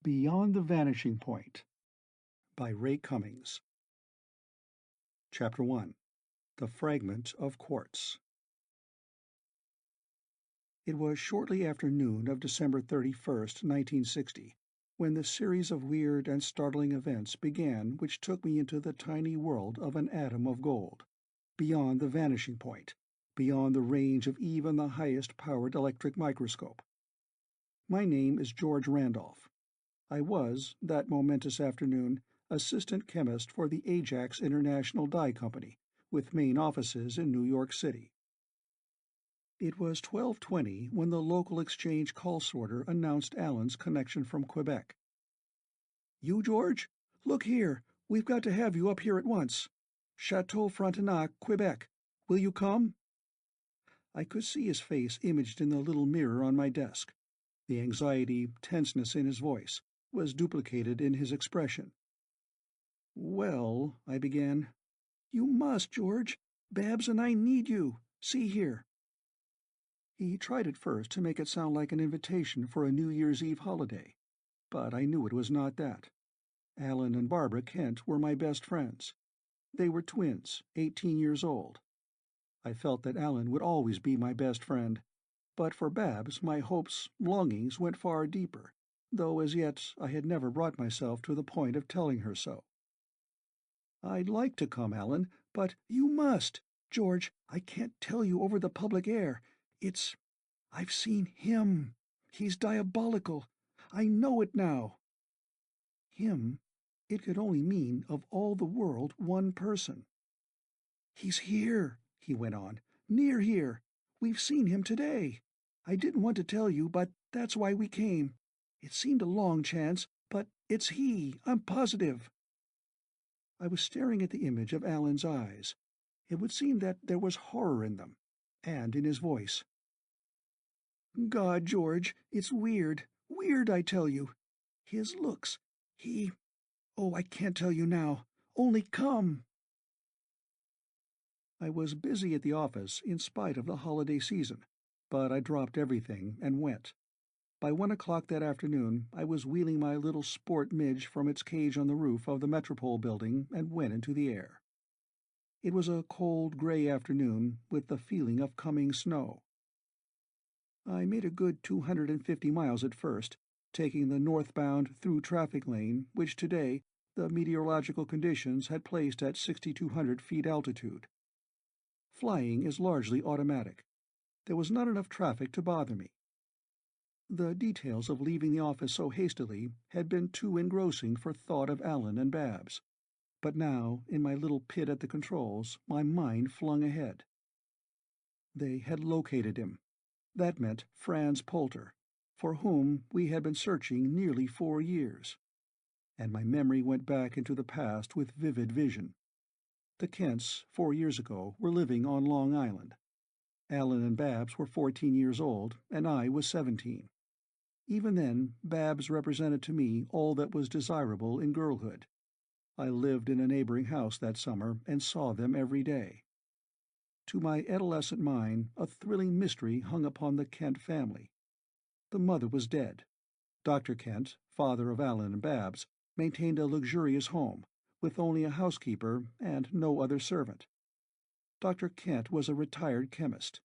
Beyond the Vanishing Point by Ray Cummings. Chapter 1. The Fragment of Quartz. It was shortly after noon of December 31st, 1960, when the series of weird and startling events began which took me into the tiny world of an atom of gold, beyond the vanishing point, beyond the range of even the highest-powered electric microscope. My name is George Randolph. I was, that momentous afternoon, assistant chemist for the Ajax International Dye Company, with main offices in New York City. It was 12:20 when the local exchange call sorter announced Allen's connection from Quebec. "You, George? Look here, we've got to have you up here at once. Chateau Frontenac, Quebec. Will you come?" I could see his face imaged in the little mirror on my desk. The anxiety, tenseness in his voice was duplicated in his expression. "Well," I began. "You must, George. Babs and I need you. See here." He tried at first to make it sound like an invitation for a New Year's Eve holiday, but I knew it was not that. Alan and Barbara Kent were my best friends. They were twins, 18 years old. I felt that Alan would always be my best friend, but for Babs my hopes, longings went far deeper, though as yet I had never brought myself to the point of telling her so. "I'd like to come, Alan, but—" "You must! George, I can't tell you over the public air. I've seen him. He's diabolical. I know it now." Him? It could only mean, of all the world, one person. "He's here," he went on. "Near here. We've seen him today. I didn't want to tell you, but that's why we came. It seemed a long chance, but it's he, I'm positive." I was staring at the image of Alan's eyes. It would seem that there was horror in them, and in his voice. "God, George, it's weird, weird, I tell you. His looks, oh, I can't tell you now. Only come." I was busy at the office in spite of the holiday season, but I dropped everything and went. By 1 o'clock that afternoon I was wheeling my little sport midge from its cage on the roof of the Metropole building and went into the air. It was a cold, gray afternoon with the feeling of coming snow. I made a good 250 miles at first, taking the northbound through-traffic lane which today the meteorological conditions had placed at 6,200 feet altitude. Flying is largely automatic. There was not enough traffic to bother me. The details of leaving the office so hastily had been too engrossing for thought of Alan and Babs, but now, in my little pit at the controls, my mind flung ahead. They had located him. That meant Franz Poulter, for whom we had been searching nearly 4 years. And my memory went back into the past with vivid vision. The Kents, 4 years ago, were living on Long Island. Alan and Babs were 14 years old, and I was 17. Even then, Babs represented to me all that was desirable in girlhood. I lived in a neighboring house that summer and saw them every day. To my adolescent mind, a thrilling mystery hung upon the Kent family. The mother was dead. Dr. Kent, father of Alan and Babs, maintained a luxurious home, with only a housekeeper and no other servant. Dr. Kent was a retired chemist.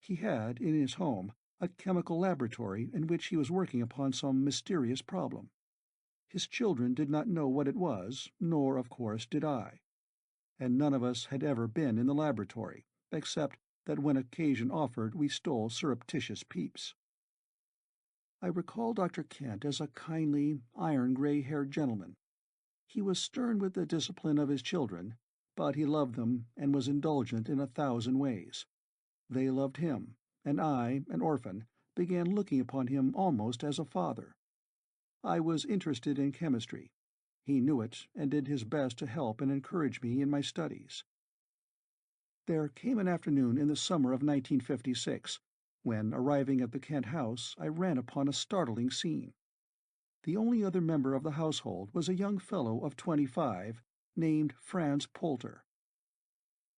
He had, in his home, a chemical laboratory in which he was working upon some mysterious problem. His children did not know what it was, nor, of course, did I. And none of us had ever been in the laboratory, except that when occasion offered we stole surreptitious peeps. I recall Dr. Kent as a kindly, iron-gray-haired gentleman. He was stern with the discipline of his children, but he loved them and was indulgent in 1,000 ways. They loved him, and I, an orphan, began looking upon him almost as a father. I was interested in chemistry. He knew it and did his best to help and encourage me in my studies. There came an afternoon in the summer of 1956, when, arriving at the Kent house, I ran upon a startling scene. The only other member of the household was a young fellow of 25, named Franz Poulter.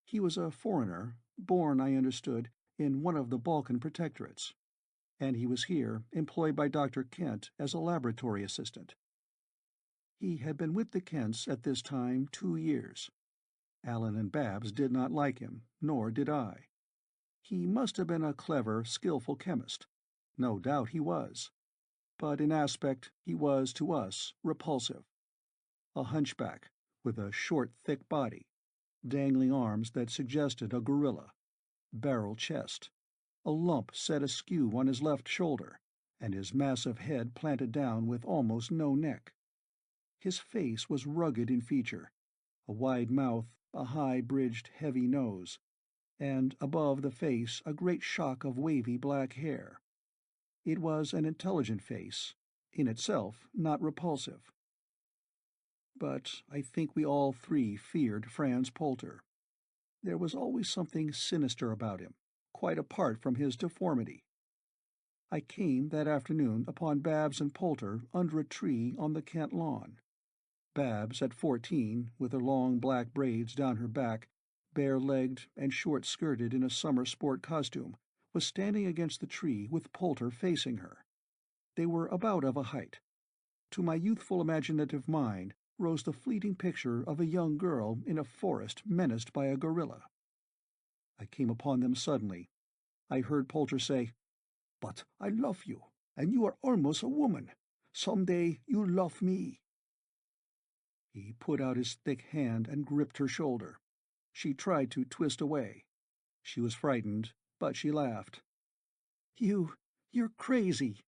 He was a foreigner, born, I understood, in one of the Balkan protectorates. and he was here, employed by Dr. Kent as a laboratory assistant. He had been with the Kents at this time 2 years. Alan and Babs did not like him, nor did I. He must have been a clever, skillful chemist. No doubt he was. But in aspect he was, to us, repulsive. A hunchback, with a short, thick body, dangling arms that suggested a gorilla, barrel chest, a lump set askew on his left shoulder, and his massive head planted down with almost no neck. His face was rugged in feature, a wide mouth, a high-bridged, heavy nose, and above the face a great shock of wavy black hair. It was an intelligent face, in itself not repulsive. But I think we all three feared Franz Polter. There was always something sinister about him, quite apart from his deformity. I came that afternoon upon Babs and Polter under a tree on the Kent lawn. Babs, at 14, with her long black braids down her back, bare-legged and short-skirted in a summer sport costume, was standing against the tree with Polter facing her. They were about of a height. To my youthful imaginative mind rose the fleeting picture of a young girl in a forest menaced by a gorilla. I came upon them suddenly. I heard Polter say, "But I love you, and you are almost a woman. Some day you'll love me." He put out his thick hand and gripped her shoulder. She tried to twist away. She was frightened, but she laughed. You're crazy."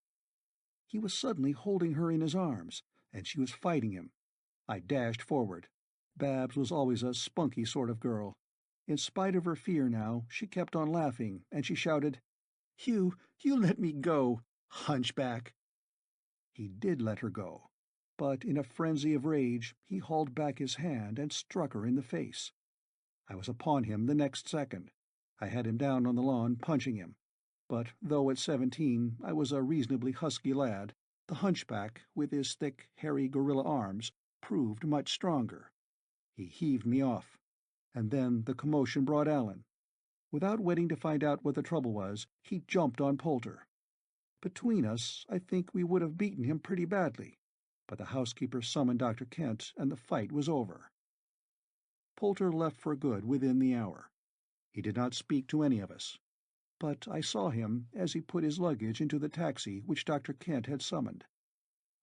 He was suddenly holding her in his arms, and she was fighting him. I dashed forward. Babs was always a spunky sort of girl. In spite of her fear now, she kept on laughing, and she shouted, You let me go, hunchback." He did let her go, but in a frenzy of rage he hauled back his hand and struck her in the face. I was upon him the next second. I had him down on the lawn, punching him. But though at 17 I was a reasonably husky lad, the hunchback, with his thick, hairy gorilla arms, proved much stronger. He heaved me off, and then the commotion brought Alan. Without waiting to find out what the trouble was, he jumped on Polter. Between us, I think we would have beaten him pretty badly, but the housekeeper summoned Dr. Kent, and the fight was over. Polter left for good within the hour. He did not speak to any of us, but I saw him as he put his luggage into the taxi which Dr. Kent had summoned.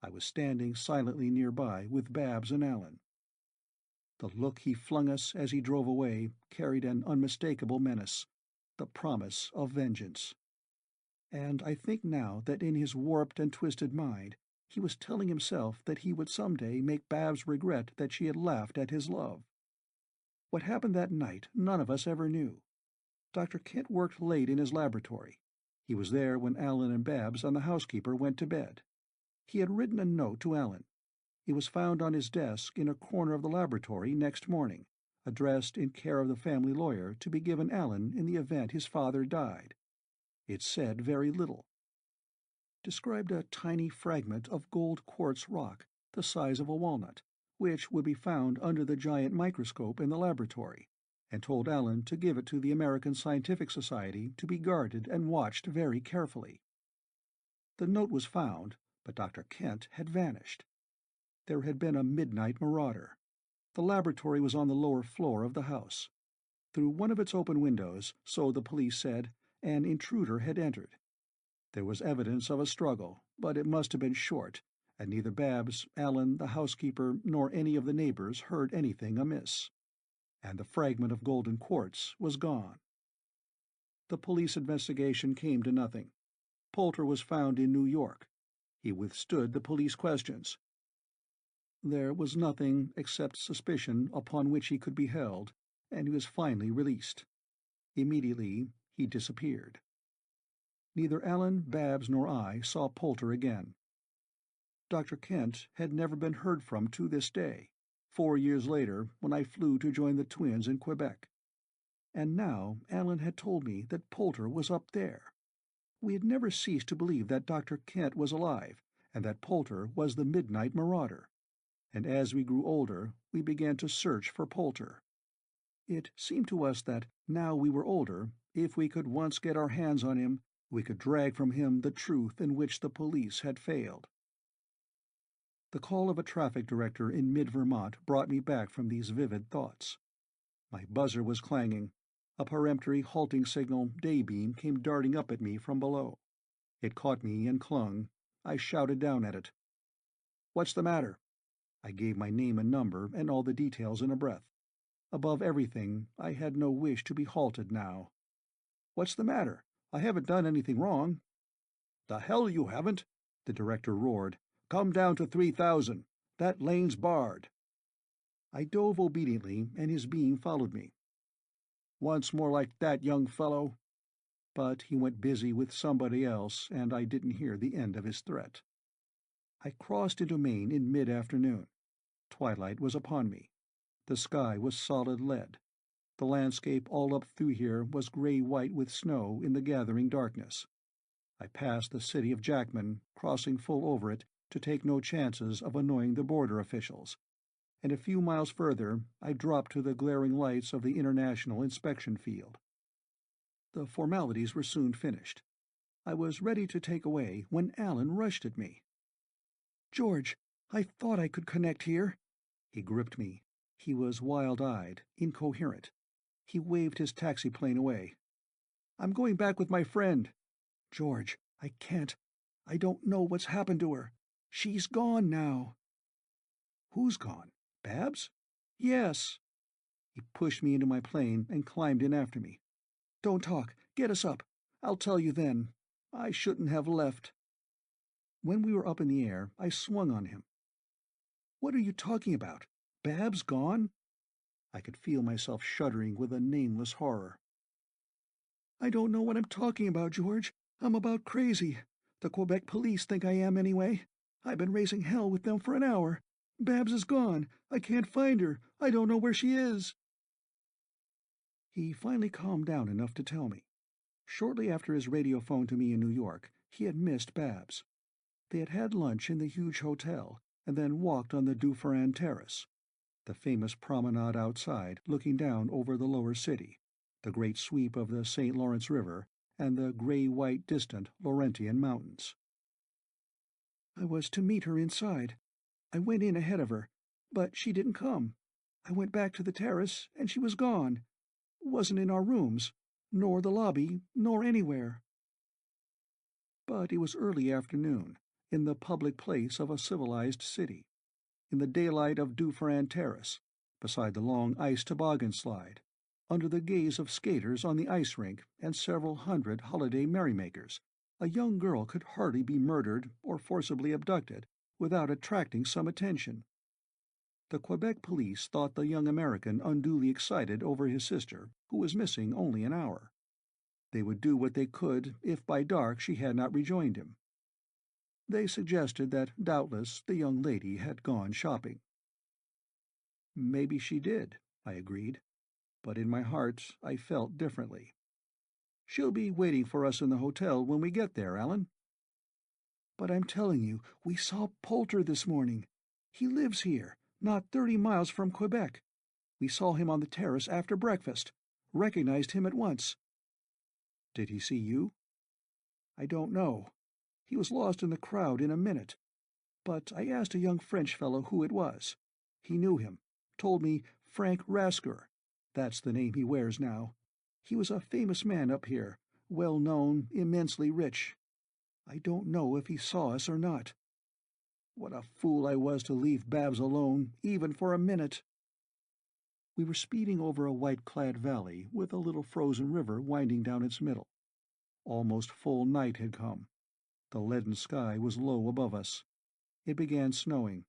I was standing silently nearby with Babs and Alan. The look he flung us as he drove away carried an unmistakable menace, the promise of vengeance. And I think now that in his warped and twisted mind he was telling himself that he would some day make Babs regret that she had laughed at his love. What happened that night none of us ever knew. Dr. Kent worked late in his laboratory. He was there when Alan and Babs and the housekeeper went to bed. He had written a note to Alan. It was found on his desk in a corner of the laboratory next morning, addressed in care of the family lawyer to be given Alan in the event his father died. It said very little. Described a tiny fragment of gold quartz rock the size of a walnut, which would be found under the giant microscope in the laboratory, and told Alan to give it to the American Scientific Society to be guarded and watched very carefully. The note was found, but Dr. Kent had vanished. There had been a midnight marauder. The laboratory was on the lower floor of the house. Through one of its open windows, so the police said, an intruder had entered. There was evidence of a struggle, but it must have been short, and neither Babs, Alan, the housekeeper, nor any of the neighbors heard anything amiss. And the fragment of golden quartz was gone. The police investigation came to nothing. Polter was found in New York. He withstood the police questions. There was nothing except suspicion upon which he could be held, and he was finally released. Immediately he disappeared. Neither Alan, Babs, nor I saw Polter again. Dr. Kent had never been heard from to this day, 4 years later when I flew to join the twins in Quebec. And now Alan had told me that Polter was up there. We had never ceased to believe that Dr. Kent was alive, and that Polter was the midnight marauder. And as we grew older, we began to search for Polter. It seemed to us that, now we were older, if we could once get our hands on him, We could drag from him the truth in which the police had failed. The call of a traffic director in mid-Vermont brought me back from these vivid thoughts. My buzzer was clanging. A peremptory halting signal daybeam came darting up at me from below. It caught me and clung. I shouted down at it. "What's the matter?" I gave my name and number and all the details in a breath. Above everything, I had no wish to be halted now. "What's the matter? I haven't done anything wrong." "The hell you haven't!" the director roared. "Come down to 3,000. That lane's barred." I dove obediently, and his beam followed me. "Once more like that, young fellow." But he went busy with somebody else, and I didn't hear the end of his threat. I crossed into Maine in mid-afternoon. Twilight was upon me. The sky was solid lead. The landscape all up through here was gray-white with snow in the gathering darkness. I passed the city of Jackman, crossing full over it to take no chances of annoying the border officials, and a few miles further I dropped to the glaring lights of the International Inspection Field. The formalities were soon finished. I was ready to take away when Alan rushed at me. "George, I thought I could connect here." He gripped me. He was wild-eyed, incoherent. He waved his taxi-plane away. "I'm going back with my friend." "George, I can't. I don't know what's happened to her. She's gone now." "Who's gone? Babs?" "Yes." He pushed me into my plane and climbed in after me. "Don't talk. Get us up. I'll tell you then. I shouldn't have left." When we were up in the air, I swung on him. "What are you talking about? Babs gone?" I could feel myself shuddering with a nameless horror. "I don't know what I'm talking about, George. I'm about crazy. The Quebec police think I am anyway. I've been raising hell with them for an hour. Babs is gone. I can't find her. I don't know where she is." He finally calmed down enough to tell me. Shortly after his radio phone to me in New York, he had missed Babs. They had had lunch in the huge hotel, and then walked on the Dufferin Terrace, the famous promenade outside looking down over the lower city, the great sweep of the St. Lawrence River, and the gray-white distant Laurentian mountains. "I was to meet her inside. I went in ahead of her, but she didn't come. I went back to the terrace, and she was gone. Wasn't in our rooms, nor the lobby, nor anywhere." But it was early afternoon, in the public place of a civilized city, in the daylight of Dufferin Terrace, beside the long ice toboggan slide, under the gaze of skaters on the ice rink and several hundred holiday merrymakers. A young girl could hardly be murdered or forcibly abducted without attracting some attention. The Quebec police thought the young American unduly excited over his sister, who was missing only an hour. They would do what they could if by dark she had not rejoined him. They suggested that doubtless the young lady had gone shopping. "Maybe she did," I agreed, but in my heart I felt differently. "She'll be waiting for us in the hotel when we get there, Alan." "But I'm telling you, we saw Poulter this morning. He lives here, not 30 miles from Quebec. We saw him on the terrace after breakfast. Recognized him at once." "Did he see you?" "I don't know. He was lost in the crowd in a minute. But I asked a young French fellow who it was. He knew him. Told me Frank Rascour. That's the name he wears now. He was a famous man up here, well known, immensely rich. I don't know if he saw us or not. What a fool I was to leave Babs alone, even for a minute." We were speeding over a white-clad valley with a little frozen river winding down its middle. Almost full night had come. The leaden sky was low above us. It began snowing.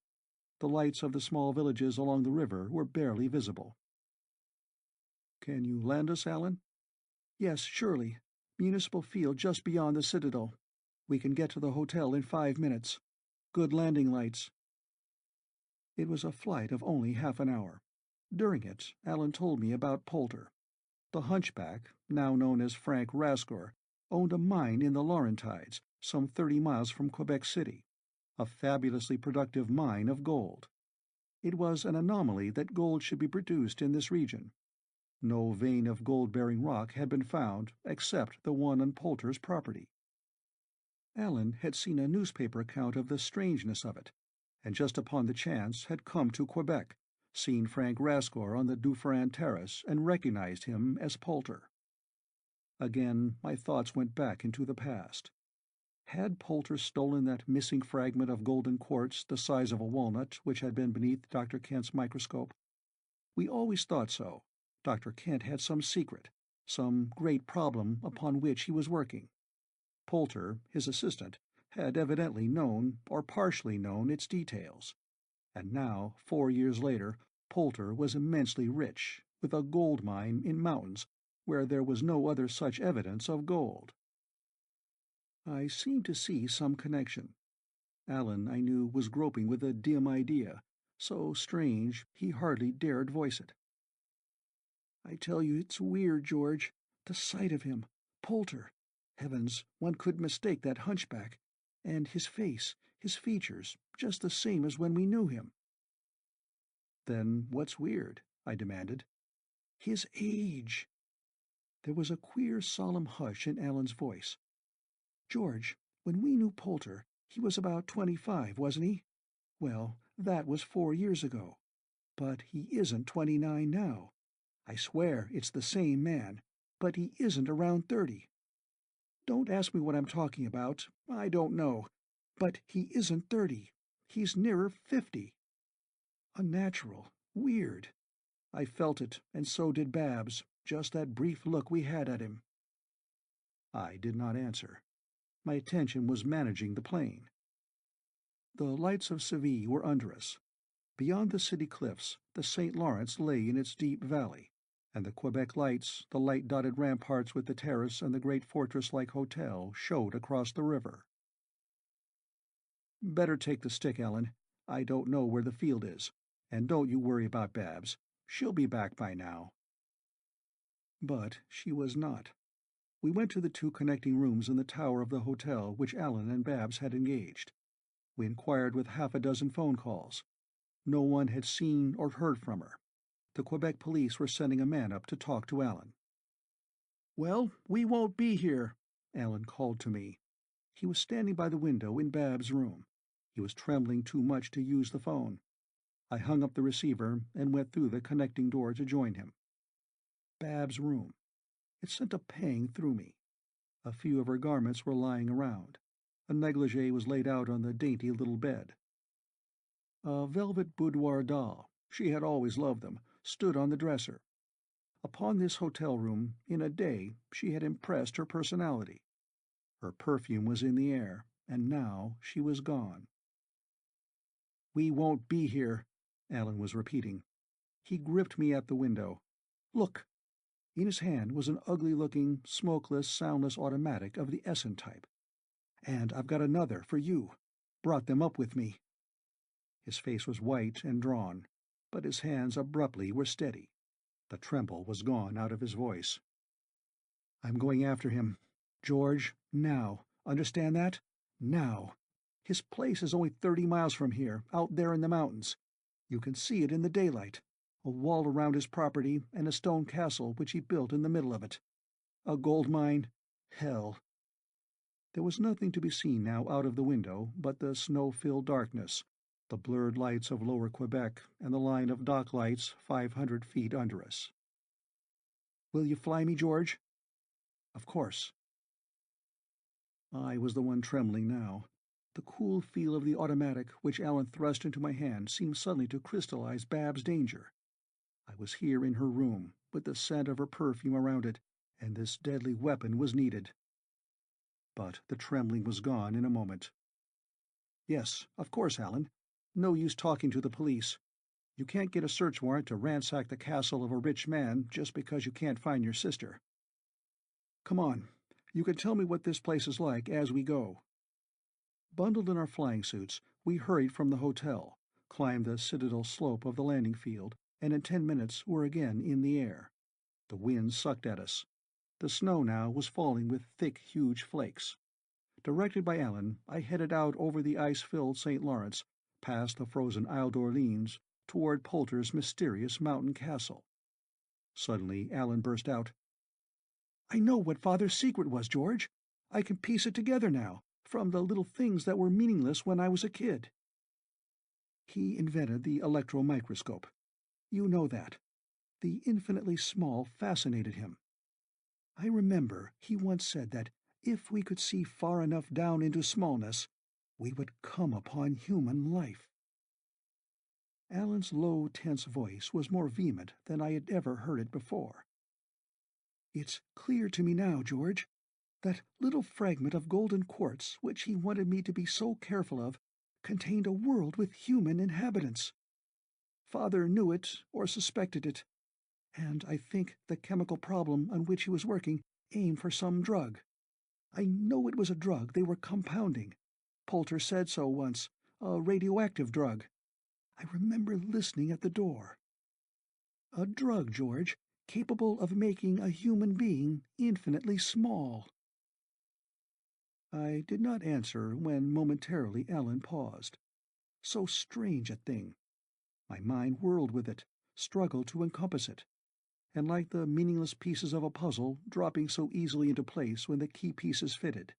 The lights of the small villages along the river were barely visible. "Can you land us, Alan?" "Yes, surely. Municipal field just beyond the Citadel. We can get to the hotel in 5 minutes. Good landing lights." It was a flight of only half an hour. During it, Alan told me about Poulter. The hunchback, now known as Frank Rascour, owned a mine in the Laurentides, some 30 miles from Quebec City, a fabulously productive mine of gold. It was an anomaly that gold should be produced in this region. No vein of gold-bearing rock had been found except the one on Poulter's property. Alan had seen a newspaper account of the strangeness of it, and just upon the chance had come to Quebec, seen Frank Rascor on the Dufferin Terrace, and recognized him as Poulter. Again my thoughts went back into the past. Had Poulter stolen that missing fragment of golden quartz the size of a walnut which had been beneath Dr. Kent's microscope? We always thought so. Dr. Kent had some secret, some great problem upon which he was working. Poulter, his assistant, had evidently known, or partially known, its details. And now, 4 years later, Poulter was immensely rich, with a gold mine in mountains where there was no other such evidence of gold. I seemed to see some connection. Alan, I knew, was groping with a dim idea, so strange he hardly dared voice it. "I tell you it's weird, George. The sight of him. Poulter. Heavens, one could mistake that hunchback. And his face, his features, just the same as when we knew him." "Then what's weird?" I demanded. "His age." There was a queer, solemn hush in Alan's voice. "George, when we knew Poulter, he was about 25, wasn't he? Well, that was 4 years ago. But he isn't 29 now. I swear it's the same man, but he isn't around 30. Don't ask me what I'm talking about. I don't know. But he isn't 30. He's nearer 50. Unnatural. Weird. I felt it, and so did Babs, just that brief look we had at him." I did not answer. My attention was managing the plane. The lights of Seville were under us. Beyond the city cliffs, the St. Lawrence lay in its deep valley, and the Quebec lights, the light-dotted ramparts with the terrace and the great fortress-like hotel, showed across the river. "Better take the stick, Ellen. I don't know where the field is. And don't you worry about Babs. She'll be back by now." But she was not. We went to the 2 connecting rooms in the tower of the hotel which Alan and Babs had engaged. We inquired with half a dozen phone calls. No one had seen or heard from her. The Quebec police were sending a man up to talk to Alan. "Well, we won't be here," Alan called to me. He was standing by the window in Babs' room. He was trembling too much to use the phone. I hung up the receiver and went through the connecting door to join him. Babs' room. It sent a pang through me. A few of her garments were lying around. A negligee was laid out on the dainty little bed. A velvet boudoir doll, she had always loved them, stood on the dresser. Upon this hotel room, in a day, she had impressed her personality. Her perfume was in the air, and now she was gone. "We won't be here," Alan was repeating. He gripped me at the window. "Look!" In his hand was an ugly-looking, smokeless, soundless automatic of the Essen type. "And I've got another for you. Brought them up with me." His face was white and drawn, but his hands abruptly were steady. The tremble was gone out of his voice. "I'm going after him. George, now. Understand that? Now. His place is only 30 miles from here, out there in the mountains. You can see it in the daylight. A wall around his property, and a stone castle which he built in the middle of it. A gold mine? Hell." There was nothing to be seen now out of the window but the snow-filled darkness, the blurred lights of lower Quebec, and the line of dock lights 500 feet under us. "Will you fly me, George?" "Of course." I was the one trembling now. The cool feel of the automatic which Alan thrust into my hand seemed suddenly to crystallize Babs' danger. I was here in her room, with the scent of her perfume around it, and this deadly weapon was needed. But the trembling was gone in a moment. "Yes, of course, Alan. No use talking to the police. You can't get a search warrant to ransack the castle of a rich man just because you can't find your sister. Come on. You can tell me what this place is like as we go." Bundled in our flying suits, we hurried from the hotel, climbed the citadel slope of the landing field, and in 10 minutes were again in the air. The wind sucked at us. The snow now was falling with thick, huge flakes. Directed by Alan, I headed out over the ice-filled St. Lawrence, past the frozen Isle d'Orleans, toward Poulter's mysterious mountain castle. Suddenly Alan burst out, "I know what Father's secret was, George. I can piece it together now. from the little things that were meaningless when I was a kid. He invented the electron microscope. You know that. The infinitely small fascinated him. I remember he once said that if we could see far enough down into smallness, we would come upon human life. Alan's low, tense voice was more vehement than I had ever heard it before. It's clear to me now, George. That little fragment of golden quartz which he wanted me to be so careful of contained a world with human inhabitants. Father knew it or suspected it, and I think the chemical problem on which he was working aimed for some drug. I know it was a drug they were compounding. Poulter said so once, a radioactive drug. I remember listening at the door. A drug, George, capable of making a human being infinitely small. I did not answer when momentarily Alan paused. So strange a thing. My mind whirled with it, struggled to encompass it, and like the meaningless pieces of a puzzle dropping so easily into place when the key pieces fitted,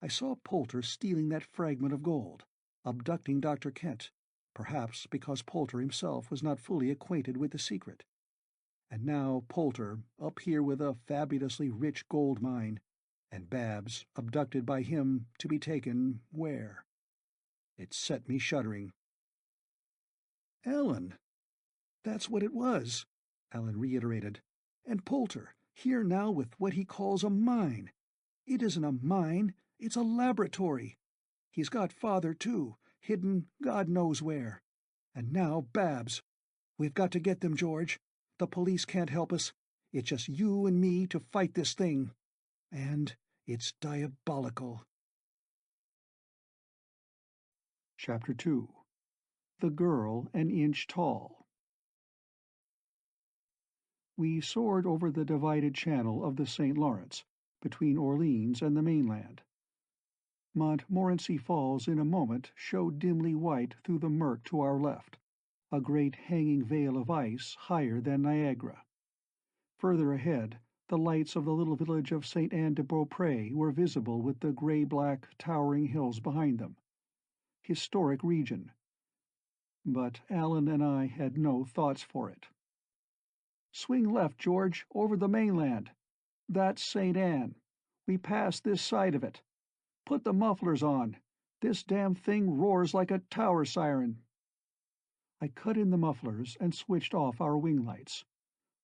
I saw Poulter stealing that fragment of gold, abducting Dr. Kent, perhaps because Poulter himself was not fully acquainted with the secret. And now Poulter, up here with a fabulously rich gold mine, and Babs, abducted by him to be taken where? It set me shuddering. "Alan, that's what it was," Alan reiterated. "And Poulter, here now with what he calls a mine. It isn't a mine, it's a laboratory. He's got Father, too, hidden God knows where. And now Babs. We've got to get them, George. The police can't help us. It's just you and me to fight this thing. And it's diabolical." Chapter 2. The Girl an Inch Tall. We soared over the divided channel of the St. Lawrence, between Orleans and the mainland. Montmorency Falls in a moment showed dimly white through the murk to our left, a great hanging veil of ice higher than Niagara. Further ahead, the lights of the little village of St. Anne-de-Beaupré were visible with the gray-black towering hills behind them. Historic region. But Alan and I had no thoughts for it. "Swing left, George, over the mainland. That's St. Anne. We passed this side of it. Put the mufflers on. This damn thing roars like a tower siren." I cut in the mufflers and switched off our wing lights.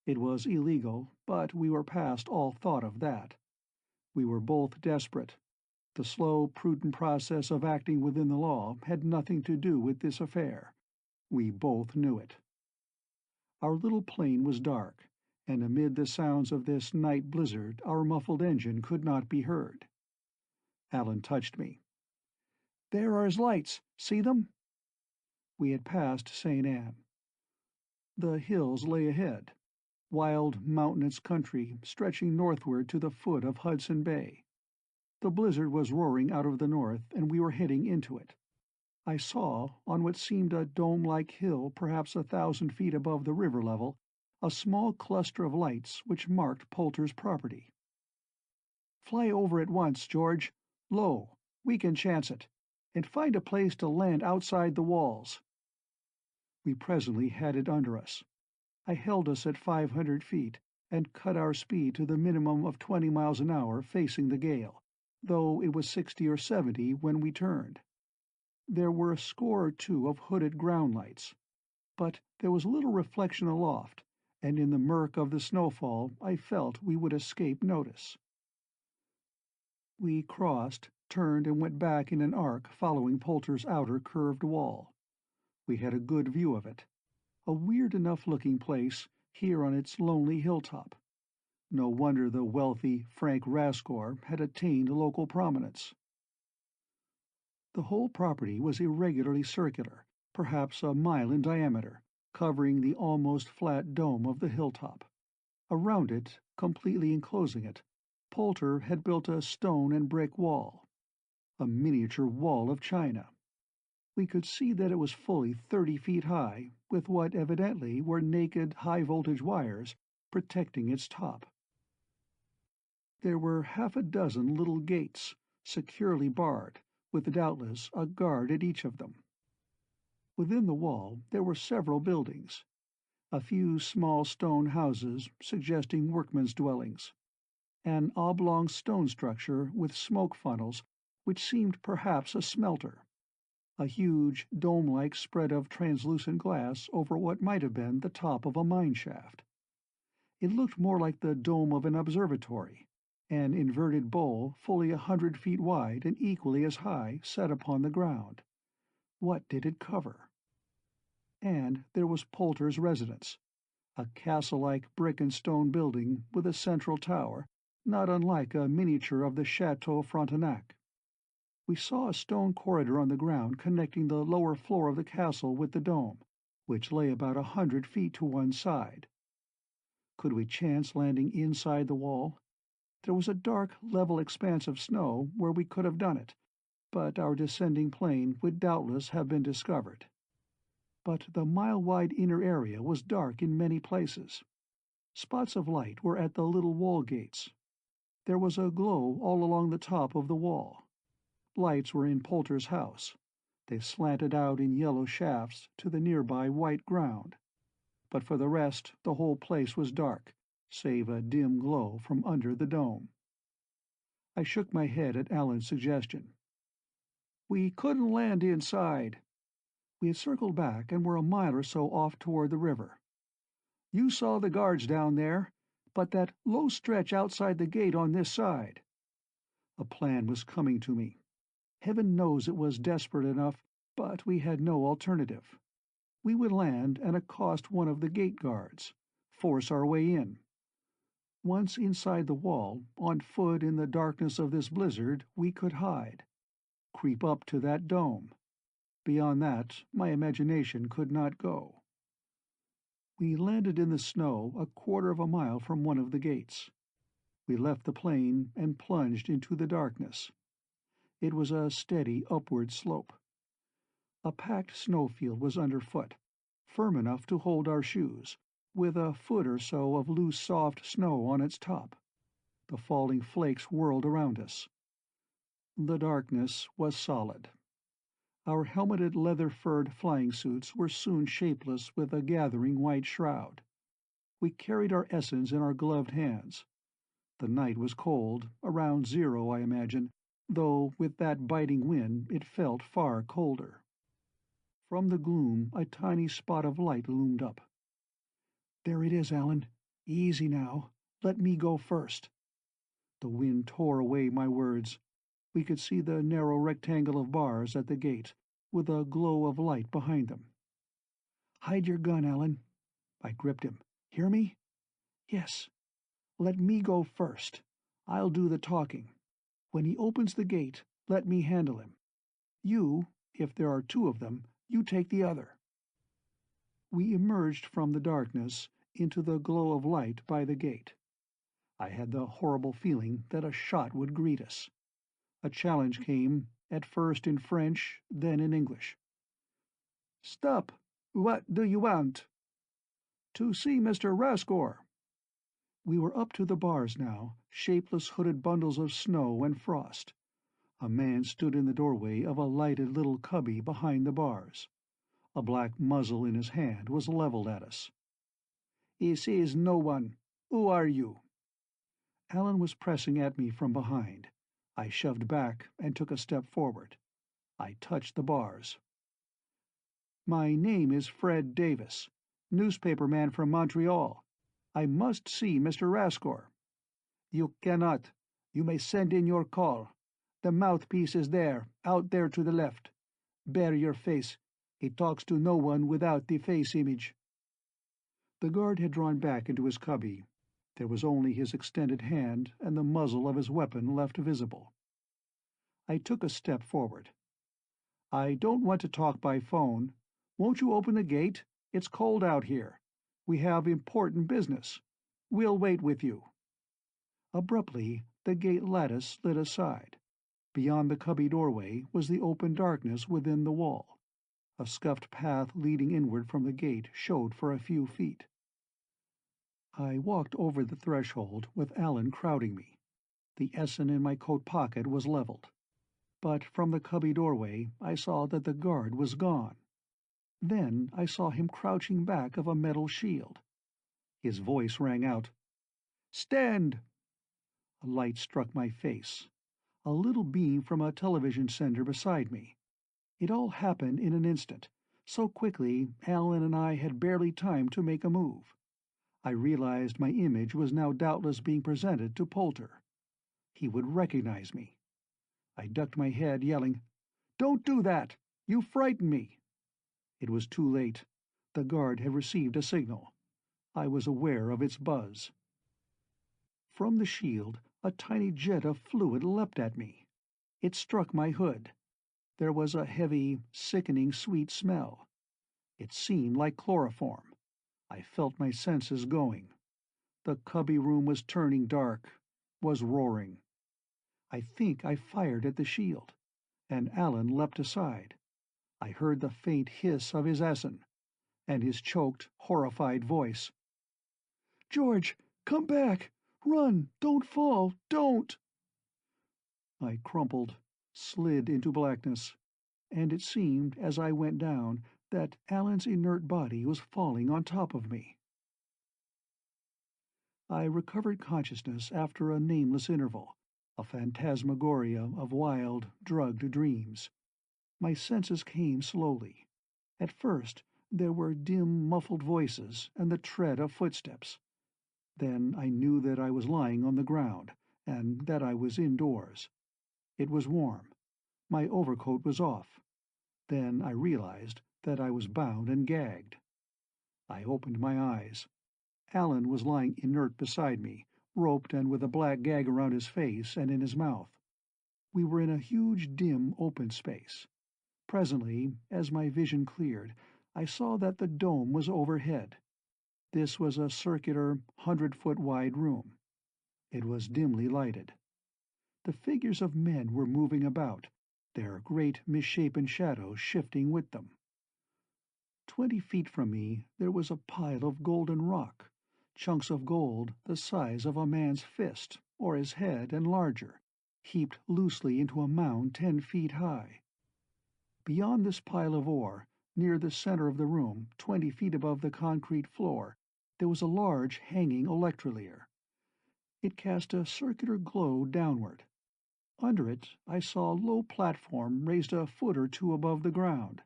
It was illegal, but we were past all thought of that. We were both desperate. The slow, prudent process of acting within the law had nothing to do with this affair. We both knew it. Our little plane was dark, and amid the sounds of this night blizzard our muffled engine could not be heard. Alan touched me. "There are his lights. See them?" We had passed St. Anne. The hills lay ahead, wild mountainous country stretching northward to the foot of Hudson Bay. The blizzard was roaring out of the north, and we were heading into it. I saw, on what seemed a dome-like hill perhaps 1,000 feet above the river level, a small cluster of lights which marked Poulter's property. "Fly over at once, George. Low. We can chance it. And find a place to land outside the walls." We presently had it under us. I held us at 500 feet, and cut our speed to the minimum of 20 miles an hour facing the gale, though it was 60 or 70 when we turned. There were a score or two of hooded ground lights, but there was little reflection aloft, and in the murk of the snowfall I felt we would escape notice. We crossed, turned, and went back in an arc following Poulter's outer curved wall. We had a good view of it. A weird enough looking place, here on its lonely hilltop. No wonder the wealthy Frank Rascor had attained local prominence. The whole property was irregularly circular, perhaps a mile in diameter, covering the almost flat dome of the hilltop. Around it, completely enclosing it, Poulter had built a stone and brick wall, a miniature wall of China. We could see that it was fully 30 feet high, with what evidently were naked high-voltage wires protecting its top. There were half a dozen little gates, securely barred, with doubtless a guard at each of them. Within the wall there were several buildings, a few small stone houses suggesting workmen's dwellings, an oblong stone structure with smoke funnels which seemed perhaps a smelter, a huge dome-like spread of translucent glass over what might have been the top of a mine shaft. It looked more like the dome of an observatory, an inverted bowl fully 100 feet wide and equally as high set upon the ground. What did it cover? And there was Poulter's residence, a castle-like brick and stone building with a central tower, not unlike a miniature of the Chateau Frontenac. We saw a stone corridor on the ground connecting the lower floor of the castle with the dome, which lay about 100 feet to one side. Could we chance landing inside the wall? There was a dark, level expanse of snow where we could have done it, but our descending plane would doubtless have been discovered. But the mile-wide inner area was dark in many places. Spots of light were at the little wall gates. There was a glow all along the top of the wall. Lights were in Poulter's house. They slanted out in yellow shafts to the nearby white ground. But for the rest, the whole place was dark, save a dim glow from under the dome. I shook my head at Alan's suggestion. "We couldn't land inside." We had circled back and were a mile or so off toward the river. "You saw the guards down there, but that low stretch outside the gate on this side." A plan was coming to me. Heaven knows it was desperate enough, but we had no alternative. We would land and accost one of the gate guards, force our way in. Once inside the wall, on foot in the darkness of this blizzard, we could hide. Creep up to that dome. Beyond that, my imagination could not go. We landed in the snow a quarter of a mile from one of the gates. We left the plane and plunged into the darkness. It was a steady upward slope. A packed snowfield was underfoot, firm enough to hold our shoes, with a foot or so of loose soft snow on its top. The falling flakes whirled around us. The darkness was solid. Our helmeted leather-furred flying suits were soon shapeless with a gathering white shroud. We carried our essence in our gloved hands. The night was cold, around 0, I imagine, though with that biting wind it felt far colder. From the gloom a tiny spot of light loomed up. "There it is, Alan. Easy now. Let me go first." The wind tore away my words. We could see the narrow rectangle of bars at the gate, with a glow of light behind them. "Hide your gun, Alan." I gripped him. "Hear me?" "Yes." "Let me go first. I'll do the talking. When he opens the gate, let me handle him. You, if there are 2 of them, you take the other." We emerged from the darkness into the glow of light by the gate. I had the horrible feeling that a shot would greet us. A challenge came, at first in French, then in English. "Stop! What do you want?" "To see Mr. Rascore." We were up to the bars now, shapeless hooded bundles of snow and frost. A man stood in the doorway of a lighted little cubby behind the bars. A black muzzle in his hand was leveled at us. "He sees no one. Who are you?" Alan was pressing at me from behind. I shoved back and took a step forward. I touched the bars. "My name is Fred Davis, newspaperman from Montreal. I must see Mr. Rascore." "You cannot. You may send in your call. The mouthpiece is there, out there to the left. Bare your face. He talks to no one without the face image." The guard had drawn back into his cubby. There was only his extended hand and the muzzle of his weapon left visible. I took a step forward. "I don't want to talk by phone. Won't you open the gate? It's cold out here. We have important business. We'll wait with you." Abruptly, the gate lattice slid aside. Beyond the cubby doorway was the open darkness within the wall. A scuffed path leading inward from the gate showed for a few feet. I walked over the threshold with Alan crowding me. The Essen in my coat pocket was leveled. but from the cubby doorway I saw that the guard was gone. Then I saw him crouching back of a metal shield. His voice rang out, "Stand!" A light struck my face, a little beam from a television sender beside me. It all happened in an instant, so quickly Alan and I had barely time to make a move. I realized my image was now doubtless being presented to Poulter. He would recognize me. I ducked my head, yelling, "Don't do that! You frighten me!" It was too late. The guard had received a signal. I was aware of its buzz. From the shield, a tiny jet of fluid leapt at me. It struck my hood. There was a heavy, sickening sweet smell. It seemed like chloroform. I felt my senses going. The cubby room was turning dark, was roaring. I think I fired at the shield, and Alan leapt aside. I heard the faint hiss of his Essen, and his choked, horrified voice. "George, come back! Run! Don't fall! Don't!" I crumpled, slid into blackness, and it seemed, as I went down, that Alan's inert body was falling on top of me. I recovered consciousness after a nameless interval, a phantasmagoria of wild, drugged dreams. My senses came slowly. At first there were dim, muffled voices and the tread of footsteps. Then I knew that I was lying on the ground, and that I was indoors. It was warm. My overcoat was off. Then I realized that I was bound and gagged. I opened my eyes. Alan was lying inert beside me, roped and with a black gag around his face and in his mouth. We were in a huge, dim, open space. Presently, as my vision cleared, I saw that the dome was overhead. This was a circular, 100-foot-wide room. It was dimly lighted. The figures of men were moving about, their great misshapen shadows shifting with them. 20 feet from me there was a pile of golden rock, chunks of gold the size of a man's fist, or his head and larger, heaped loosely into a mound 10 feet high. Beyond this pile of ore, near the center of the room, 20 feet above the concrete floor, there was a large hanging electrolier. It cast a circular glow downward. Under it I saw a low platform raised a foot or two above the ground.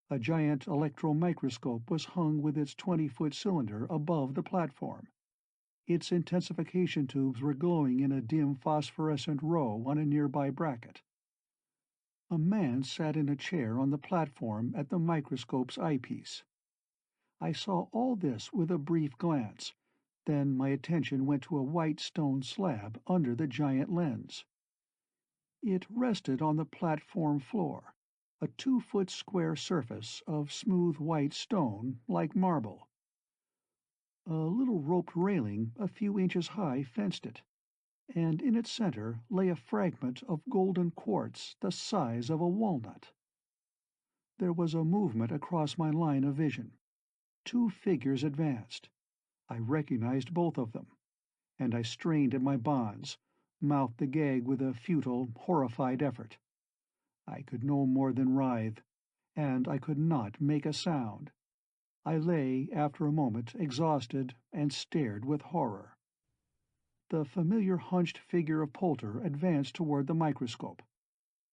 A giant electron-microscope was hung with its 20-foot cylinder above the platform. Its intensification tubes were glowing in a dim phosphorescent row on a nearby bracket. A man sat in a chair on the platform at the microscope's eyepiece. I saw all this with a brief glance. Then my attention went to a white stone slab under the giant lens. It rested on the platform floor, a 2-foot square surface of smooth white stone like marble. A little roped railing a few inches high fenced it, and in its center lay a fragment of golden quartz the size of a walnut. There was a movement across my line of vision. 2 figures advanced. I recognized both of them, and I strained at my bonds, mouthed the gag with a futile, horrified effort. I could no more than writhe, and I could not make a sound. I lay, after a moment, exhausted, and stared with horror. The familiar hunched figure of Poulter advanced toward the microscope,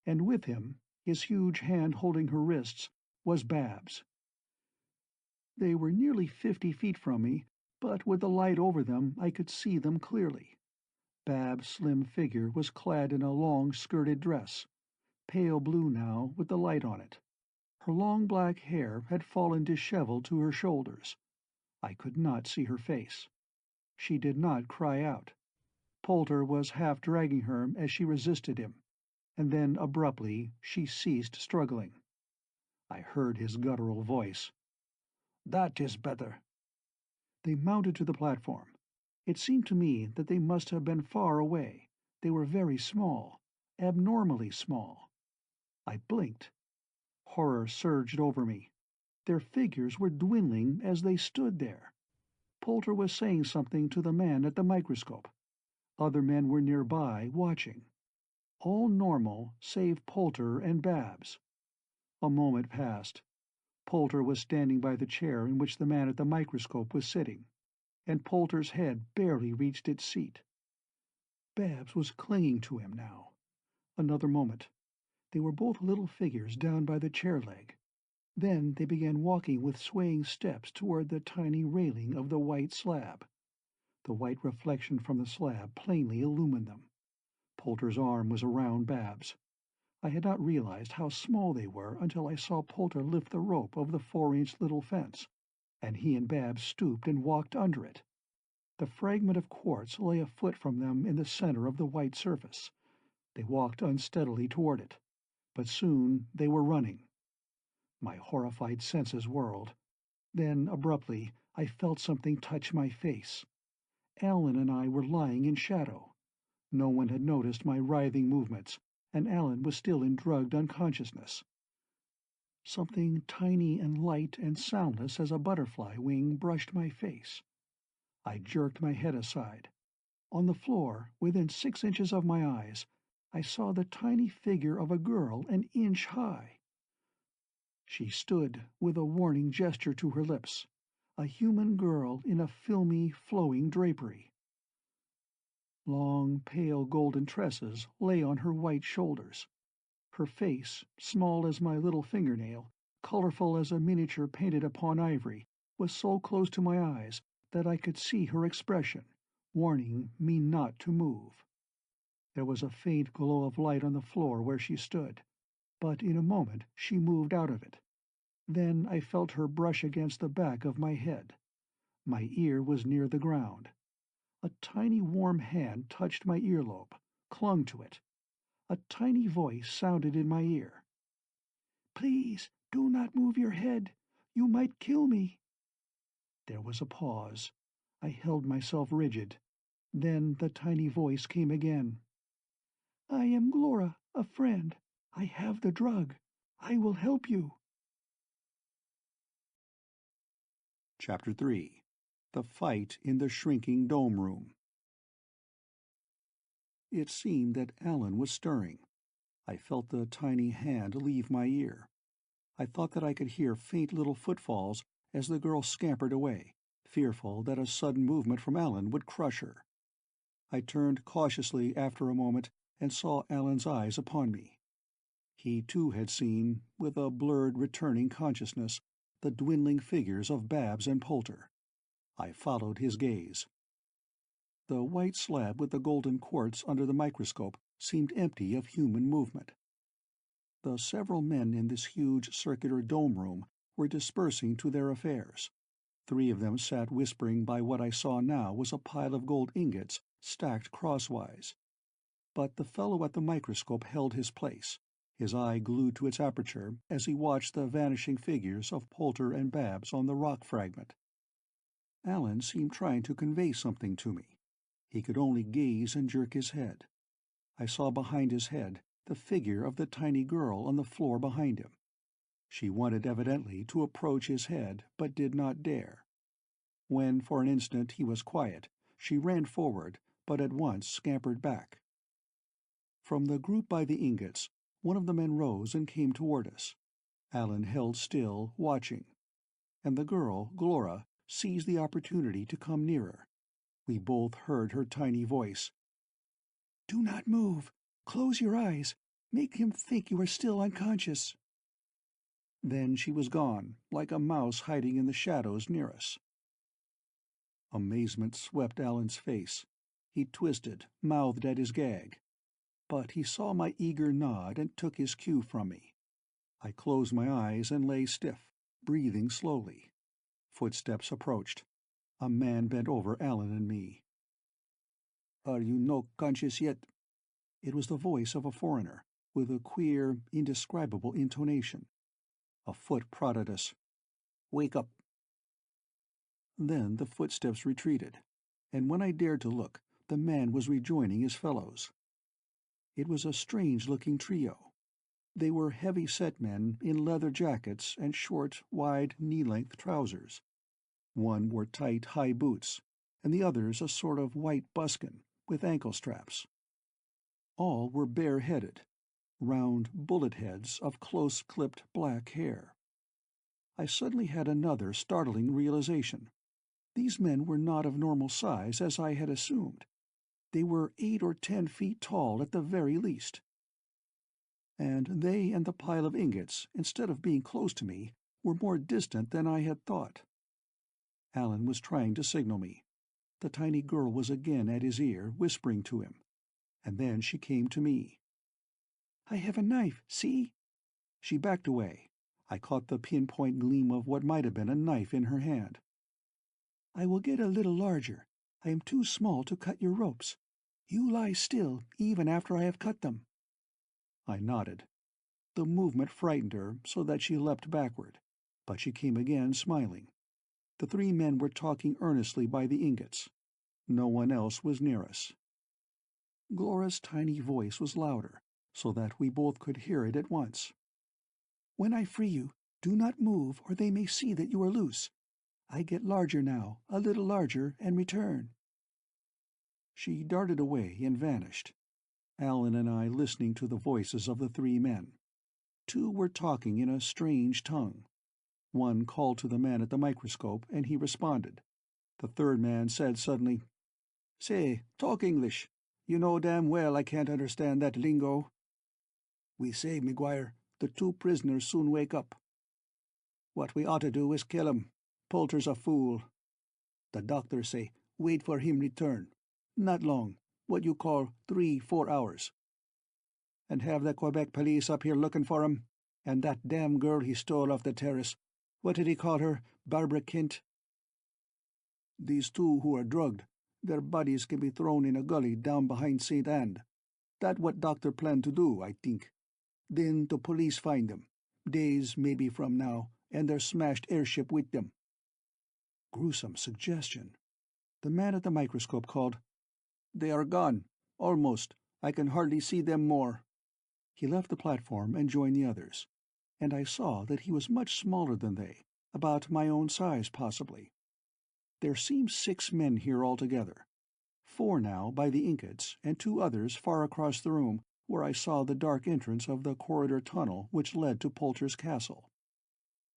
and with him, his huge hand holding her wrists, was Babs. They were nearly 50 feet from me, but with the light over them I could see them clearly. Bab's slim figure was clad in a long skirted dress, pale blue now with the light on it. Her long black hair had fallen disheveled to her shoulders. I could not see her face. She did not cry out. Poulter was half dragging her as she resisted him, and then abruptly she ceased struggling. I heard his guttural voice. "That is better." They mounted to the platform. It seemed to me that they must have been far away. They were very small, abnormally small. I blinked. Horror surged over me. Their figures were dwindling as they stood there. Poulter was saying something to the man at the microscope. Other men were nearby, watching. All normal save Poulter and Babs. A moment passed. Poulter was standing by the chair in which the man at the microscope was sitting, and Poulter's head barely reached its seat. Babs was clinging to him now. Another moment. They were both little figures down by the chair leg. Then they began walking with swaying steps toward the tiny railing of the white slab. The white reflection from the slab plainly illumined them. Poulter's arm was around Babs. I had not realized how small they were until I saw Poulter lift the rope of the 4-inch little fence, and he and Babs stooped and walked under it. The fragment of quartz lay a foot from them in the center of the white surface. They walked unsteadily toward it, but soon they were running. My horrified senses whirled. Then, abruptly, I felt something touch my face. Alan and I were lying in shadow. No one had noticed my writhing movements, and Alan was still in drugged unconsciousness. Something tiny and light and soundless as a butterfly wing brushed my face. I jerked my head aside. On the floor, within 6 inches of my eyes, I saw the tiny figure of a girl an inch high. She stood with a warning gesture to her lips, a human girl in a filmy, flowing drapery. Long, pale golden tresses lay on her white shoulders. Her face, small as my little fingernail, colorful as a miniature painted upon ivory, was so close to my eyes that I could see her expression, warning me not to move. There was a faint glow of light on the floor where she stood, but in a moment she moved out of it. Then I felt her brush against the back of my head. My ear was near the ground. A tiny warm hand touched my earlobe, clung to it. A tiny voice sounded in my ear. "Please, do not move your head. You might kill me." There was a pause. I held myself rigid. Then the tiny voice came again. "I am Glora, a friend. I have the drug. I will help you." Chapter 3. The Fight in the Shrinking Dome Room. It seemed that Alan was stirring. I felt the tiny hand leave my ear. I thought that I could hear faint little footfalls as the girl scampered away, fearful that a sudden movement from Alan would crush her. I turned cautiously after a moment and saw Alan's eyes upon me. He too had seen, with a blurred returning consciousness, the dwindling figures of Babs and Poulter. I followed his gaze. The white slab with the golden quartz under the microscope seemed empty of human movement. The several men in this huge circular dome room were dispersing to their affairs. 3 of them sat whispering by what I saw now was a pile of gold ingots stacked crosswise. But the fellow at the microscope held his place, his eye glued to its aperture as he watched the vanishing figures of Poulter and Babs on the rock fragment. Alan seemed trying to convey something to me. He could only gaze and jerk his head. I saw behind his head the figure of the tiny girl on the floor behind him. She wanted evidently to approach his head, but did not dare. When for an instant he was quiet, she ran forward, but at once scampered back. From the group by the ingots, one of the men rose and came toward us. Alan held still, watching, and the girl, Glora, seized the opportunity to come nearer. We both heard her tiny voice. "Do not move. Close your eyes. Make him think you are still unconscious." Then she was gone, like a mouse hiding in the shadows near us. Amazement swept Alan's face. He twisted, mouthed at his gag. But he saw my eager nod and took his cue from me. I closed my eyes and lay stiff, breathing slowly. Footsteps approached. A man bent over Alan and me. "Are you no conscious yet?" It was the voice of a foreigner, with a queer, indescribable intonation. A foot prodded us. "Wake up." Then the footsteps retreated, and when I dared to look, the man was rejoining his fellows. It was a strange-looking trio. They were heavy-set men in leather jackets and short, wide, knee-length trousers. One wore tight, high boots, and the others a sort of white buskin, with ankle straps. All were bare-headed, round bullet heads of close-clipped black hair. I suddenly had another startling realization. These men were not of normal size, as I had assumed. They were 8 or 10 feet tall at the very least. And they and the pile of ingots, instead of being close to me, were more distant than I had thought. Alan was trying to signal me. The tiny girl was again at his ear, whispering to him. And then she came to me. "I have a knife, see?" She backed away. I caught the pinpoint gleam of what might have been a knife in her hand. "I will get a little larger. I am too small to cut your ropes. You lie still, even after I have cut them." I nodded. The movement frightened her so that she leapt backward, but she came again, smiling. The 3 men were talking earnestly by the ingots. No one else was near us. Glora's tiny voice was louder, so that we both could hear it at once. "When I free you, do not move, or they may see that you are loose. I get larger now, a little larger, and return." She darted away and vanished. Alan and I listening to the voices of the 3 men. 2 were talking in a strange tongue. One called to the man at the microscope, and he responded. The 3rd man said suddenly, "Say, talk English. You know damn well I can't understand that lingo." "We say, McGuire, the 2 prisoners soon wake up. What we ought to do is kill him. Poulter's a fool. The doctor say, wait for him return. Not long, what you call 3-4 hours. And have the Quebec police up here looking for him. And that damn girl he stole off the terrace. What did he call her? Barbara Kint? These 2 who are drugged, their bodies can be thrown in a gully down behind St. Anne. That what doctor planned to do, I think. Then the police find them, days maybe from now, and their smashed airship with them." Gruesome suggestion. The man at the microscope called, "They are gone. Almost. I can hardly see them more." He left the platform and joined the others, and I saw that he was much smaller than they, about my own size possibly. There seemed 6 men here altogether. 4 now by the ingots, and 2 others far across the room, where I saw the dark entrance of the corridor tunnel which led to Poulter's castle.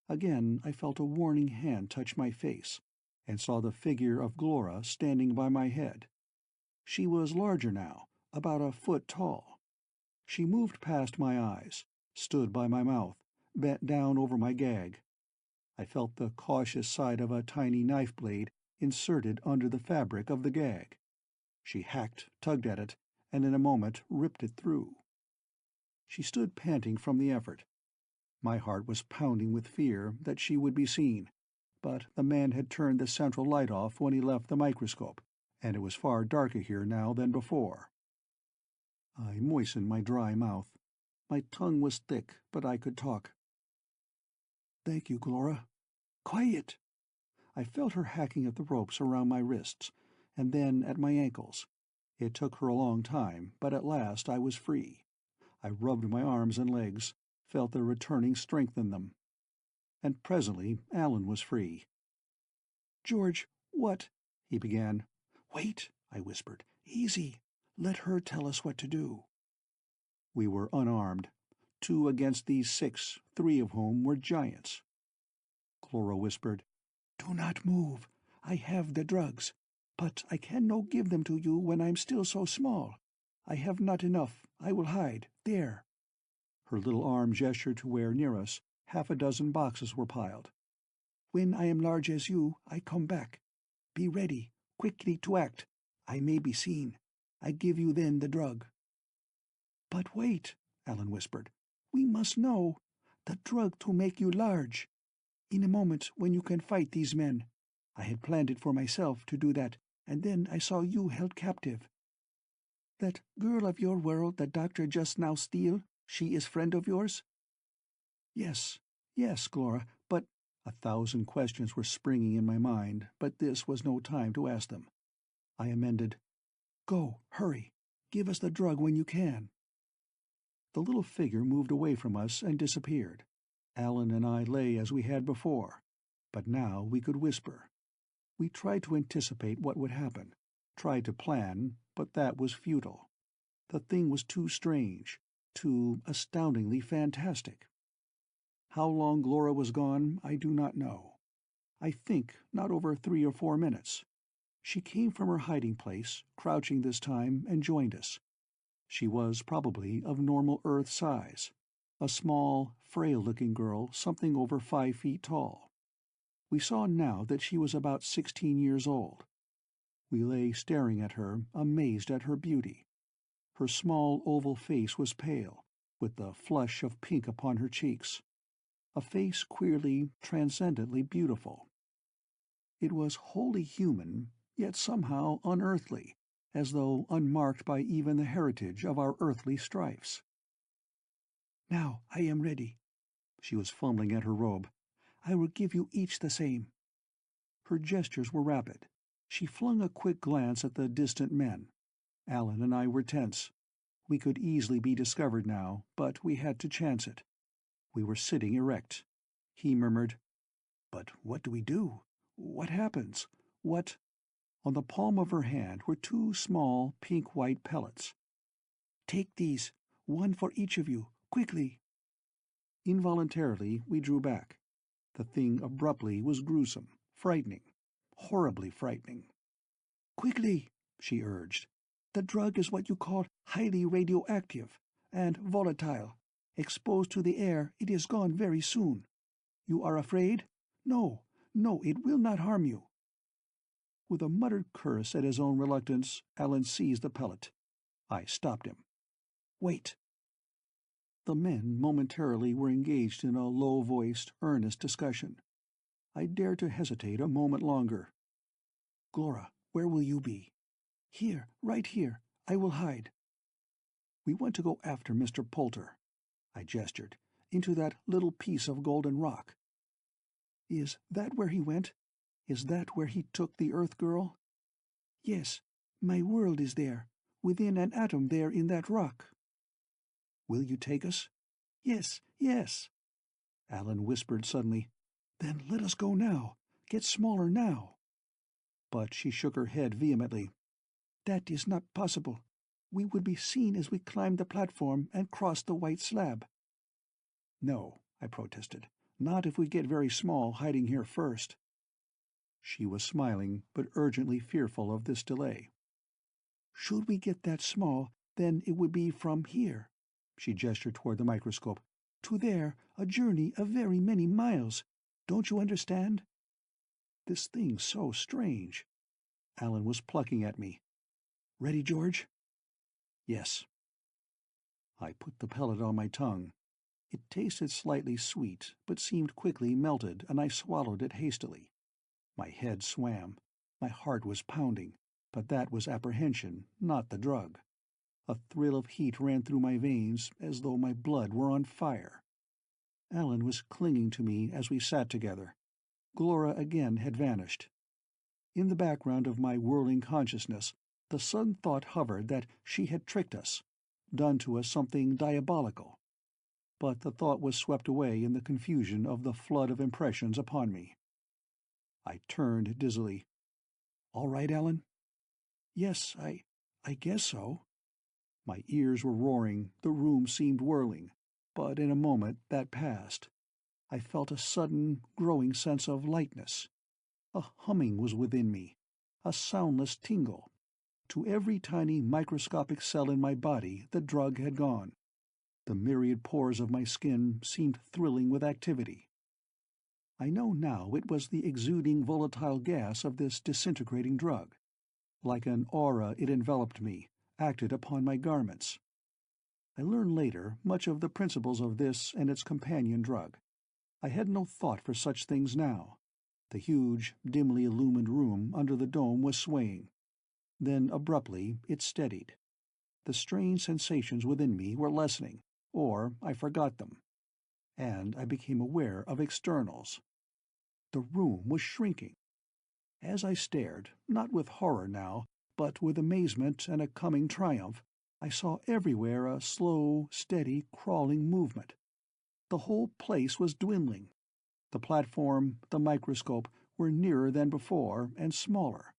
Again I felt a warning hand touch my face, and saw the figure of Glora standing by my head. She was larger now, about a foot tall. She moved past my eyes, stood by my mouth, bent down over my gag. I felt the cautious side of a tiny knife blade inserted under the fabric of the gag. She hacked, tugged at it, and in a moment ripped it through. She stood panting from the effort. My heart was pounding with fear that she would be seen, but the man had turned the central light off when he left the microscope, and it was far darker here now than before. I moistened my dry mouth. My tongue was thick, but I could talk. "Thank you, Glora." "Quiet!" I felt her hacking at the ropes around my wrists, and then at my ankles. It took her a long time, but at last I was free. I rubbed my arms and legs, felt the returning strength in them. And presently Alan was free. "George, what—" he began. "Wait," I whispered. "Easy. Let her tell us what to do." We were unarmed, 2 against these 6, 3 of whom were giants. Clara whispered, "Do not move. I have the drugs, but I can no give them to you when I am still so small. I have not enough. I will hide. There." Her little arm gestured to where, near us, 6 boxes were piled. "When I am large as you, I come back. Be ready, quickly to act. I may be seen. I give you then the drug." "But wait," Alan whispered. "We must know. The drug to make you large. In a moment when you can fight these men. I had planned it for myself to do that, and then I saw you held captive. That girl of your world the doctor just now steal, she is friend of yours?" "Yes, yes, Glora, but—" 1,000 questions were springing in my mind, but this was no time to ask them. I amended, "Go, hurry. Give us the drug when you can." The little figure moved away from us and disappeared. Alan and I lay as we had before, but now we could whisper. We tried to anticipate what would happen, tried to plan, but that was futile. The thing was too strange, too astoundingly fantastic. How long Glora was gone, I do not know. I think not over 3 or 4 minutes. She came from her hiding place, crouching this time, and joined us. She was probably of normal Earth size, a small, frail-looking girl something over 5 feet tall. We saw now that she was about 16 years old. We lay staring at her, amazed at her beauty. Her small oval face was pale, with the flush of pink upon her cheeks. A face queerly, transcendently beautiful. It was wholly human, yet somehow unearthly, as though unmarked by even the heritage of our earthly strifes. "Now I am ready." She was fumbling at her robe. "I will give you each the same." Her gestures were rapid. She flung a quick glance at the distant men. Alan and I were tense. We could easily be discovered now, but we had to chance it. We were sitting erect. He murmured, "But what do we do? What happens? What—" On the palm of her hand were 2 small, pink-white pellets. "Take these, 1 for each of you, quickly." Involuntarily we drew back. The thing abruptly was gruesome, frightening, horribly frightening. "Quickly," she urged. "The drug is what you call highly radioactive, and volatile. Exposed to the air, it is gone very soon. You are afraid? No, no, it will not harm you." With a muttered curse at his own reluctance, Alan seized the pellet. I stopped him. "Wait." The men momentarily were engaged in a low-voiced, earnest discussion. I dared to hesitate a moment longer. "Glora, where will you be?" "Here, right here. I will hide." "We want to go after Mr. Poulter." I gestured. "Into that little piece of golden rock." "Is that where he went? Is that where he took the Earth girl?" "Yes. My world is there, within an atom there in that rock." "Will you take us?" "Yes, yes." Alan whispered suddenly, "Then let us go now. Get smaller now." But she shook her head vehemently. "That is not possible. We would be seen as we climbed the platform and crossed the white slab." "No," I protested. "Not if we get very small hiding here first." She was smiling, but urgently fearful of this delay. "Should we get that small, then it would be from here," she gestured toward the microscope, "to there, a journey of very many miles. Don't you understand?" This thing's so strange. Alan was plucking at me. "Ready, George?" "Yes." I put the pellet on my tongue. It tasted slightly sweet, but seemed quickly melted, and I swallowed it hastily. My head swam. My heart was pounding, but that was apprehension, not the drug. A thrill of heat ran through my veins, as though my blood were on fire. Alan was clinging to me as we sat together. Glora again had vanished. In the background of my whirling consciousness, the sudden thought hovered that she had tricked us, done to us something diabolical. But the thought was swept away in the confusion of the flood of impressions upon me. I turned dizzily. "All right, Alan?" "Yes, I guess so." My ears were roaring, the room seemed whirling, but in a moment that passed. I felt a sudden, growing sense of lightness. A humming was within me, a soundless tingle. To every tiny microscopic cell in my body the drug had gone. The myriad pores of my skin seemed thrilling with activity. I know now it was the exuding volatile gas of this disintegrating drug. Like an aura it enveloped me, acted upon my garments. I learned later much of the principles of this and its companion drug. I had no thought for such things now. The huge, dimly illumined room under the dome was swaying. Then abruptly it steadied. The strange sensations within me were lessening, or I forgot them. And I became aware of externals. The room was shrinking. As I stared, not with horror now, but with amazement and a coming triumph, I saw everywhere a slow, steady, crawling movement. The whole place was dwindling. The platform, the microscope, were nearer than before, and smaller.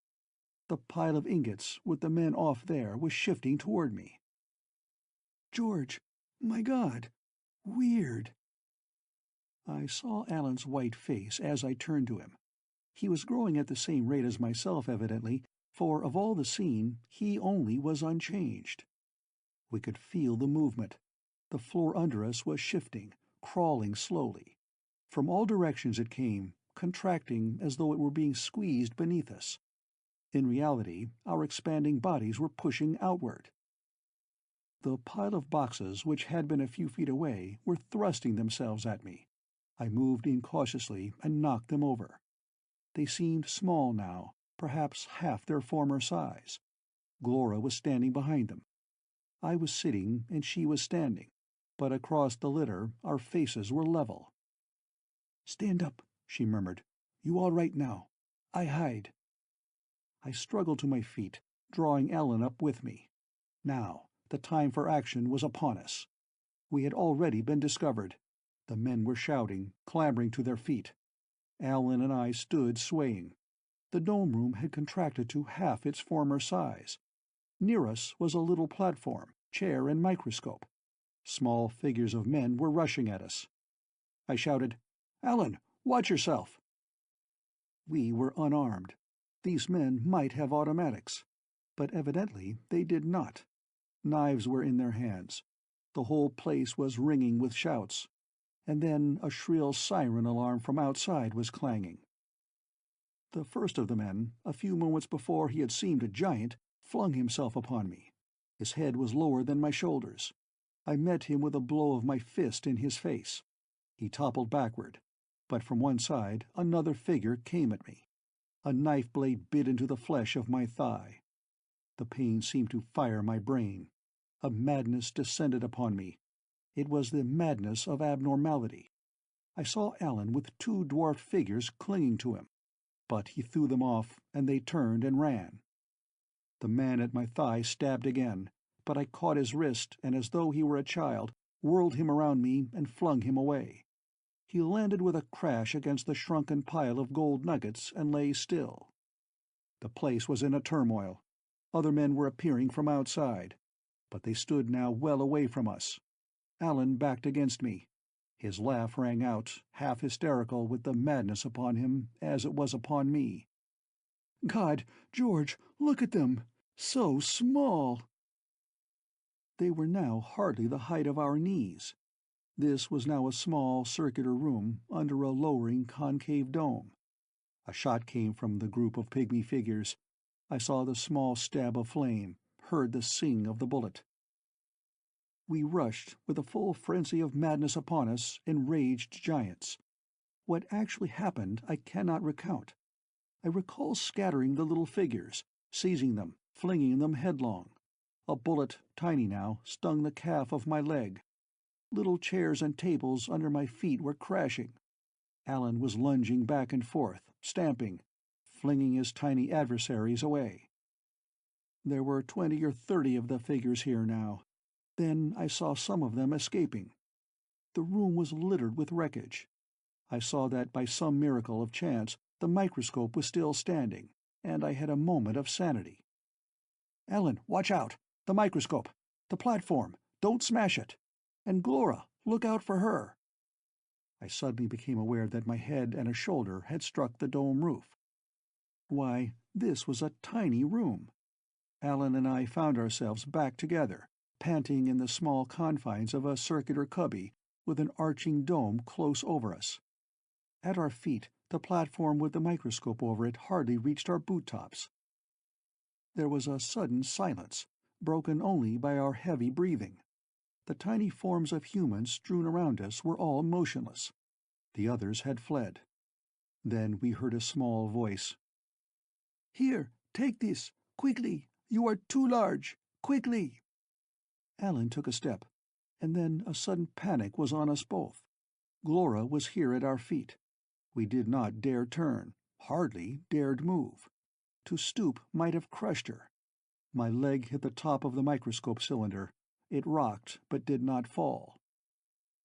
The pile of ingots, with the men off there, was shifting toward me. George, my God, weird. I saw Alan's white face as I turned to him. He was growing at the same rate as myself, evidently, for of all the scene, he only was unchanged. We could feel the movement. The floor under us was shifting, crawling slowly. From all directions it came, contracting as though it were being squeezed beneath us. In reality, our expanding bodies were pushing outward. The pile of boxes which had been a few feet away were thrusting themselves at me. I moved incautiously and knocked them over. They seemed small now, perhaps half their former size. Glora was standing behind them. I was sitting and she was standing, but across the litter our faces were level. "Stand up," she murmured. "You all right now? I hide." I struggled to my feet, drawing Alan up with me. Now, the time for action was upon us. We had already been discovered. The men were shouting, clambering to their feet. Alan and I stood swaying. The dome room had contracted to half its former size. Near us was a little platform, chair and microscope. Small figures of men were rushing at us. I shouted, "Alan, watch yourself!" We were unarmed. These men might have automatics, but evidently they did not. Knives were in their hands. The whole place was ringing with shouts. And then a shrill siren alarm from outside was clanging. The first of the men, a few moments before he had seemed a giant, flung himself upon me. His head was lower than my shoulders. I met him with a blow of my fist in his face. He toppled backward, but from one side another figure came at me. A knife blade bit into the flesh of my thigh. The pain seemed to fire my brain. A madness descended upon me. It was the madness of abnormality. I saw Alan with two dwarfed figures clinging to him, but he threw them off, and they turned and ran. The man at my thigh stabbed again, but I caught his wrist and, as though he were a child, whirled him around me and flung him away. He landed with a crash against the shrunken pile of gold nuggets and lay still. The place was in a turmoil. Other men were appearing from outside, but they stood now well away from us. Alan backed against me. His laugh rang out, half hysterical with the madness upon him as it was upon me. "God, George, look at them! So small!" They were now hardly the height of our knees. This was now a small circular room under a lowering concave dome. A shot came from the group of pygmy figures. I saw the small stab of flame, heard the sing of the bullet. We rushed, with a full frenzy of madness upon us, enraged giants. What actually happened I cannot recount. I recall scattering the little figures, seizing them, flinging them headlong. A bullet, tiny now, stung the calf of my leg. Little chairs and tables under my feet were crashing. Alan was lunging back and forth, stamping, flinging his tiny adversaries away. There were 20 or 30 of the figures here now. Then I saw some of them escaping. The room was littered with wreckage. I saw that by some miracle of chance the microscope was still standing, and I had a moment of sanity. "Alan, watch out! The microscope! The platform! Don't smash it! And Glora, look out for her!" I suddenly became aware that my head and a shoulder had struck the dome roof. Why, this was a tiny room. Alan and I found ourselves back together, panting in the small confines of a circular cubby, with an arching dome close over us. At our feet, the platform with the microscope over it hardly reached our boot-tops. There was a sudden silence, broken only by our heavy breathing. The tiny forms of humans strewn around us were all motionless. The others had fled. Then we heard a small voice. "Here, take this, quickly! You are too large! Quickly!" Alan took a step, and then a sudden panic was on us both. Glora was here at our feet. We did not dare turn, hardly dared move. To stoop might have crushed her. My leg hit the top of the microscope cylinder. It rocked, but did not fall.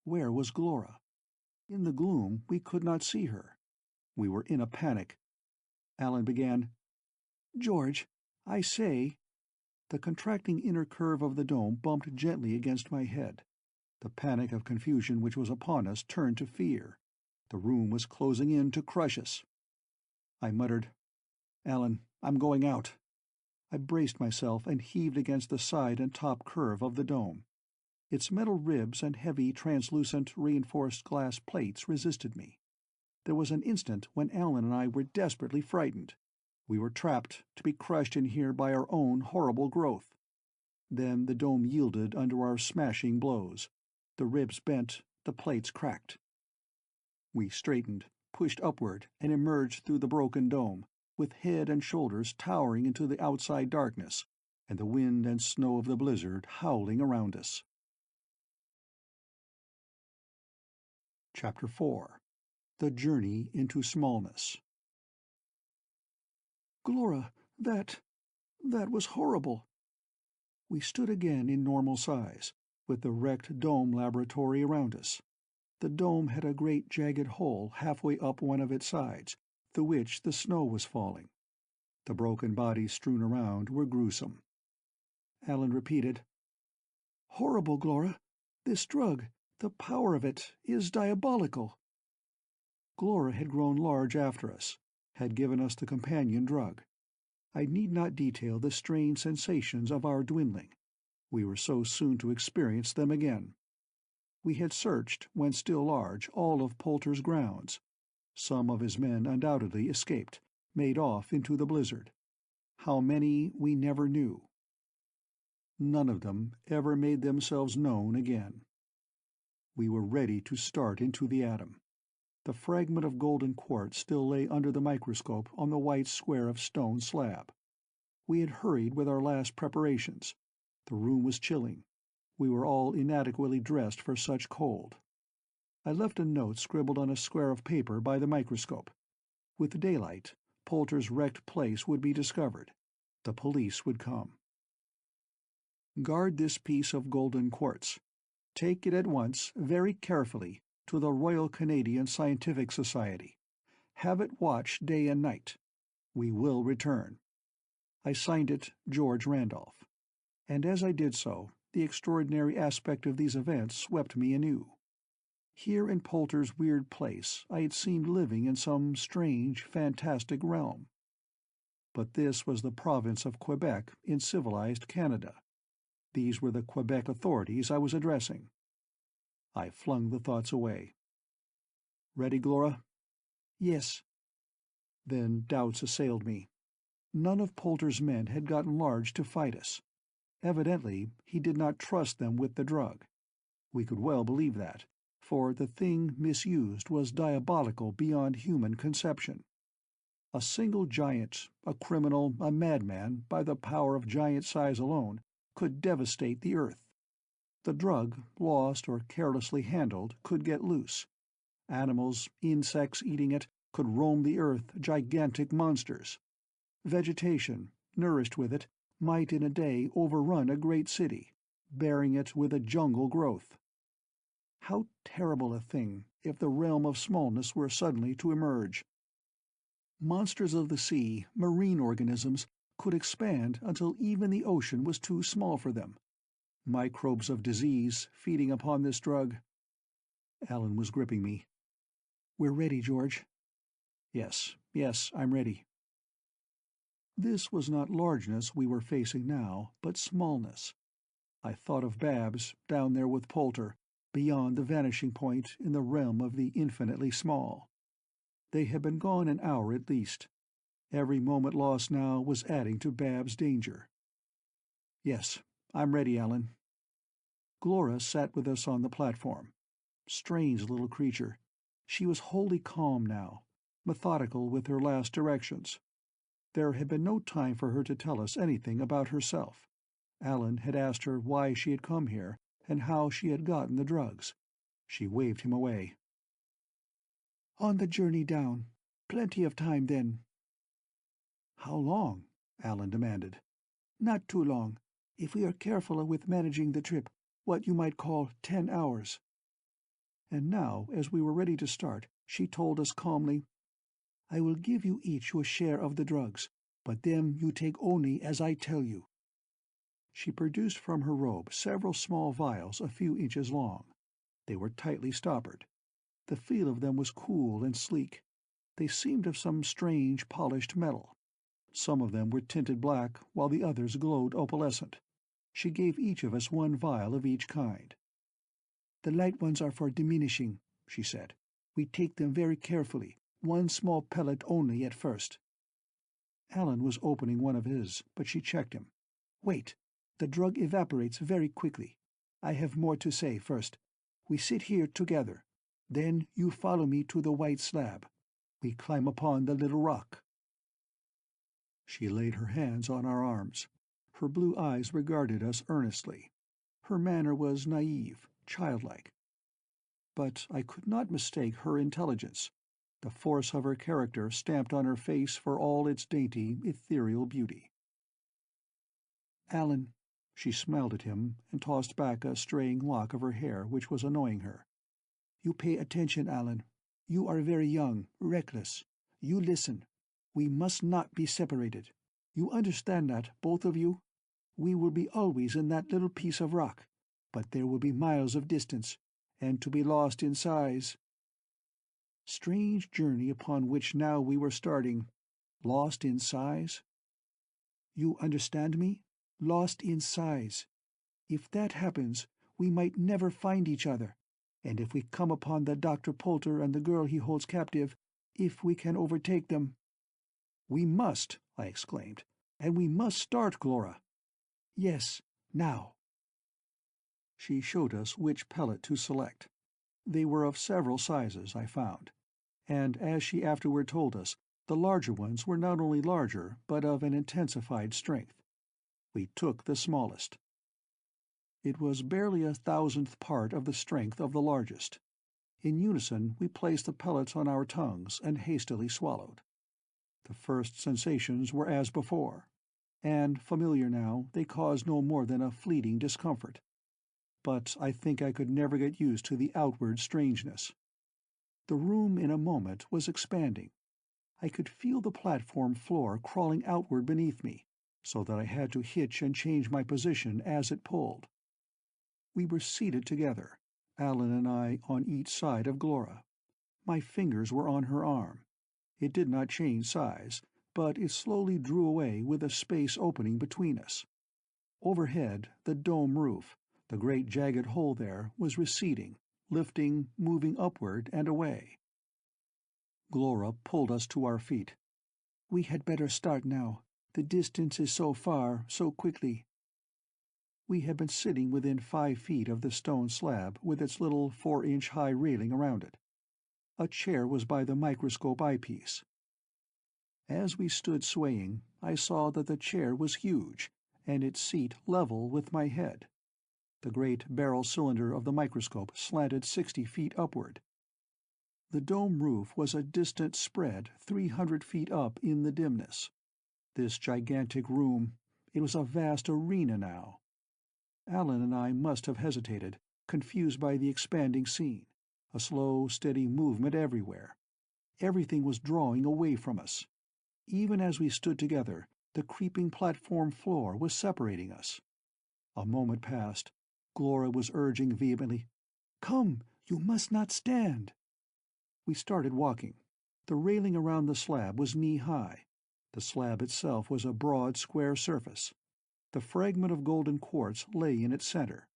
Where was Glora? In the gloom we could not see her. We were in a panic. Alan began, "George, I say—" The contracting inner curve of the dome bumped gently against my head. The panic of confusion which was upon us turned to fear. The room was closing in to crush us. I muttered, "Alan, I'm going out." I braced myself and heaved against the side and top curve of the dome. Its metal ribs and heavy, translucent, reinforced glass plates resisted me. There was an instant when Alan and I were desperately frightened. We were trapped, to be crushed in here by our own horrible growth. Then the dome yielded under our smashing blows. The ribs bent, the plates cracked. We straightened, pushed upward, and emerged through the broken dome, with head and shoulders towering into the outside darkness, and the wind and snow of the blizzard howling around us. Chapter 4. The Journey into Smallness. "Glora, that was horrible." We stood again in normal size, with the wrecked dome laboratory around us. The dome had a great jagged hole halfway up one of its sides, through which the snow was falling. The broken bodies strewn around were gruesome. Alan repeated, "Horrible, Glora. This drug, the power of it, is diabolical." Glora had grown large after us, had given us the companion drug. I need not detail the strange sensations of our dwindling. We were so soon to experience them again. We had searched, when still large, all of Poulter's grounds. Some of his men undoubtedly escaped, made off into the blizzard. How many, we never knew. None of them ever made themselves known again. We were ready to start into the atom. The fragment of golden quartz still lay under the microscope on the white square of stone slab. We had hurried with our last preparations. The room was chilling. We were all inadequately dressed for such cold. I left a note scribbled on a square of paper by the microscope. With daylight, Poulter's wrecked place would be discovered. The police would come. "Guard this piece of golden quartz. Take it at once, very carefully, to the Royal Canadian Scientific Society. Have it watched day and night. We will return." I signed it George Randolph. And as I did so, the extraordinary aspect of these events swept me anew. Here in Poulter's weird place I had seemed living in some strange, fantastic realm. But this was the province of Quebec in civilized Canada. These were the Quebec authorities I was addressing. I flung the thoughts away. "Ready, Glora?" "Yes." Then doubts assailed me. None of Poulter's men had gotten large to fight us. Evidently, he did not trust them with the drug. We could well believe that, for the thing misused was diabolical beyond human conception. A single giant, a criminal, a madman, by the power of giant size alone, could devastate the earth. The drug, lost or carelessly handled, could get loose. Animals, insects eating it, could roam the earth, gigantic monsters. Vegetation, nourished with it, might in a day overrun a great city, bearing it with a jungle growth. How terrible a thing if the realm of smallness were suddenly to emerge! Monsters of the sea, marine organisms, could expand until even the ocean was too small for them. Microbes of disease feeding upon this drug. Alan was gripping me. "We're ready, George." Yes, I'm ready." This was not largeness we were facing now, but smallness. I thought of Babs, down there with Poulter, beyond the vanishing point in the realm of the infinitely small. They had been gone an hour at least. Every moment lost now was adding to Babs' danger. "Yes, I'm ready, Alan." Glora sat with us on the platform. Strange little creature. She was wholly calm now, methodical with her last directions. There had been no time for her to tell us anything about herself. Alan had asked her why she had come here and how she had gotten the drugs. She waved him away. "On the journey down. Plenty of time then." "How long?" Alan demanded. "Not too long. If we are careful with managing the trip, what you might call 10 hours. And now, as we were ready to start, she told us calmly, "I will give you each your share of the drugs, but them you take only as I tell you." She produced from her robe several small vials a few inches long. They were tightly stoppered. The feel of them was cool and sleek. They seemed of some strange polished metal. Some of them were tinted black, while the others glowed opalescent. She gave each of us one vial of each kind. "The light ones are for diminishing," she said. "We take them very carefully, one small pellet only at first." Alan was opening one of his, but she checked him. "Wait. The drug evaporates very quickly. I have more to say first. We sit here together. Then you follow me to the white slab. We climb upon the little rock." She laid her hands on our arms. Her blue eyes regarded us earnestly. Her manner was naive, childlike. But I could not mistake her intelligence. The force of her character stamped on her face for all its dainty, ethereal beauty. "Alan," she smiled at him and tossed back a straying lock of her hair which was annoying her. "You pay attention, Alan. You are very young, reckless. You listen. We must not be separated. You understand that, both of you? We will be always in that little piece of rock, but there will be miles of distance, and to be lost in size. Strange journey upon which now we were starting. Lost in size? You understand me? Lost in size. If that happens, we might never find each other. And if we come upon the Dr. Polter and the girl he holds captive, if we can overtake them—" "We must," I exclaimed. "And we must start, Glora." "Yes, now." She showed us which pellet to select. They were of several sizes, I found. And as she afterward told us, the larger ones were not only larger, but of an intensified strength. We took the smallest. It was barely 1,000th part of the strength of the largest. In unison we placed the pellets on our tongues and hastily swallowed. The first sensations were as before, and, familiar now, they caused no more than a fleeting discomfort. But I think I could never get used to the outward strangeness. The room in a moment was expanding. I could feel the platform floor crawling outward beneath me, so that I had to hitch and change my position as it pulled. We were seated together, Alan and I on each side of Glora. My fingers were on her arm. It did not change size, but it slowly drew away with a space opening between us. Overhead, the dome roof, the great jagged hole there, was receding, lifting, moving upward and away. Glora pulled us to our feet. "We had better start now. The distance is so far, so quickly." We had been sitting within 5 feet of the stone slab with its little 4-inch-high railing around it. A chair was by the microscope eyepiece. As we stood swaying, I saw that the chair was huge, and its seat level with my head. The great barrel cylinder of the microscope slanted 60 feet upward. The dome roof was a distant spread 300 feet up in the dimness. This gigantic room, it was a vast arena now. Alan and I must have hesitated, confused by the expanding scene, a slow, steady movement everywhere. Everything was drawing away from us. Even as we stood together, the creeping platform floor was separating us. A moment passed. Glora was urging vehemently, "Come, you must not stand." We started walking. The railing around the slab was knee-high. The slab itself was a broad, square surface. The fragment of golden quartz lay in its center.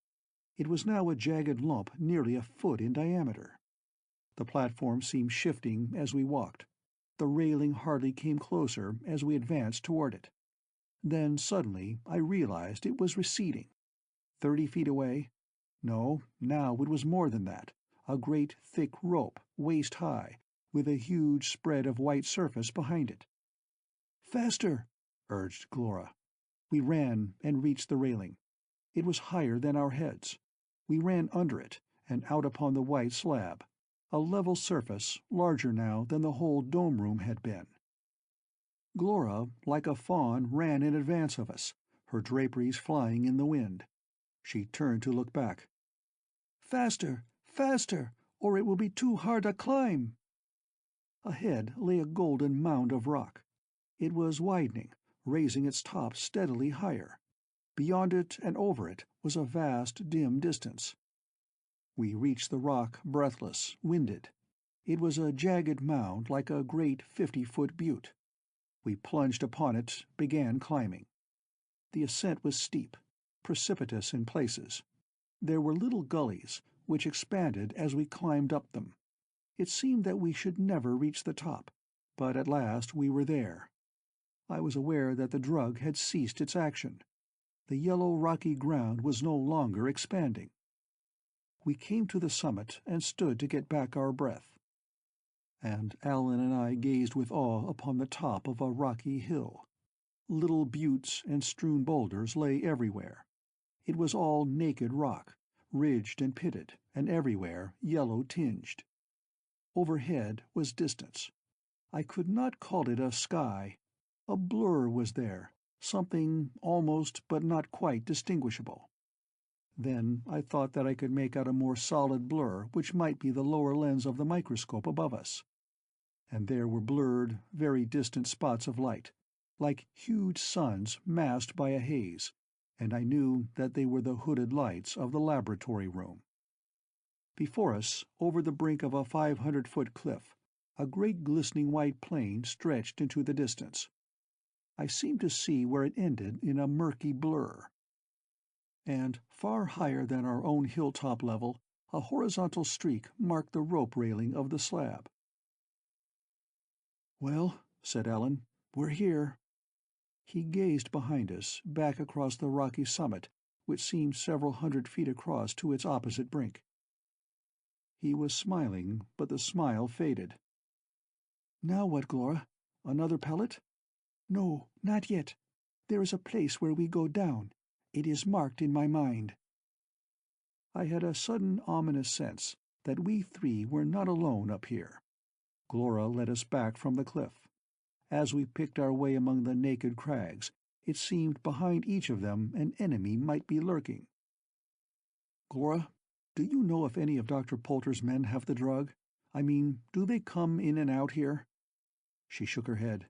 It was now a jagged lump nearly a foot in diameter. The platform seemed shifting as we walked. The railing hardly came closer as we advanced toward it. Then suddenly I realized it was receding. 30 feet away? No, now it was more than that. A great thick rope, waist-high, with a huge spread of white surface behind it. "Faster!" urged Glora. We ran and reached the railing. It was higher than our heads. We ran under it and out upon the white slab, a level surface larger now than the whole dome room had been. Glora, like a fawn, ran in advance of us, her draperies flying in the wind. She turned to look back. "Faster, faster, or it will be too hard a climb!" Ahead lay a golden mound of rock. It was widening, raising its top steadily higher. Beyond it and over it was a vast, dim distance. We reached the rock breathless, winded. It was a jagged mound like a great 50-foot butte. We plunged upon it, began climbing. The ascent was steep, precipitous in places. There were little gullies, which expanded as we climbed up them. It seemed that we should never reach the top, but at last we were there. I was aware that the drug had ceased its action. The yellow rocky ground was no longer expanding. We came to the summit and stood to get back our breath. And Alan and I gazed with awe upon the top of a rocky hill. Little buttes and strewn boulders lay everywhere. It was all naked rock, ridged and pitted, and everywhere yellow-tinged. Overhead was distance. I could not call it a sky. A blur was there, something almost but not quite distinguishable. Then I thought that I could make out a more solid blur which might be the lower lens of the microscope above us. And there were blurred, very distant spots of light, like huge suns masked by a haze, and I knew that they were the hooded lights of the laboratory room. Before us, over the brink of a 500-foot cliff, a great glistening white plain stretched into the distance. I seemed to see where it ended in a murky blur. And far higher than our own hilltop level, a horizontal streak marked the rope railing of the slab. "Well," said Alan, "we're here." He gazed behind us, back across the rocky summit, which seemed several 100 feet across to its opposite brink. He was smiling, but the smile faded. "Now what, Glora? Another pellet?" "No, not yet. There is a place where we go down. It is marked in my mind." I had a sudden ominous sense that we three were not alone up here. Glora led us back from the cliff. As we picked our way among the naked crags, it seemed behind each of them an enemy might be lurking. "Glora, do you know if any of Dr. Poulter's men have the drug? I mean, do they come in and out here?" She shook her head.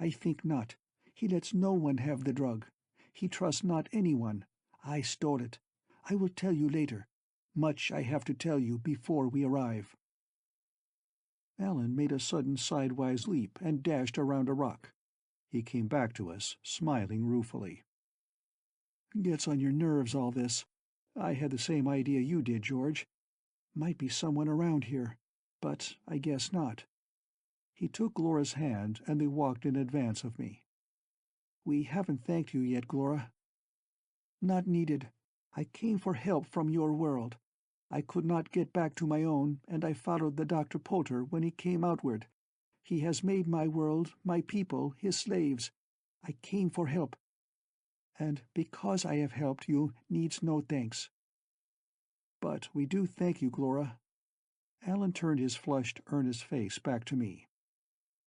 "I think not. He lets no one have the drug. He trusts not anyone. I stole it. I will tell you later. Much I have to tell you before we arrive." Alan made a sudden sidewise leap and dashed around a rock. He came back to us, smiling ruefully. "Gets on your nerves, all this. I had the same idea you did, George. Might be someone around here, but I guess not." He took Glora's hand and they walked in advance of me. "We haven't thanked you yet, Glora." "Not needed. I came for help from your world. I could not get back to my own, and I followed the Dr. Poulter when he came outward. He has made my world, my people, his slaves. I came for help. And because I have helped you needs no thanks." "But we do thank you, Glora." Alan turned his flushed, earnest face back to me.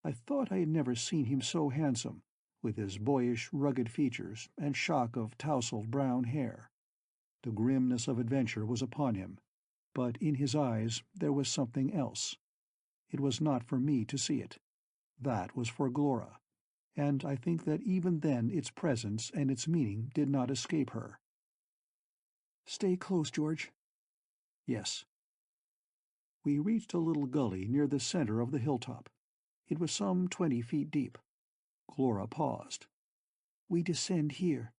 I thought I had never seen him so handsome, with his boyish, rugged features and shock of tousled brown hair. The grimness of adventure was upon him, but in his eyes there was something else. It was not for me to see it. That was for Glora, and I think that even then its presence and its meaning did not escape her. "Stay close, George." "Yes." We reached a little gully near the center of the hilltop. It was some 20 feet deep. Glora paused. "We descend here."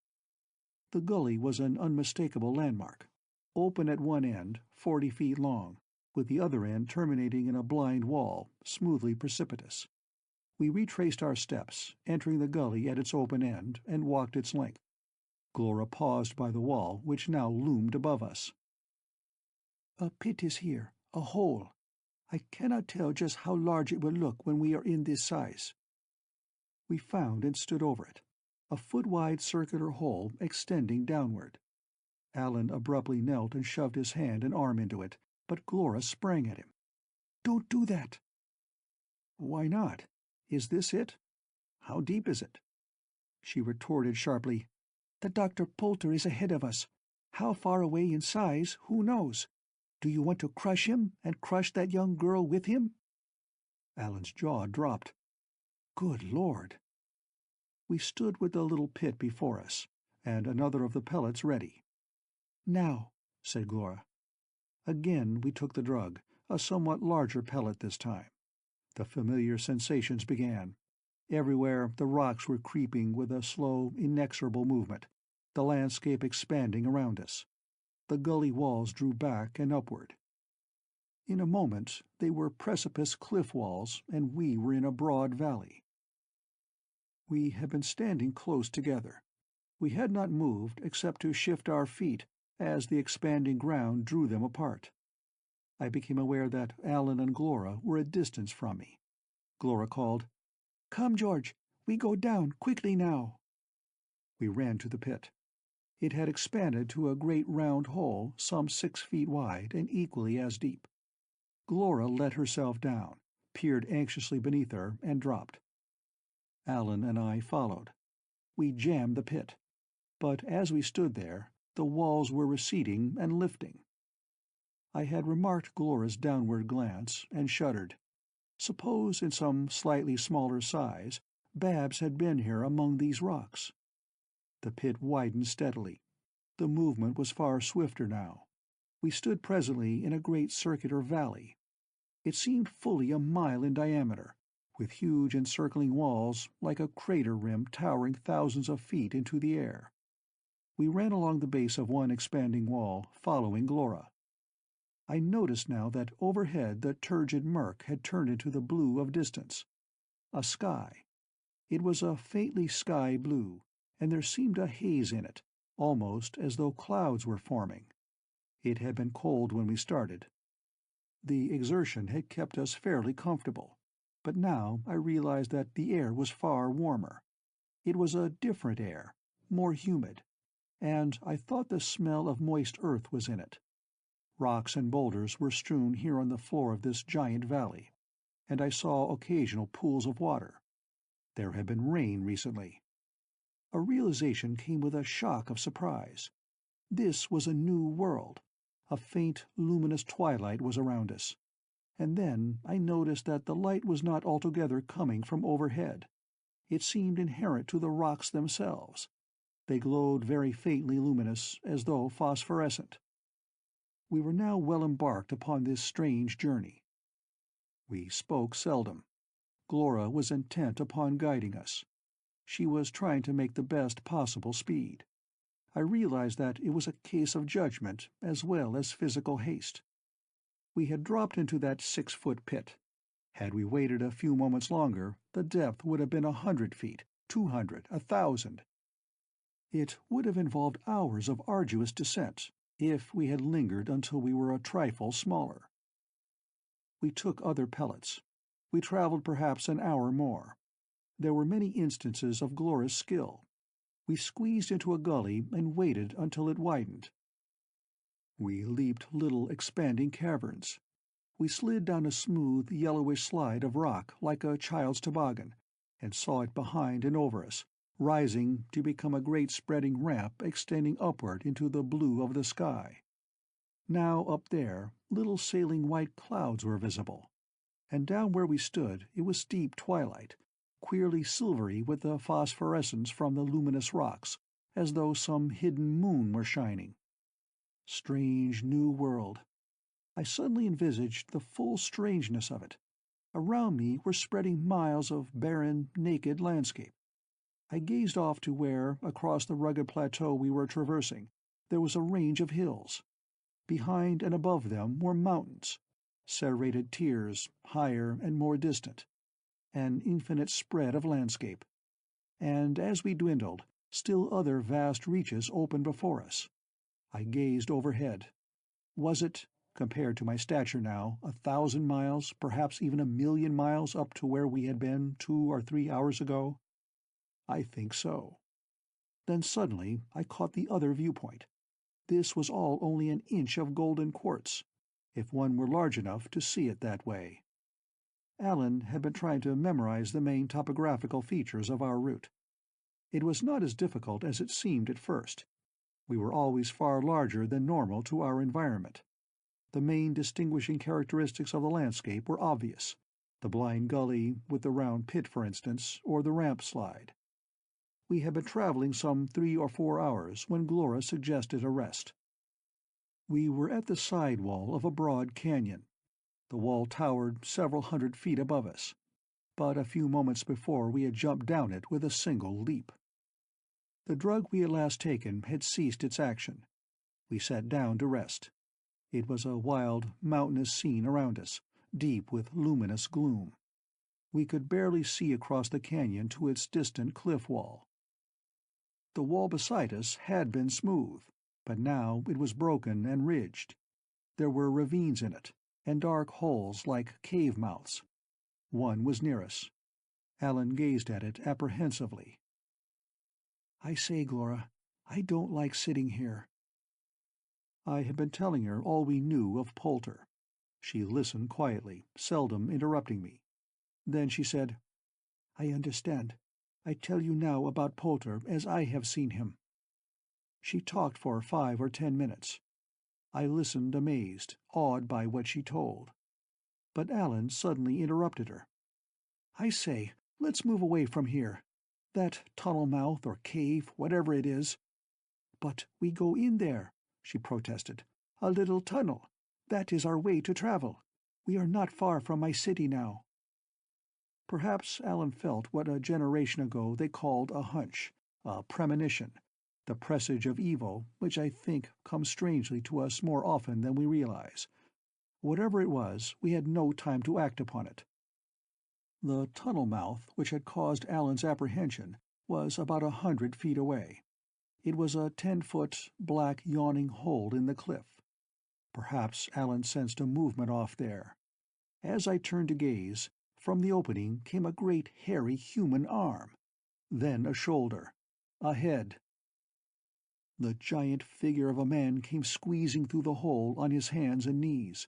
The gully was an unmistakable landmark, open at one end, 40 feet long, with the other end terminating in a blind wall, smoothly precipitous. We retraced our steps, entering the gully at its open end, and walked its length. Glora paused by the wall, which now loomed above us. "A pit is here, a hole. I cannot tell just how large it will look when we are in this size." We found and stood over it, a foot-wide circular hole extending downward. Alan abruptly knelt and shoved his hand and arm into it, but Glora sprang at him. "Don't do that!" "Why not? Is this it? How deep is it?" She retorted sharply. "The Dr. Poulter is ahead of us. How far away in size, who knows? Do you want to crush him, and crush that young girl with him?" Alan's jaw dropped. Good Lord! We stood with the little pit before us, and another of the pellets ready. "Now," said Glora. Again we took the drug, a somewhat larger pellet this time. The familiar sensations began. Everywhere the rocks were creeping with a slow, inexorable movement, the landscape expanding around us. The gully walls drew back and upward. In a moment they were precipice cliff walls, and we were in a broad valley. We had been standing close together. We had not moved except to shift our feet as the expanding ground drew them apart. I became aware that Alan and Glora were a distance from me. Glora called, "Come, George, we go down quickly now." We ran to the pit. It had expanded to a great round hole some 6 feet wide and equally as deep. Glora let herself down, peered anxiously beneath her, and dropped. Alan and I followed. We jammed the pit, but as we stood there, the walls were receding and lifting. I had remarked Glora's downward glance, and shuddered. Suppose, in some slightly smaller size, Babs had been here among these rocks. The pit widened steadily. The movement was far swifter now. We stood presently in a great circular valley. It seemed fully a mile in diameter, with huge encircling walls like a crater rim towering thousands of feet into the air. We ran along the base of one expanding wall, following Glora. I noticed now that overhead the turgid murk had turned into the blue of distance. A sky. It was a faintly sky blue, and there seemed a haze in it, almost as though clouds were forming. It had been cold when we started. The exertion had kept us fairly comfortable, but now I realized that the air was far warmer. It was a different air, more humid, and I thought the smell of moist earth was in it. Rocks and boulders were strewn here on the floor of this giant valley, and I saw occasional pools of water. There had been rain recently. A realization came with a shock of surprise. This was a new world. A faint, luminous twilight was around us. And then I noticed that the light was not altogether coming from overhead. It seemed inherent to the rocks themselves. They glowed very faintly luminous, as though phosphorescent. We were now well embarked upon this strange journey. We spoke seldom. Glora was intent upon guiding us. She was trying to make the best possible speed. I realized that it was a case of judgment as well as physical haste. We had dropped into that 6-foot pit. Had we waited a few moments longer, the depth would have been 100 feet, 200, 1,000. It would have involved hours of arduous descent, if we had lingered until we were a trifle smaller. We took other pellets. We traveled perhaps an hour more. There were many instances of Glora's skill. We squeezed into a gully and waited until it widened. We leaped little expanding caverns. We slid down a smooth, yellowish slide of rock like a child's toboggan, and saw it behind and over us, rising to become a great spreading ramp extending upward into the blue of the sky. Now up there, little sailing white clouds were visible, and down where we stood it was deep twilight, queerly silvery with the phosphorescence from the luminous rocks, as though some hidden moon were shining. Strange new world. I suddenly envisaged the full strangeness of it. Around me were spreading miles of barren, naked landscape. I gazed off to where, across the rugged plateau we were traversing, there was a range of hills. Behind and above them were mountains, serrated tiers, higher and more distant. An infinite spread of landscape. And as we dwindled, still other vast reaches opened before us. I gazed overhead. Was it, compared to my stature now, 1,000 miles, perhaps even 1,000,000 miles up to where we had been 2 or 3 hours ago? I think so. Then suddenly I caught the other viewpoint. This was all only an inch of golden quartz, if one were large enough to see it that way. Alan had been trying to memorize the main topographical features of our route. It was not as difficult as it seemed at first. We were always far larger than normal to our environment. The main distinguishing characteristics of the landscape were obvious: the blind gully with the round pit, for instance, or the ramp slide. We had been traveling some 3 or 4 hours when Glora suggested a rest. We were at the side wall of a broad canyon. The wall towered several hundred feet above us, but a few moments before we had jumped down it with a single leap. The drug we had last taken had ceased its action. We sat down to rest. It was a wild, mountainous scene around us, deep with luminous gloom. We could barely see across the canyon to its distant cliff wall. The wall beside us had been smooth, but now it was broken and ridged. There were ravines in it, and dark holes like cave mouths. One was near us. Alan gazed at it apprehensively. "I say, Glora, I don't like sitting here." I had been telling her all we knew of Poulter. She listened quietly, seldom interrupting me. Then she said, "I understand. I tell you now about Poulter as I have seen him." She talked for 5 or 10 minutes. I listened amazed, awed by what she told. But Alan suddenly interrupted her. "I say, let's move away from here. That tunnel mouth or cave, whatever it is." "But we go in there," she protested. "A little tunnel. That is our way to travel. We are not far from my city now." Perhaps Alan felt what a generation ago they called a hunch, a premonition, the presage of evil, which I think comes strangely to us more often than we realize. Whatever it was, we had no time to act upon it. The tunnel mouth which had caused Alan's apprehension was about 100 feet away. It was a 10-foot, black yawning hole in the cliff. Perhaps Alan sensed a movement off there. As I turned to gaze, from the opening came a great hairy human arm, then a shoulder, a head. The giant figure of a man came squeezing through the hole on his hands and knees.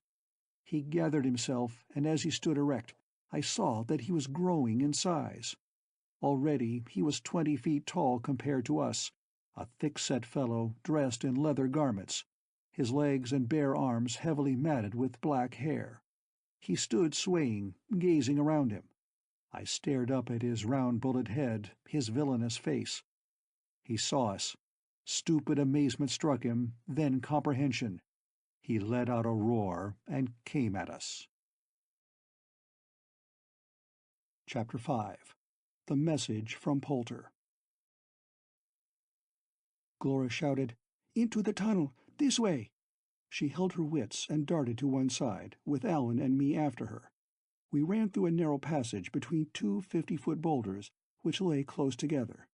He gathered himself, and as he stood erect, I saw that he was growing in size. Already he was 20 feet tall compared to us, a thick-set fellow dressed in leather garments, his legs and bare arms heavily matted with black hair. He stood swaying, gazing around him. I stared up at his round bullet head, his villainous face. He saw us. Stupid amazement struck him, then comprehension. He let out a roar and came at us. Chapter 5. The Message from Poulter. Glora shouted, "Into the tunnel! This way!" She held her wits and darted to one side, with Alan and me after her. We ran through a narrow passage between two 50-foot boulders which lay close together.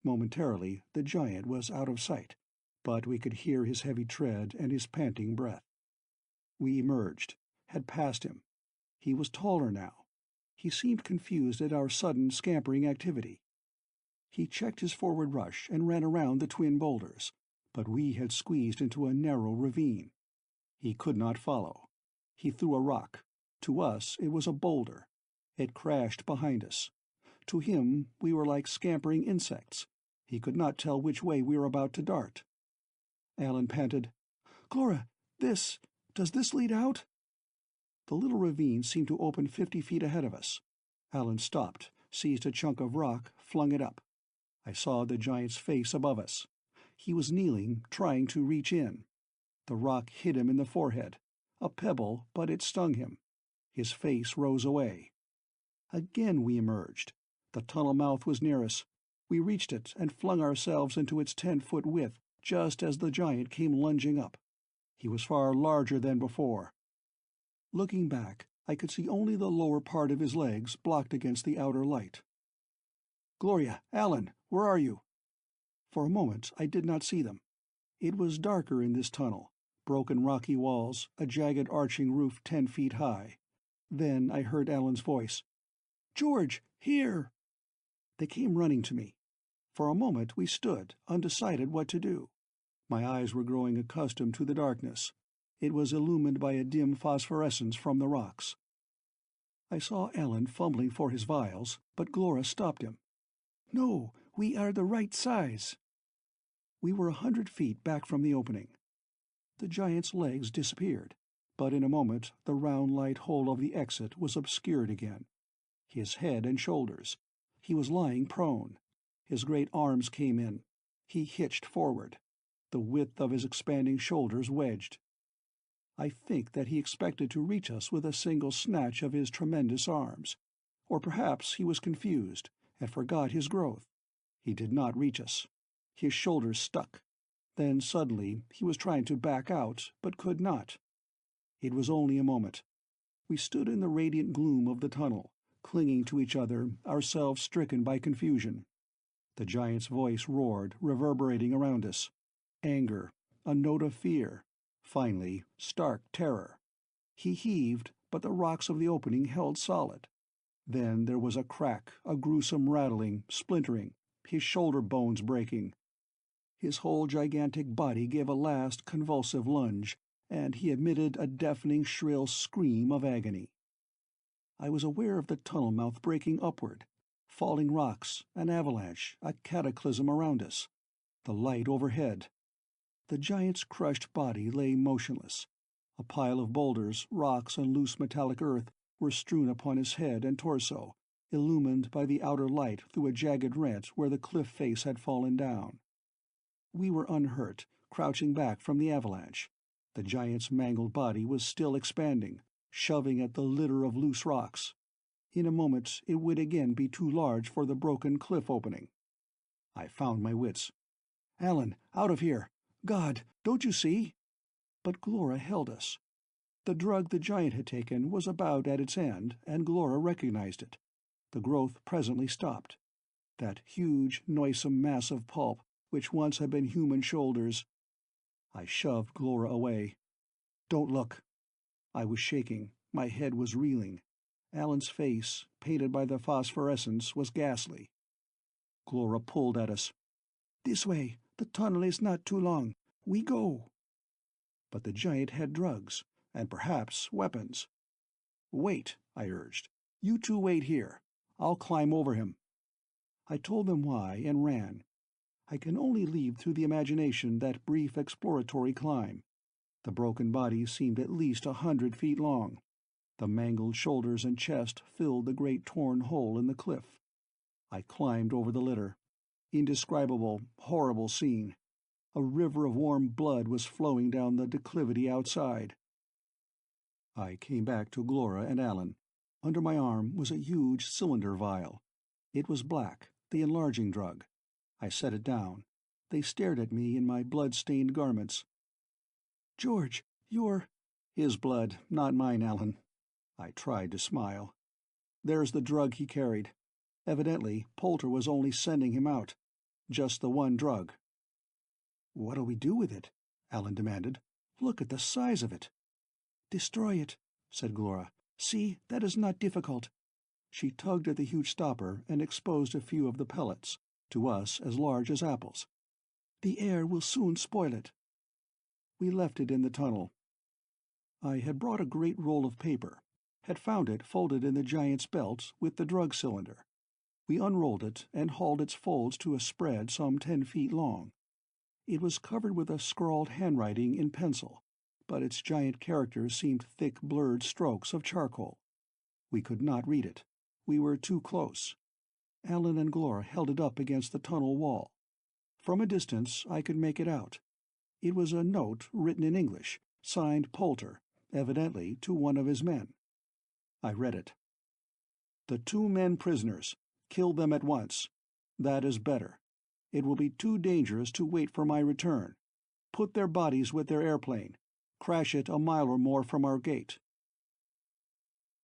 Momentarily the giant was out of sight, but we could hear his heavy tread and his panting breath. We emerged, had passed him. He was taller now. He seemed confused at our sudden scampering activity. He checked his forward rush and ran around the twin boulders, but we had squeezed into a narrow ravine. He could not follow. He threw a rock. To us it was a boulder. It crashed behind us. To him we were like scampering insects. He could not tell which way we were about to dart. Alan panted, "Glora, does this lead out?" The little ravine seemed to open 50 feet ahead of us. Alan stopped, seized a chunk of rock, flung it up. I saw the giant's face above us. He was kneeling, trying to reach in. The rock hit him in the forehead. A pebble, but it stung him. His face rose away. Again we emerged. The tunnel mouth was near us. We reached it and flung ourselves into its 10-foot width just as the giant came lunging up. He was far larger than before. Looking back, I could see only the lower part of his legs blocked against the outer light. "Gloria, Alan, where are you?" For a moment I did not see them. It was darker in this tunnel, broken rocky walls, a jagged arching roof 10 feet high. Then I heard Alan's voice. "George, here!" They came running to me. For a moment we stood, undecided what to do. My eyes were growing accustomed to the darkness. It was illumined by a dim phosphorescence from the rocks. I saw Alan fumbling for his vials, but Glora stopped him. "No, we are the right size." We were 100 feet back from the opening. The giant's legs disappeared, but in a moment the round light hole of the exit was obscured again. His head and shoulders. He was lying prone. His great arms came in. He hitched forward. The width of his expanding shoulders wedged. I think that he expected to reach us with a single snatch of his tremendous arms. Or perhaps he was confused and forgot his growth. He did not reach us. His shoulders stuck. Then suddenly he was trying to back out, but could not. It was only a moment. We stood in the radiant gloom of the tunnel, clinging to each other, ourselves stricken by confusion. The giant's voice roared, reverberating around us. Anger, a note of fear, finally stark terror. He heaved, but the rocks of the opening held solid. Then there was a crack, a gruesome rattling, splintering, his shoulder bones breaking. His whole gigantic body gave a last convulsive lunge, and he emitted a deafening shrill scream of agony. I was aware of the tunnel mouth breaking upward, falling rocks, an avalanche, a cataclysm around us, the light overhead. The giant's crushed body lay motionless. A pile of boulders, rocks, and loose metallic earth were strewn upon his head and torso, illumined by the outer light through a jagged rent where the cliff face had fallen down. We were unhurt, crouching back from the avalanche. The giant's mangled body was still expanding, shoving at the litter of loose rocks. In a moment it would again be too large for the broken cliff opening. I found my wits. "Alan, out of here! God, don't you see?" But Glora held us. The drug the giant had taken was about at its end, and Glora recognized it. The growth presently stopped. That huge, noisome mass of pulp, which once had been human shoulders. I shoved Glora away. "Don't look." I was shaking. My head was reeling. Alan's face, painted by the phosphorescence, was ghastly. Glora pulled at us. "This way. The tunnel is not too long. We go." But the giant had drugs, and perhaps weapons. "Wait," I urged. "You two wait here. I'll climb over him." I told them why and ran. I can only leave through the imagination that brief exploratory climb. The broken body seemed at least 100 feet long. The mangled shoulders and chest filled the great torn hole in the cliff. I climbed over the litter. Indescribable, horrible scene. A river of warm blood was flowing down the declivity outside. I came back to Glora and Alan. Under my arm was a huge cylinder vial. It was black, the enlarging drug. I set it down. They stared at me in my blood-stained garments. "George, you're—" "His blood, not mine, Alan." I tried to smile. "There's the drug he carried. Evidently, Poulter was only sending him out. Just the one drug." "What'll we do with it?" Alan demanded. "Look at the size of it." "Destroy it," said Glora. "See, that is not difficult." She tugged at the huge stopper and exposed a few of the pellets, to us as large as apples. "The air will soon spoil it." We left it in the tunnel. I had brought a great roll of paper, had found it folded in the giant's belt with the drug cylinder. We unrolled it and hauled its folds to a spread some 10 feet long. It was covered with a scrawled handwriting in pencil, but its giant characters seemed thick blurred strokes of charcoal. We could not read it. We were too close. Alan and Glora held it up against the tunnel wall. From a distance I could make it out. It was a note written in English, signed Poulter, evidently to one of his men. I read it. "The 2 men prisoners. Kill them at once. That is better. It will be too dangerous to wait for my return. Put their bodies with their airplane. Crash it a mile or more from our gate."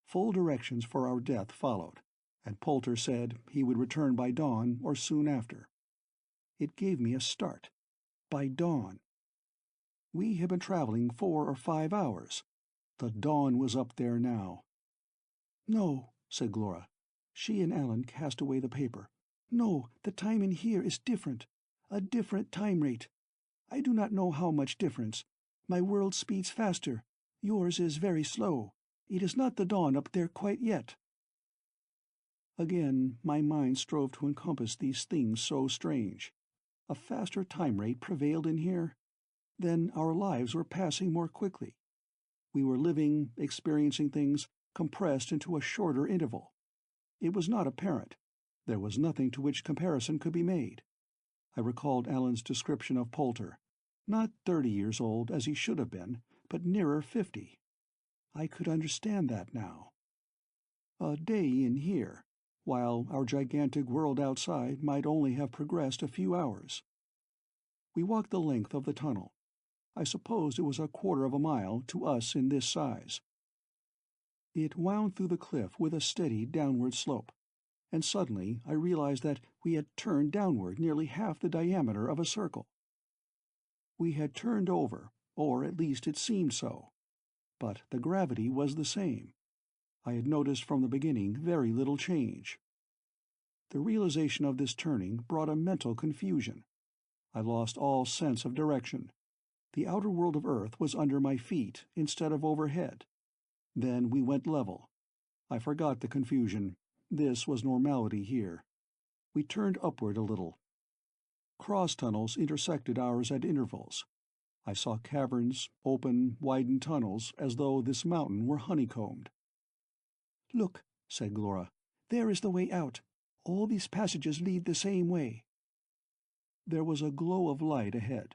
Full directions for our death followed, and Poulter said he would return by dawn or soon after. It gave me a start. By dawn. We had been traveling 4 or 5 hours. The dawn was up there now. "No," said Glora. She and Alan cast away the paper. "No, the time in here is different. A different time rate. I do not know how much difference. My world speeds faster. Yours is very slow. It is not the dawn up there quite yet." Again my mind strove to encompass these things so strange. A faster time rate prevailed in here? Then our lives were passing more quickly. We were living, experiencing things, compressed into a shorter interval. It was not apparent. There was nothing to which comparison could be made. I recalled Alan's description of Poulter. Not 30 years old, as he should have been, but nearer 50. I could understand that now. A day in here, while our gigantic world outside might only have progressed a few hours. We walked the length of the tunnel. I supposed it was a quarter of a mile to us in this size. It wound through the cliff with a steady downward slope, and suddenly I realized that we had turned downward nearly half the diameter of a circle. We had turned over, or at least it seemed so, but the gravity was the same. I had noticed from the beginning very little change. The realization of this turning brought a mental confusion. I lost all sense of direction. The outer world of Earth was under my feet instead of overhead. Then we went level. I forgot the confusion. This was normality here. We turned upward a little. Cross tunnels intersected ours at intervals. I saw caverns, open, widened tunnels, as though this mountain were honeycombed. "Look," said Glora. "There is the way out. All these passages lead the same way." There was a glow of light ahead.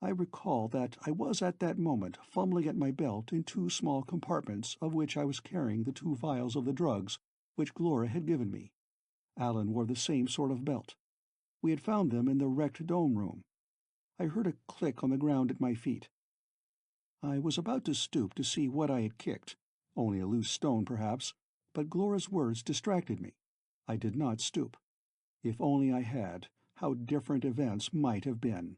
I recall that I was at that moment fumbling at my belt in 2 small compartments of which I was carrying the 2 vials of the drugs which Glora had given me. Alan wore the same sort of belt. We had found them in the wrecked dome room. I heard a click on the ground at my feet. I was about to stoop to see what I had kicked, only a loose stone perhaps, but Glora's words distracted me. I did not stoop. If only I had, how different events might have been.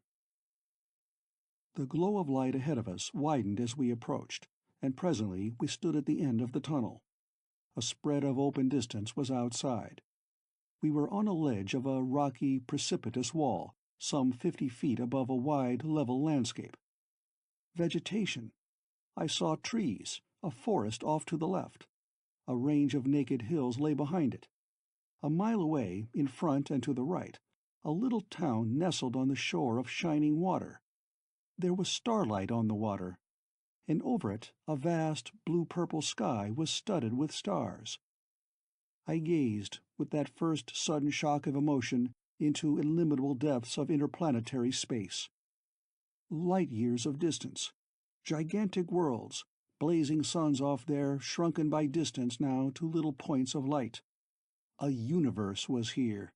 The glow of light ahead of us widened as we approached, and presently we stood at the end of the tunnel. A spread of open distance was outside. We were on a ledge of a rocky, precipitous wall, some 50 feet above a wide, level landscape. Vegetation. I saw trees, a forest off to the left. A range of naked hills lay behind it. A mile away, in front and to the right, a little town nestled on the shore of shining water. There was starlight on the water, and over it a vast blue-purple sky was studded with stars. I gazed, with that first sudden shock of emotion, into illimitable depths of interplanetary space. Light-years of distance, gigantic worlds, blazing suns off there shrunken by distance now to little points of light. A universe was here.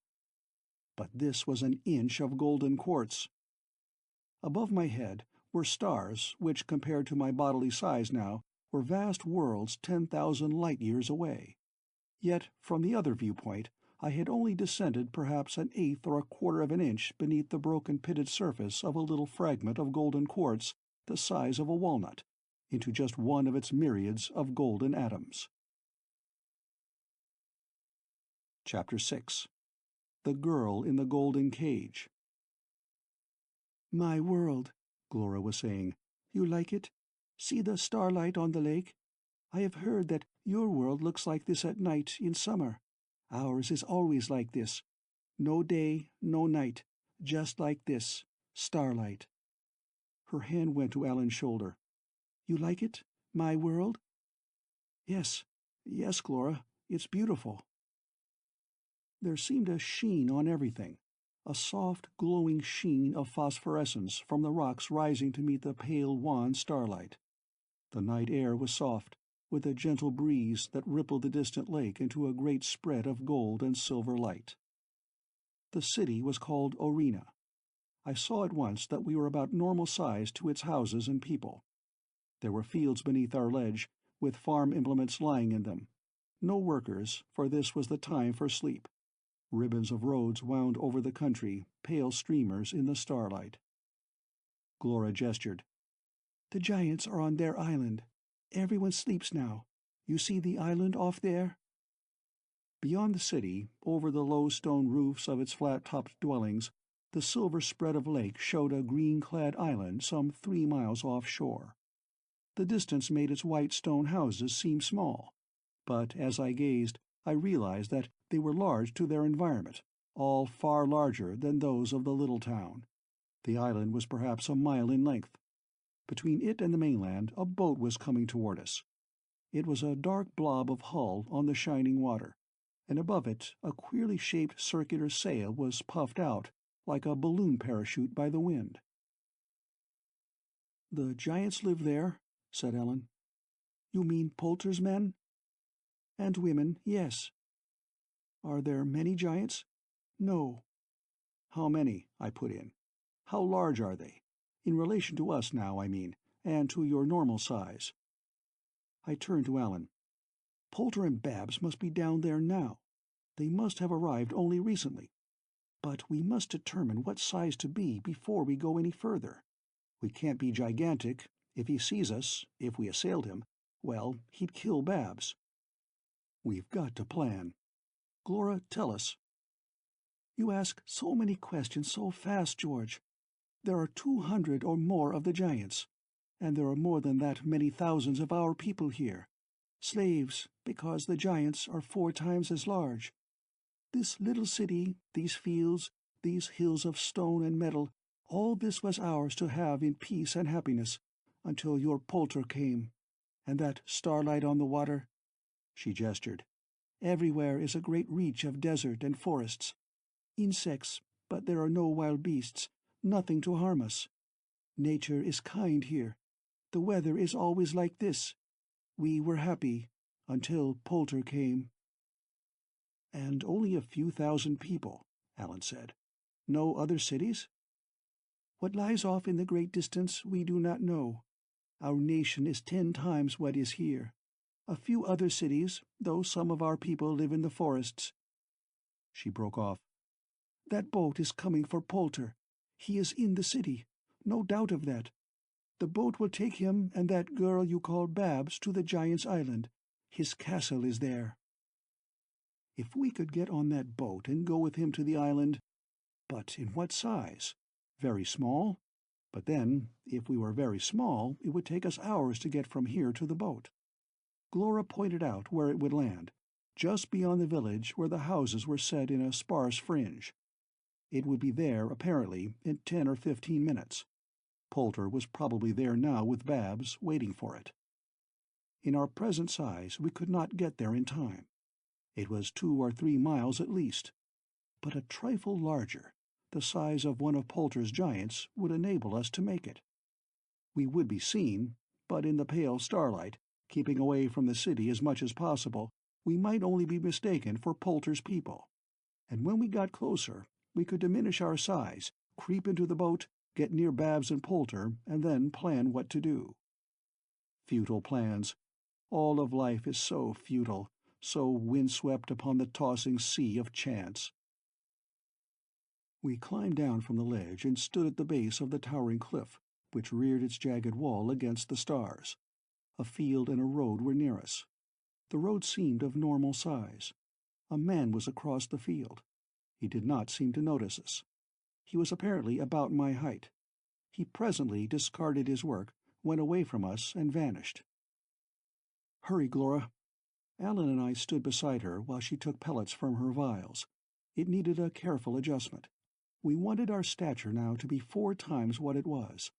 But this was an inch of golden quartz. Above my head were stars which, compared to my bodily size now, were vast worlds 10,000 light-years away. Yet, from the other viewpoint, I had only descended perhaps an eighth or a quarter of an inch beneath the broken pitted surface of a little fragment of golden quartz the size of a walnut, into just one of its myriads of golden atoms. Chapter 6. The Girl in the Golden Cage. "My world," Glora was saying. "You like it? See the starlight on the lake? I have heard that your world looks like this at night in summer. Ours is always like this. No day, no night, just like this, starlight." Her hand went to Alan's shoulder. "You like it, my world?" Yes, Glora, it's beautiful." There seemed a sheen on everything, a soft, glowing sheen of phosphorescence from the rocks rising to meet the pale, wan starlight. The night air was soft, with a gentle breeze that rippled the distant lake into a great spread of gold and silver light. The city was called Orina. I saw at once that we were about normal size to its houses and people. There were fields beneath our ledge, with farm implements lying in them. No workers, for this was the time for sleep. Ribbons of roads wound over the country, pale streamers in the starlight. Glora gestured. "The giants are on their island. Everyone sleeps now. You see the island off there?" Beyond the city, over the low stone roofs of its flat-topped dwellings, the silver spread of lake showed a green-clad island some 3 miles offshore. The distance made its white stone houses seem small, but as I gazed, I realized that they were large to their environment, all far larger than those of the little town. The island was perhaps a mile in length. Between it and the mainland a boat was coming toward us. It was a dark blob of hull on the shining water, and above it a queerly shaped circular sail was puffed out, like a balloon parachute by the wind. "The giants live there," said Ellen. "You mean Poulter's men?" "And women, yes." "Are there many giants?" "No." "How many?" I put in. "How large are they? In relation to us now, I mean, and to your normal size." I turned to Alan. "Poulter and Babs must be down there now. They must have arrived only recently. But we must determine what size to be before we go any further. We can't be gigantic. If he sees us, if we assailed him, well, he'd kill Babs." "We've got to plan. Glora, tell us." "You ask so many questions so fast, George. There are 200 or more of the giants, and there are more than that many thousands of our people here. Slaves, because the giants are 4 times as large. This little city, these fields, these hills of stone and metal, all this was ours to have in peace and happiness, until your Poulter came. And that starlight on the water—" She gestured. "Everywhere is a great reach of desert and forests. Insects, but there are no wild beasts, nothing to harm us. Nature is kind here. The weather is always like this. We were happy, until Poulter came." "And only a few thousand people," Alan said. "No other cities?" "What lies off in the great distance we do not know. Our nation is 10 times what is here. A few other cities, though some of our people live in the forests." She broke off. "That boat is coming for Poulter. He is in the city. No doubt of that. The boat will take him and that girl you call Babs to the Giant's Island. His castle is there." If we could get on that boat and go with him to the island— But in what size? Very small? But then, if we were very small, it would take us hours to get from here to the boat. Glora pointed out where it would land, just beyond the village where the houses were set in a sparse fringe. It would be there, apparently, in 10 or 15 minutes. Poulter was probably there now with Babs, waiting for it. In our present size, we could not get there in time. It was 2 or 3 miles at least. But a trifle larger, the size of one of Poulter's giants, would enable us to make it. We would be seen, but in the pale starlight, keeping away from the city as much as possible, we might only be mistaken for Poulter's people. And when we got closer, we could diminish our size, creep into the boat, get near Babs and Poulter, and then plan what to do. Futile plans. All of life is so futile, so windswept upon the tossing sea of chance. We climbed down from the ledge and stood at the base of the towering cliff, which reared its jagged wall against the stars. A field and a road were near us. The road seemed of normal size. A man was across the field. He did not seem to notice us. He was apparently about my height. He presently discarded his work, went away from us, and vanished. "Hurry, Glora." Alan and I stood beside her while she took pellets from her vials. It needed a careful adjustment. We wanted our stature now to be 4 times what it was.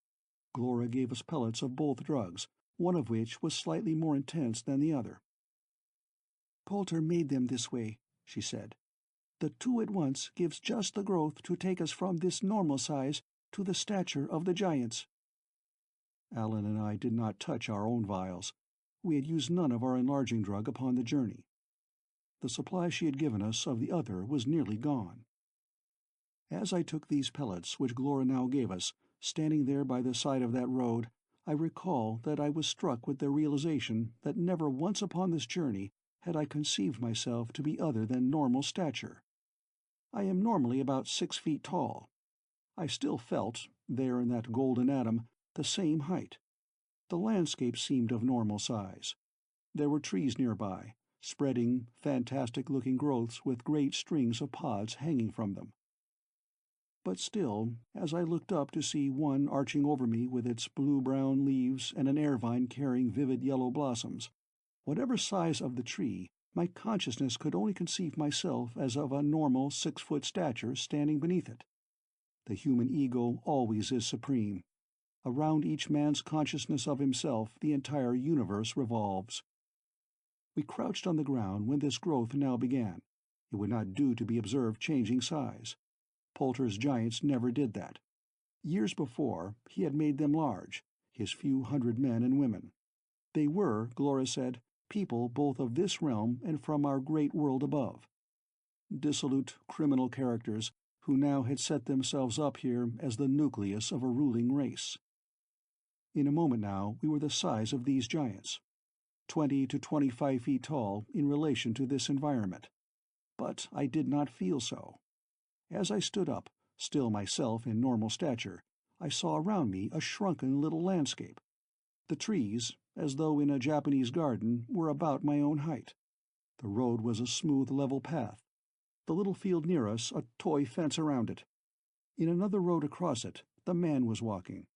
Glora gave us pellets of both drugs, one of which was slightly more intense than the other. "Poulter made them this way," she said. "The 2 at once gives just the growth to take us from this normal size to the stature of the giants." Alan and I did not touch our own vials. We had used none of our enlarging drug upon the journey. The supply she had given us of the other was nearly gone. As I took these pellets, which Glora now gave us, standing there by the side of that road, I recall that I was struck with the realization that never once upon this journey had I conceived myself to be other than normal stature. I am normally about 6 feet tall. I still felt, there in that golden atom, the same height. The landscape seemed of normal size. There were trees nearby, spreading, fantastic-looking growths with great strings of pods hanging from them. But still, as I looked up to see one arching over me with its blue-brown leaves and an air vine carrying vivid yellow blossoms, whatever size of the tree, my consciousness could only conceive myself as of a normal 6-foot stature standing beneath it. The human ego always is supreme. Around each man's consciousness of himself the entire universe revolves. We crouched on the ground when this growth now began, It would not do to be observed changing size. Poulter's giants never did that. Years before, he had made them large, his few hundred men and women. They were, Glora said, people both of this realm and from our great world above. Dissolute, criminal characters who now had set themselves up here as the nucleus of a ruling race. In a moment now we were the size of these giants, 20 to 25 feet tall in relation to this environment. But I did not feel so. As I stood up, still myself in normal stature, I saw around me a shrunken little landscape. The trees, as though in a Japanese garden, were about my own height. The road was a smooth, level path. The little field near us a toy fence around it. In another road across it, the man was walking.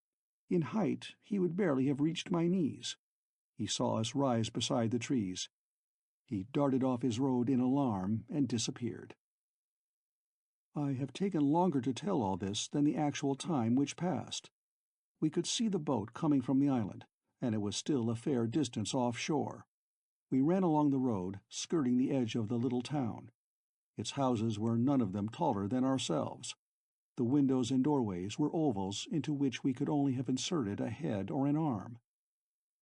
In height, he would barely have reached my knees. He saw us rise beside the trees. He darted off his road in alarm and disappeared. I have taken longer to tell all this than the actual time which passed. We could see the boat coming from the island, and it was still a fair distance offshore. We ran along the road, skirting the edge of the little town. Its houses were none of them taller than ourselves. The windows and doorways were ovals into which we could only have inserted a head or an arm.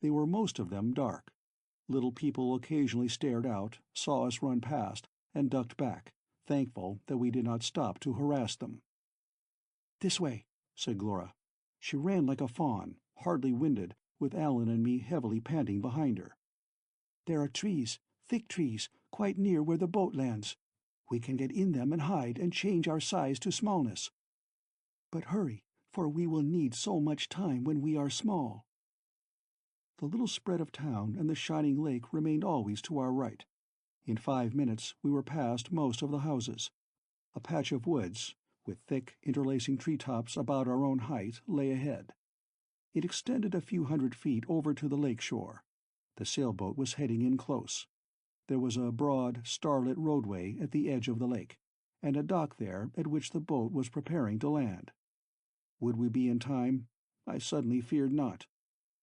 They were most of them dark. Little people occasionally stared out, saw us run past, and ducked back, thankful that we did not stop to harass them. "This way," said Glora. She ran like a fawn, hardly winded, with Alan and me heavily panting behind her. "There are trees, thick trees, quite near where the boat lands. We can get in them and hide and change our size to smallness. But hurry, for we will need so much time when we are small." The little spread of town and the shining lake remained always to our right. In 5 minutes we were past most of the houses. A patch of woods, with thick, interlacing treetops about our own height, lay ahead. It extended a few hundred feet over to the lake shore. The sailboat was heading in close. There was a broad, starlit roadway at the edge of the lake, and a dock there at which the boat was preparing to land. Would we be in time? I suddenly feared not.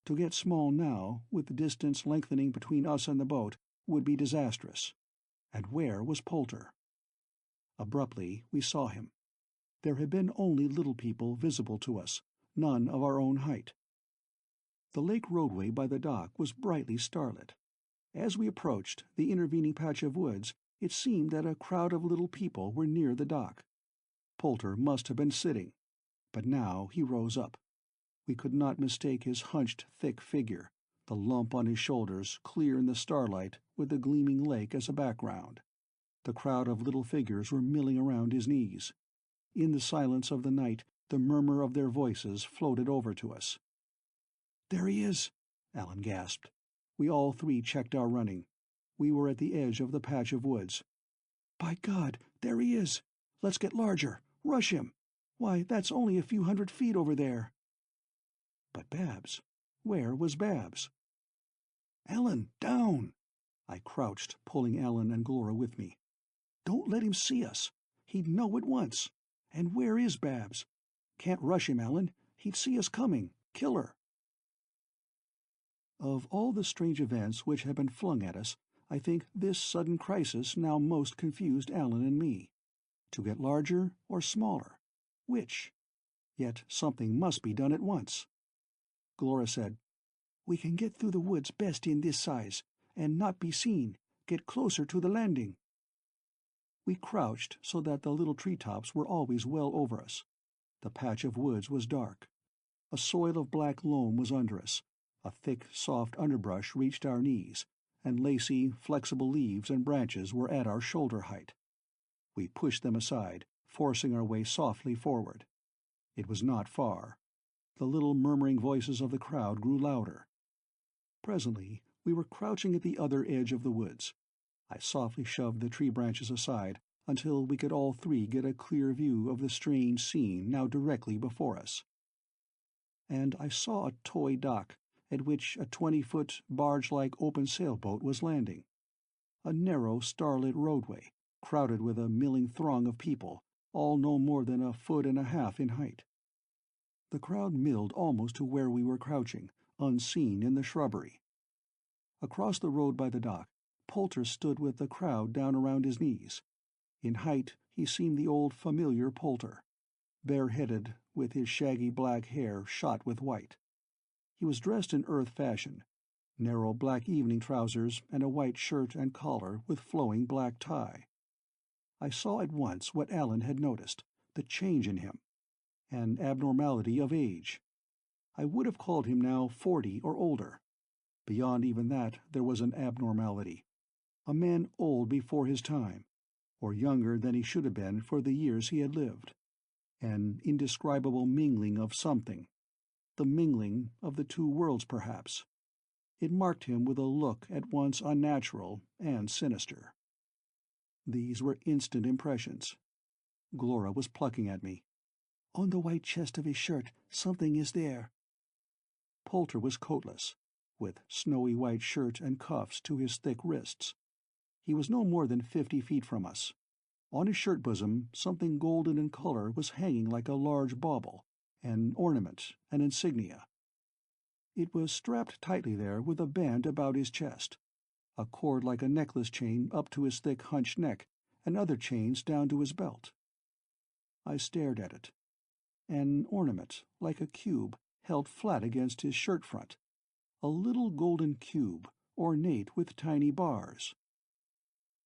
To get small now, with the distance lengthening between us and the boat, would be disastrous. And where was Poulter? Abruptly we saw him. There had been only little people visible to us, none of our own height. The lake roadway by the dock was brightly starlit. As we approached the intervening patch of woods, it seemed that a crowd of little people were near the dock. Poulter must have been sitting, but now he rose up. We could not mistake his hunched, thick figure, the lump on his shoulders clear in the starlight with the gleaming lake as a background. The crowd of little figures were milling around his knees. In the silence of the night, the murmur of their voices floated over to us. "There he is!" Alan gasped. We all three checked our running. We were at the edge of the patch of woods. "By God, there he is! Let's get larger! Rush him! Why, that's only a few hundred feet over there!" But Babs? Where was Babs? "Alan, down!" I crouched, pulling Alan and Glora with me. "Don't let him see us. He'd know at once. And where is Babs? Can't rush him, Alan. He'd see us coming. Kill her." Of all the strange events which had been flung at us, I think this sudden crisis now most confused Alan and me. To get larger or smaller? Which? Yet something must be done at once. Glora said, "We can get through the woods best in this size, and not be seen, get closer to the landing." We crouched so that the little treetops were always well over us. The patch of woods was dark. A soil of black loam was under us. A thick, soft underbrush reached our knees, and lacy, flexible leaves and branches were at our shoulder height. We pushed them aside, forcing our way softly forward. It was not far. The little murmuring voices of the crowd grew louder. Presently we were crouching at the other edge of the woods. I softly shoved the tree branches aside until we could all three get a clear view of the strange scene now directly before us. And I saw a toy dock, at which a 20-foot, barge-like open sailboat was landing. A narrow, starlit roadway, crowded with a milling throng of people, all no more than 1.5 feet in height. The crowd milled almost to where we were crouching, unseen in the shrubbery. Across the road by the dock, Poulter stood with the crowd down around his knees. In height, he seemed the old familiar Poulter, bareheaded, with his shaggy black hair shot with white. He was dressed in Earth fashion, narrow black evening trousers and a white shirt and collar with flowing black tie. I saw at once what Alan had noticed, the change in him, an abnormality of age. I would have called him now 40 or older. Beyond even that there was an abnormality. A man old before his time, or younger than he should have been for the years he had lived. An indescribable mingling of something. The mingling of the two worlds, perhaps. It marked him with a look at once unnatural and sinister. These were instant impressions. Glora was plucking at me. "On the white chest of his shirt, something is there." Poulter was coatless, with snowy white shirt and cuffs to his thick wrists. He was no more than 50 feet from us. On his shirt bosom, something golden in color was hanging like a large bauble, an ornament, an insignia. It was strapped tightly there with a band about his chest, a cord like a necklace chain up to his thick hunched neck, and other chains down to his belt. I stared at it. An ornament, like a cube, held flat against his shirt front. A little golden cube, ornate with tiny bars.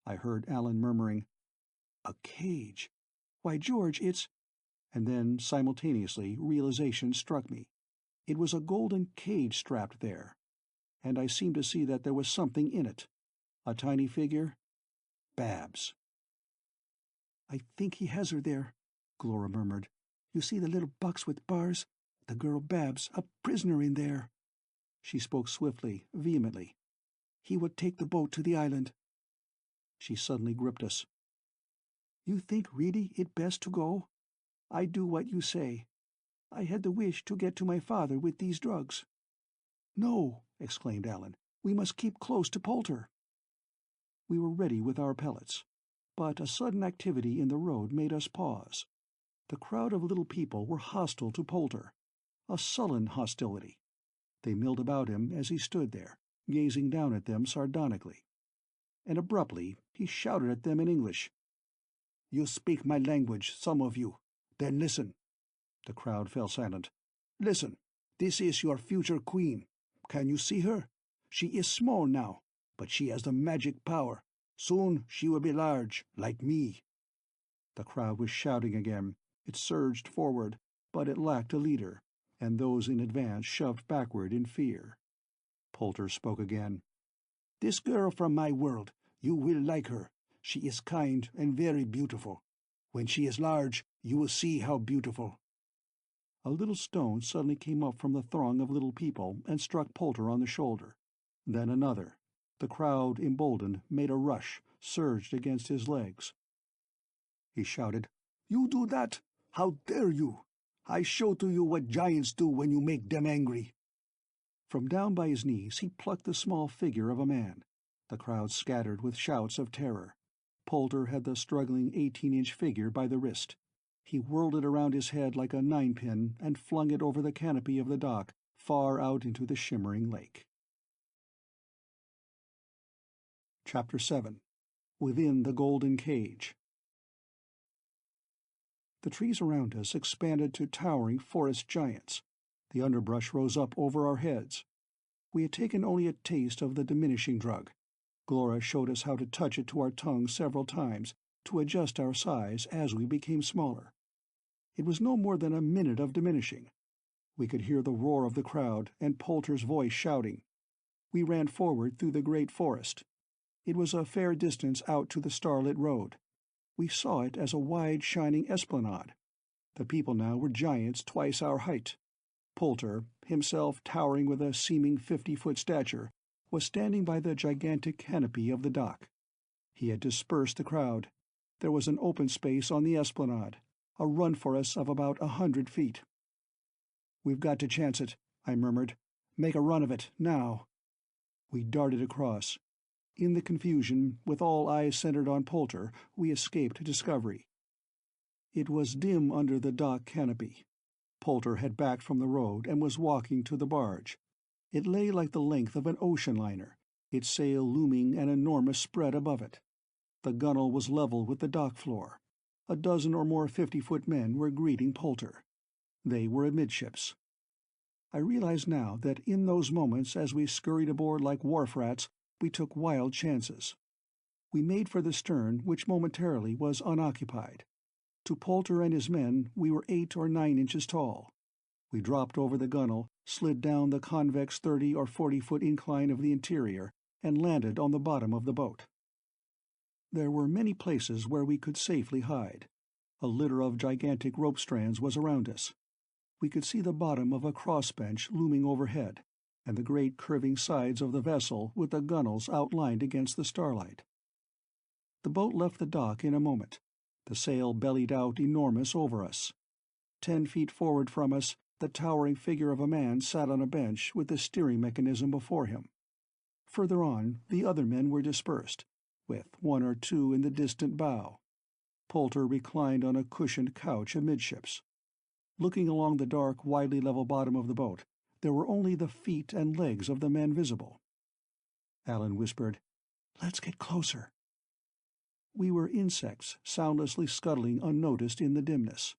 I heard Alan murmuring, "A cage. Why, George, it's—" And then, simultaneously, realization struck me. It was a golden cage strapped there, and I seemed to see that there was something in it. A tiny figure. Babs. "I think he has her there," Glora murmured. "You see the little box with bars? The girl Babs, a prisoner in there." She spoke swiftly, vehemently. "He would take the boat to the island." She suddenly gripped us. "You think really it best to go? I do what you say. I had the wish to get to my father with these drugs." "No," exclaimed Alan. "We must keep close to Poulter." We were ready with our pellets, but a sudden activity in the road made us pause. The crowd of little people were hostile to Poulter, a sullen hostility. They milled about him as he stood there, gazing down at them sardonically. And abruptly he shouted at them in English. "You speak my language, some of you. Then listen." The crowd fell silent. "Listen. This is your future queen. Can you see her? She is small now, but she has the magic power. Soon she will be large, like me." The crowd was shouting again. It surged forward, but it lacked a leader, and those in advance shoved backward in fear. Poulter spoke again. "This girl from my world, you will like her. She is kind and very beautiful. When she is large, you will see how beautiful." A little stone suddenly came up from the throng of little people and struck Poulter on the shoulder. Then another. The crowd, emboldened, made a rush, surged against his legs. He shouted, "You do that? How dare you? I show to you what giants do when you make them angry." From down by his knees he plucked the small figure of a man. The crowd scattered with shouts of terror. Poulter had the struggling 18-inch figure by the wrist. He whirled it around his head like a ninepin and flung it over the canopy of the dock, far out into the shimmering lake. Chapter 7. Within the Golden Cage. The trees around us expanded to towering forest giants. The underbrush rose up over our heads. We had taken only a taste of the diminishing drug. Glora showed us how to touch it to our tongues several times, to adjust our size as we became smaller. It was no more than a minute of diminishing. We could hear the roar of the crowd and Poulter's voice shouting. We ran forward through the great forest. It was a fair distance out to the starlit road. We saw it as a wide, shining esplanade. The people now were giants twice our height. Poulter, himself towering with a seeming 50-foot stature, was standing by the gigantic canopy of the dock. He had dispersed the crowd. There was an open space on the esplanade, a run for us of about 100 feet. "We've got to chance it," I murmured. "Make a run of it, now." We darted across. In the confusion, with all eyes centered on Poulter, we escaped discovery. It was dim under the dock canopy. Poulter had backed from the road and was walking to the barge. It lay like the length of an ocean liner, its sail looming an enormous spread above it. The gunwale was level with the dock floor. A dozen or more 50-foot men were greeting Poulter. They were amidships. I realize now that in those moments as we scurried aboard like wharf rats, we took wild chances. We made for the stern, which momentarily was unoccupied. To Poulter and his men, we were 8 or 9 inches tall. We dropped over the gunwale, slid down the convex 30 or 40-foot incline of the interior, and landed on the bottom of the boat. There were many places where we could safely hide. A litter of gigantic rope strands was around us. We could see the bottom of a crossbench looming overhead, and the great curving sides of the vessel with the gunwales outlined against the starlight. The boat left the dock in a moment. The sail bellied out enormous over us. 10 feet forward from us, the towering figure of a man sat on a bench with the steering mechanism before him. Further on, the other men were dispersed, with 1 or 2 in the distant bow. Poulter reclined on a cushioned couch amidships. Looking along the dark, widely level bottom of the boat, there were only the feet and legs of the men visible. Alan whispered, "Let's get closer." We were insects soundlessly scuttling unnoticed in the dimness.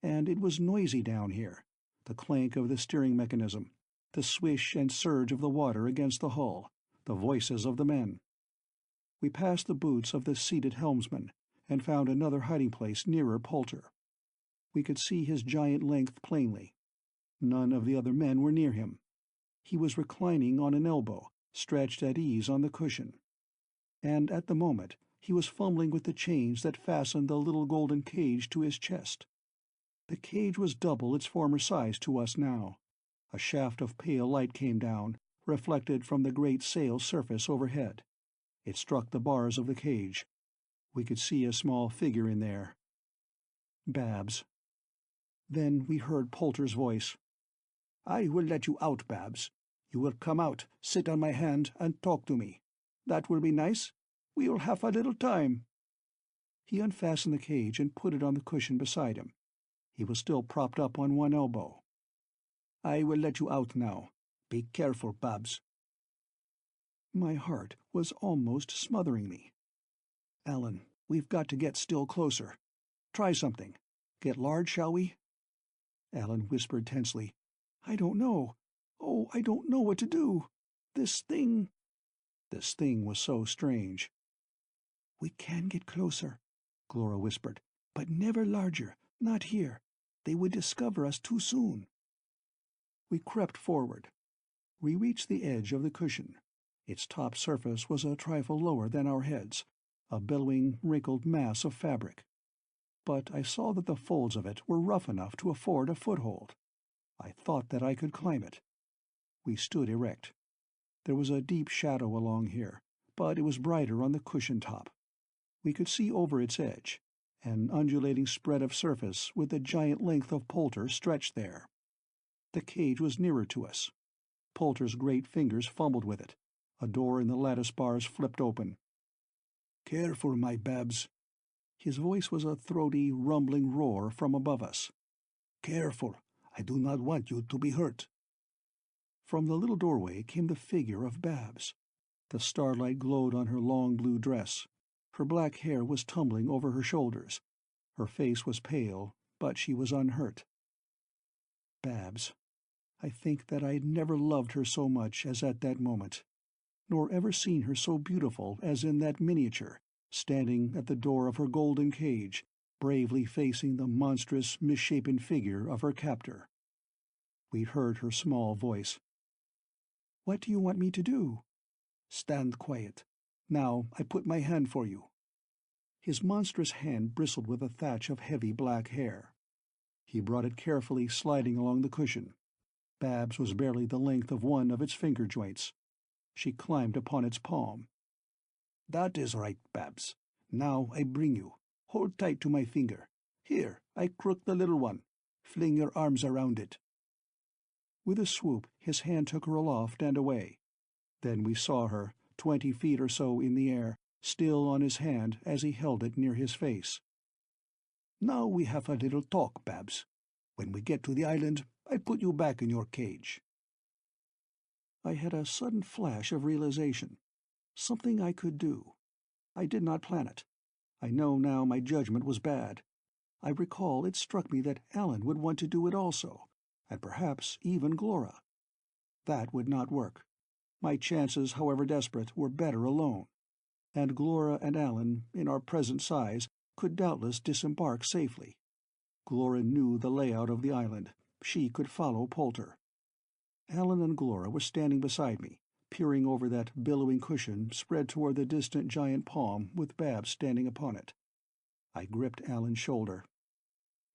And it was noisy down here, the clank of the steering mechanism, the swish and surge of the water against the hull, the voices of the men. We passed the boots of the seated helmsman, and found another hiding place nearer Poulter. We could see his giant length plainly. None of the other men were near him. He was reclining on an elbow, stretched at ease on the cushion. And at the moment, he was fumbling with the chains that fastened the little golden cage to his chest. The cage was double its former size to us now. A shaft of pale light came down, reflected from the great sail surface overhead. It struck the bars of the cage. We could see a small figure in there. Babs. Then we heard Poulter's voice. "I will let you out, Babs. You will come out, sit on my hand, and talk to me. That will be nice. We will have a little time." He unfastened the cage and put it on the cushion beside him. He was still propped up on one elbow. "I will let you out now. Be careful, Babs." My heart was almost smothering me. "Alan, we've got to get still closer. Try something. Get large, shall we?" Alan whispered tensely, "I don't know. Oh, I don't know what to do. This thing—" This thing was so strange. "We can get closer," Glora whispered, "but never larger, not here. They would discover us too soon." We crept forward. We reached the edge of the cushion. Its top surface was a trifle lower than our heads, a billowing, wrinkled mass of fabric. But I saw that the folds of it were rough enough to afford a foothold. I thought that I could climb it. We stood erect. There was a deep shadow along here, but it was brighter on the cushion top. We could see over its edge, an undulating spread of surface with the giant length of Poulter stretched there. The cage was nearer to us. Poulter's great fingers fumbled with it. A door in the lattice bars flipped open. "Careful, my Babs." His voice was a throaty, rumbling roar from above us. "Careful. I do not want you to be hurt." From the little doorway came the figure of Babs. The starlight glowed on her long blue dress. Her black hair was tumbling over her shoulders. Her face was pale, but she was unhurt. Babs. I think that I had never loved her so much as at that moment, nor ever seen her so beautiful as in that miniature, standing at the door of her golden cage, bravely facing the monstrous, misshapen figure of her captor. We heard her small voice. "What do you want me to do?" "Stand quiet. Now I put my hand for you." His monstrous hand bristled with a thatch of heavy black hair. He brought it carefully sliding along the cushion. Babs was barely the length of one of its finger joints. She climbed upon its palm. "That is right, Babs. Now I bring you. Hold tight to my finger. Here, I crook the little one. Fling your arms around it." With a swoop, his hand took her aloft and away. Then we saw her, 20 feet or so in the air, still on his hand as he held it near his face. "Now we have a little talk, Babs. When we get to the island, I put you back in your cage." I had a sudden flash of realization. Something I could do. I did not plan it. I know now my judgment was bad. I recall it struck me that Alan would want to do it also, and perhaps even Glora. That would not work. My chances, however desperate, were better alone, and Glora and Alan, in our present size, could doubtless disembark safely. Glora knew the layout of the island. She could follow Poulter. Alan and Glora were standing beside me, peering over that billowing cushion spread toward the distant giant palm with Babs standing upon it. I gripped Alan's shoulder.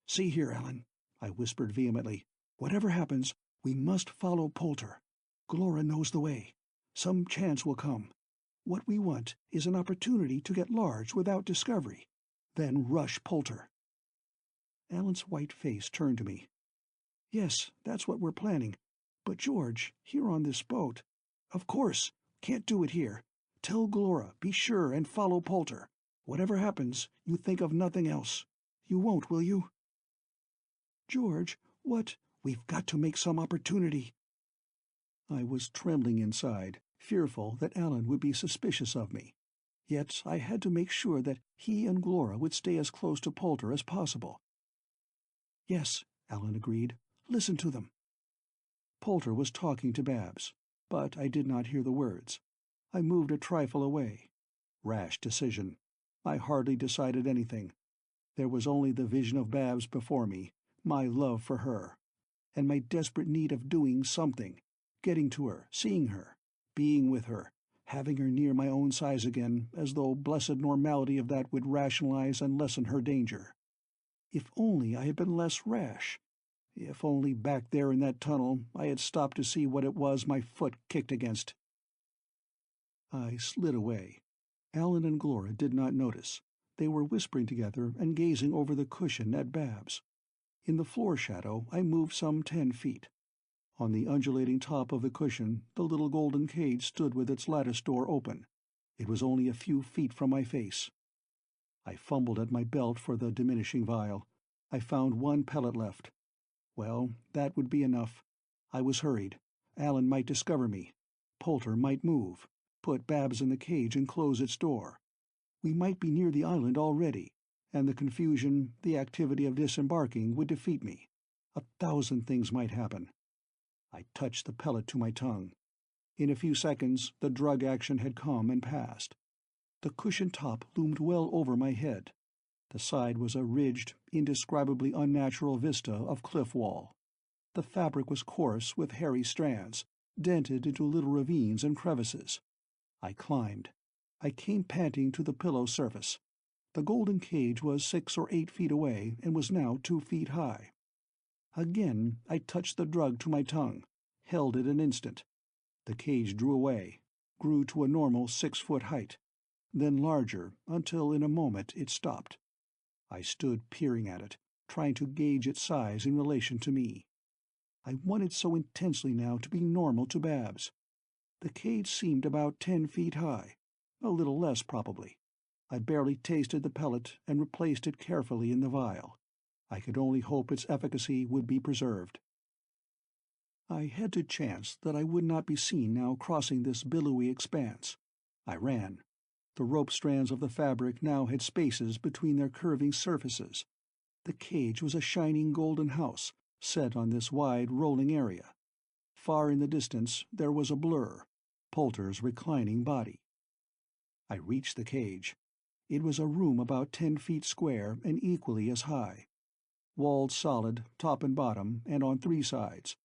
"See here, Alan," I whispered vehemently. "Whatever happens, we must follow Poulter. Glora knows the way. Some chance will come. What we want is an opportunity to get large without discovery. Then rush Poulter." Alan's white face turned to me. "Yes, that's what we're planning. But George, here on this boat—" "Of course. Can't do it here. Tell Glora, be sure and follow Poulter. Whatever happens, you think of nothing else. You won't, will you?" "George, what—" "We've got to make some opportunity." I was trembling inside, fearful that Alan would be suspicious of me. Yet I had to make sure that he and Glora would stay as close to Poulter as possible. "Yes," Alan agreed. "Listen to them." Poulter was talking to Babs, but I did not hear the words. I moved a trifle away. Rash decision. I hardly decided anything. There was only the vision of Babs before me, my love for her, and my desperate need of doing something, getting to her, seeing her, being with her, having her near my own size again, as though blessed normality of that would rationalize and lessen her danger. If only I had been less rash. If only back there in that tunnel I had stopped to see what it was my foot kicked against. I slid away. Alan and Glora did not notice. They were whispering together and gazing over the cushion at Babs. In the floor shadow I moved some 10 feet. On the undulating top of the cushion the little golden cage stood with its lattice door open. It was only a few feet from my face. I fumbled at my belt for the diminishing vial. I found 1 pellet left. Well, that would be enough. I was hurried. Alan might discover me. Poulter might move, put Babs in the cage and close its door. We might be near the island already, and the confusion, the activity of disembarking would defeat me. 1,000 things might happen. I touched the pellet to my tongue. In a few seconds the drug action had come and passed. The cushion top loomed well over my head. The side was a ridged, indescribably unnatural vista of cliff wall. The fabric was coarse with hairy strands, dented into little ravines and crevices. I climbed. I came panting to the pillow surface. The golden cage was 6 or 8 feet away and was now 2 feet high. Again I touched the drug to my tongue, held it an instant. The cage drew away, grew to a normal 6-foot height, then larger until in a moment it stopped. I stood peering at it, trying to gauge its size in relation to me. I wanted so intensely now to be normal to Babs. The cage seemed about 10 feet high, a little less probably. I barely tasted the pellet and replaced it carefully in the vial. I could only hope its efficacy would be preserved. I had to chance that I would not be seen now crossing this billowy expanse. I ran. The rope strands of the fabric now had spaces between their curving surfaces. The cage was a shining golden house, set on this wide, rolling area. Far in the distance there was a blur, Poulter's reclining body. I reached the cage. It was a room about 10 feet square and equally as high. Walled solid, top and bottom, and on 3 sides.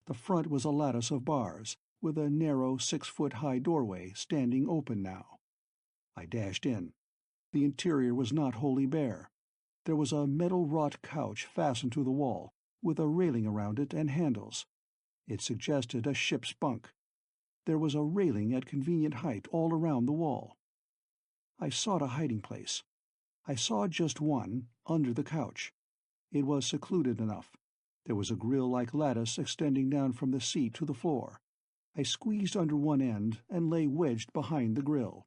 The front was a lattice of bars, with a narrow 6-foot-high doorway standing open now. I dashed in. The interior was not wholly bare. There was a metal-wrought couch fastened to the wall, with a railing around it and handles. It suggested a ship's bunk. There was a railing at convenient height all around the wall. I sought a hiding place. I saw just one, under the couch. It was secluded enough. There was a grill-like lattice extending down from the seat to the floor. I squeezed under one end and lay wedged behind the grill.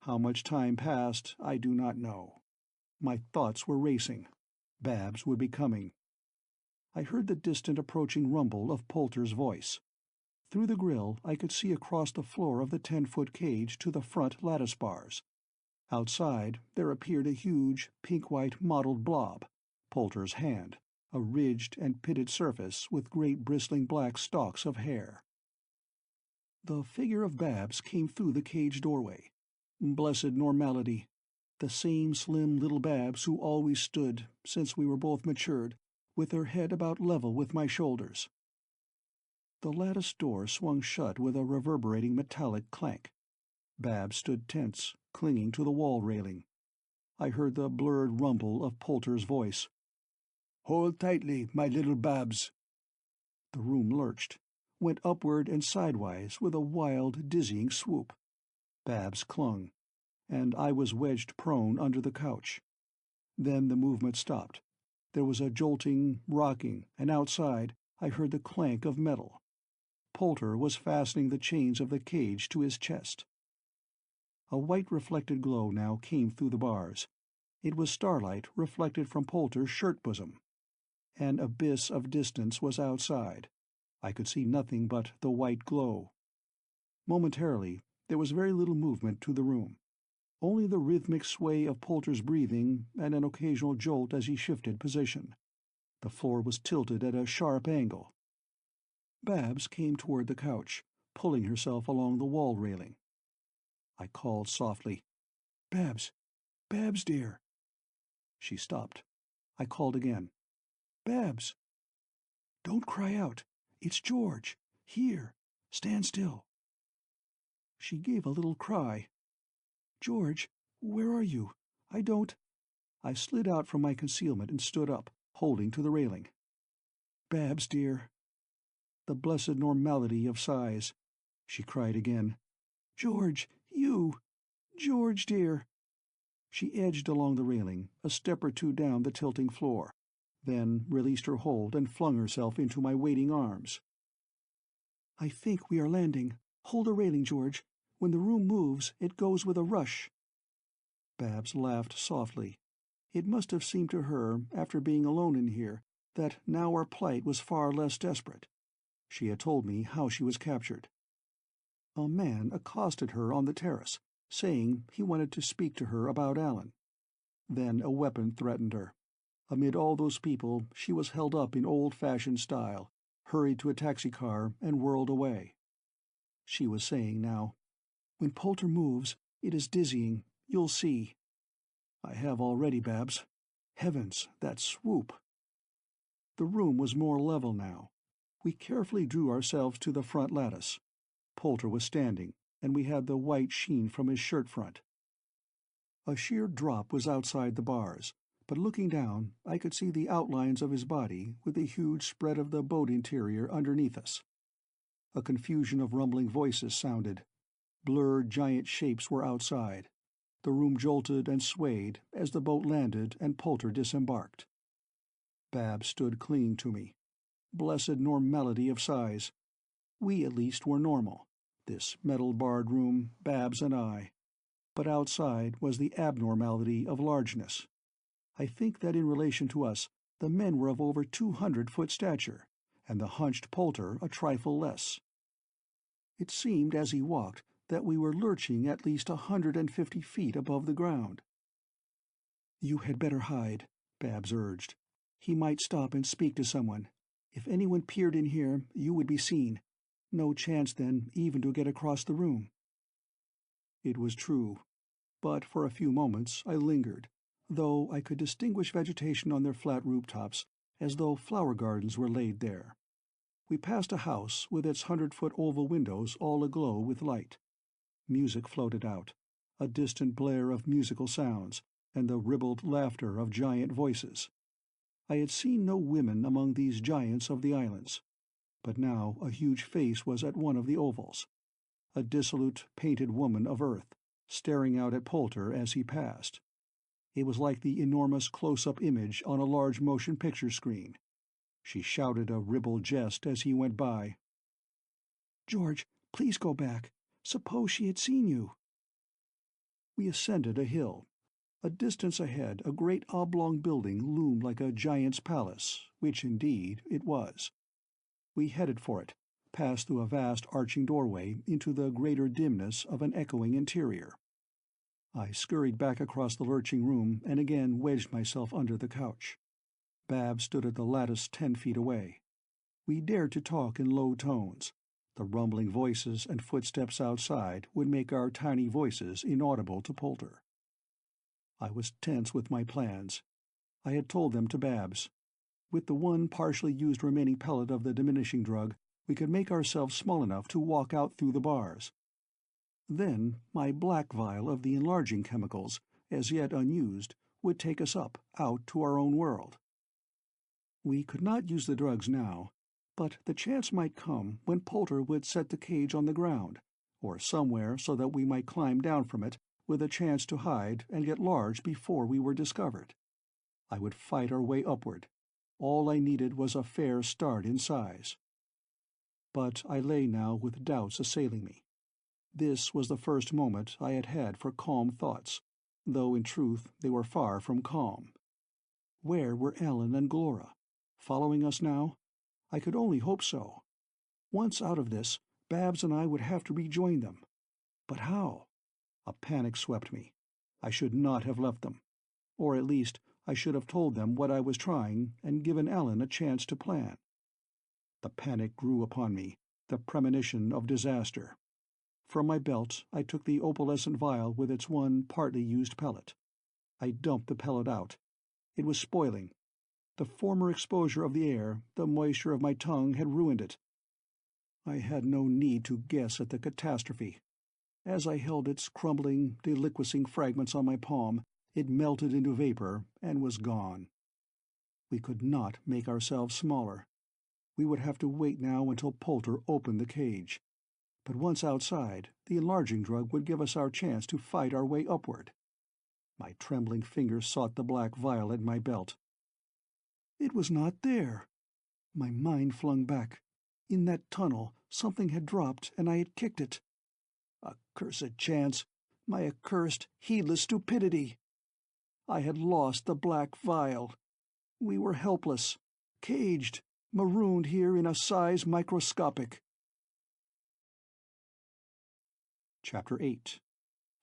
How much time passed, I do not know. My thoughts were racing. Babs would be coming. I heard the distant approaching rumble of Poulter's voice. Through the grill I could see across the floor of the 10-foot cage to the front lattice bars. Outside, there appeared a huge, pink-white mottled blob, Poulter's hand, a ridged and pitted surface with great bristling black stalks of hair. The figure of Babs came through the cage doorway. Blessed normality. The same slim little Babs who always stood, since we were both matured, with her head about level with my shoulders. The lattice door swung shut with a reverberating metallic clank. Babs stood tense, clinging to the wall railing. I heard the blurred rumble of Poulter's voice. "Hold tightly, my little Babs." The room lurched, went upward and sidewise with a wild, dizzying swoop. Babs clung, and I was wedged prone under the couch. Then the movement stopped. There was a jolting, rocking, and outside I heard the clank of metal. Poulter was fastening the chains of the cage to his chest. A white reflected glow now came through the bars. It was starlight reflected from Poulter's shirt bosom. An abyss of distance was outside. I could see nothing but the white glow. Momentarily, there was very little movement to the room. Only the rhythmic sway of Poulter's breathing and an occasional jolt as he shifted position. The floor was tilted at a sharp angle. Babs came toward the couch, pulling herself along the wall railing. I called softly, "Babs! Babs, dear!" She stopped. I called again, "Babs!" "Don't cry out. It's George. Here. Stand still." She gave a little cry. "George, where are you? I don't—" I slid out from my concealment and stood up, holding to the railing. "Babs, dear." The blessed normality of sighs. She cried again, "George, you! George, dear!" She edged along the railing, a step or two down the tilting floor, then released her hold and flung herself into my waiting arms. "I think we are landing. Hold the railing, George. When the room moves, it goes with a rush." Babs laughed softly. It must have seemed to her, after being alone in here, that now our plight was far less desperate. She had told me how she was captured. A man accosted her on the terrace, saying he wanted to speak to her about Alan. Then a weapon threatened her. Amid all those people, she was held up in old-fashioned style, hurried to a taxi-car, and whirled away. She was saying now, "When Poulter moves, it is dizzying. You'll see." I have already, Babs. Heavens, that swoop! The room was more level now. We carefully drew ourselves to the front lattice. Poulter was standing, and we had the white sheen from his shirt front. A sheer drop was outside the bars, but looking down I could see the outlines of his body with the huge spread of the boat interior underneath us. A confusion of rumbling voices sounded. Blurred giant shapes were outside. The room jolted and swayed as the boat landed and Poulter disembarked. Babs stood clinging to me. Blessed normality of size. We at least were normal, this metal-barred room, Babs and I. But outside was the abnormality of largeness. I think that in relation to us, the men were of over 200-foot stature, and the hunched Poulter a trifle less. It seemed as he walked that we were lurching at least 150 feet above the ground. "You had better hide," Babs urged. "He might stop and speak to someone. If anyone peered in here, you would be seen. No chance, then, even to get across the room." It was true, but for a few moments I lingered, though I could distinguish vegetation on their flat rooftops, as though flower gardens were laid there. We passed a house with its 100-foot oval windows all aglow with light. Music floated out, a distant blare of musical sounds, and the ribald laughter of giant voices. I had seen no women among these giants of the islands, but now a huge face was at one of the ovals, a dissolute, painted woman of Earth, staring out at Poulter as he passed. It was like the enormous close-up image on a large motion picture screen. She shouted a ribald jest as he went by. "George, please go back. Suppose she had seen you." We ascended a hill. A distance ahead a great oblong building loomed like a giant's palace, which indeed it was. We headed for it, passed through a vast arching doorway into the greater dimness of an echoing interior. I scurried back across the lurching room and again wedged myself under the couch. Babs stood at the lattice 10 feet away. We dared to talk in low tones. The rumbling voices and footsteps outside would make our tiny voices inaudible to Poulter. I was tense with my plans. I had told them to Babs. With the one partially used remaining pellet of the diminishing drug, we could make ourselves small enough to walk out through the bars. Then my black vial of the enlarging chemicals, as yet unused, would take us up, out to our own world. We could not use the drugs now, but the chance might come when Poulter would set the cage on the ground, or somewhere so that we might climb down from it with a chance to hide and get large before we were discovered. I would fight our way upward. All I needed was a fair start in size. But I lay now with doubts assailing me. This was the first moment I had had for calm thoughts, though in truth they were far from calm. Where were Ellen and Glora? Following us now? I could only hope so. Once out of this, Babs and I would have to rejoin them. But how? A panic swept me. I should not have left them. Or at least, I should have told them what I was trying and given Ellen a chance to plan. The panic grew upon me, the premonition of disaster. From my belt I took the opalescent vial with its one partly used pellet. I dumped the pellet out. It was spoiling. The former exposure of the air, the moisture of my tongue, had ruined it. I had no need to guess at the catastrophe. As I held its crumbling, deliquescing fragments on my palm, it melted into vapor and was gone. We could not make ourselves smaller. We would have to wait now until Poulter opened the cage. But once outside, the enlarging drug would give us our chance to fight our way upward. My trembling fingers sought the black vial at my belt. It was not there. My mind flung back. In that tunnel, something had dropped and I had kicked it. Accursed chance, my accursed, heedless stupidity. I had lost the black vial. We were helpless, caged, marooned here in a size microscopic. Chapter 8.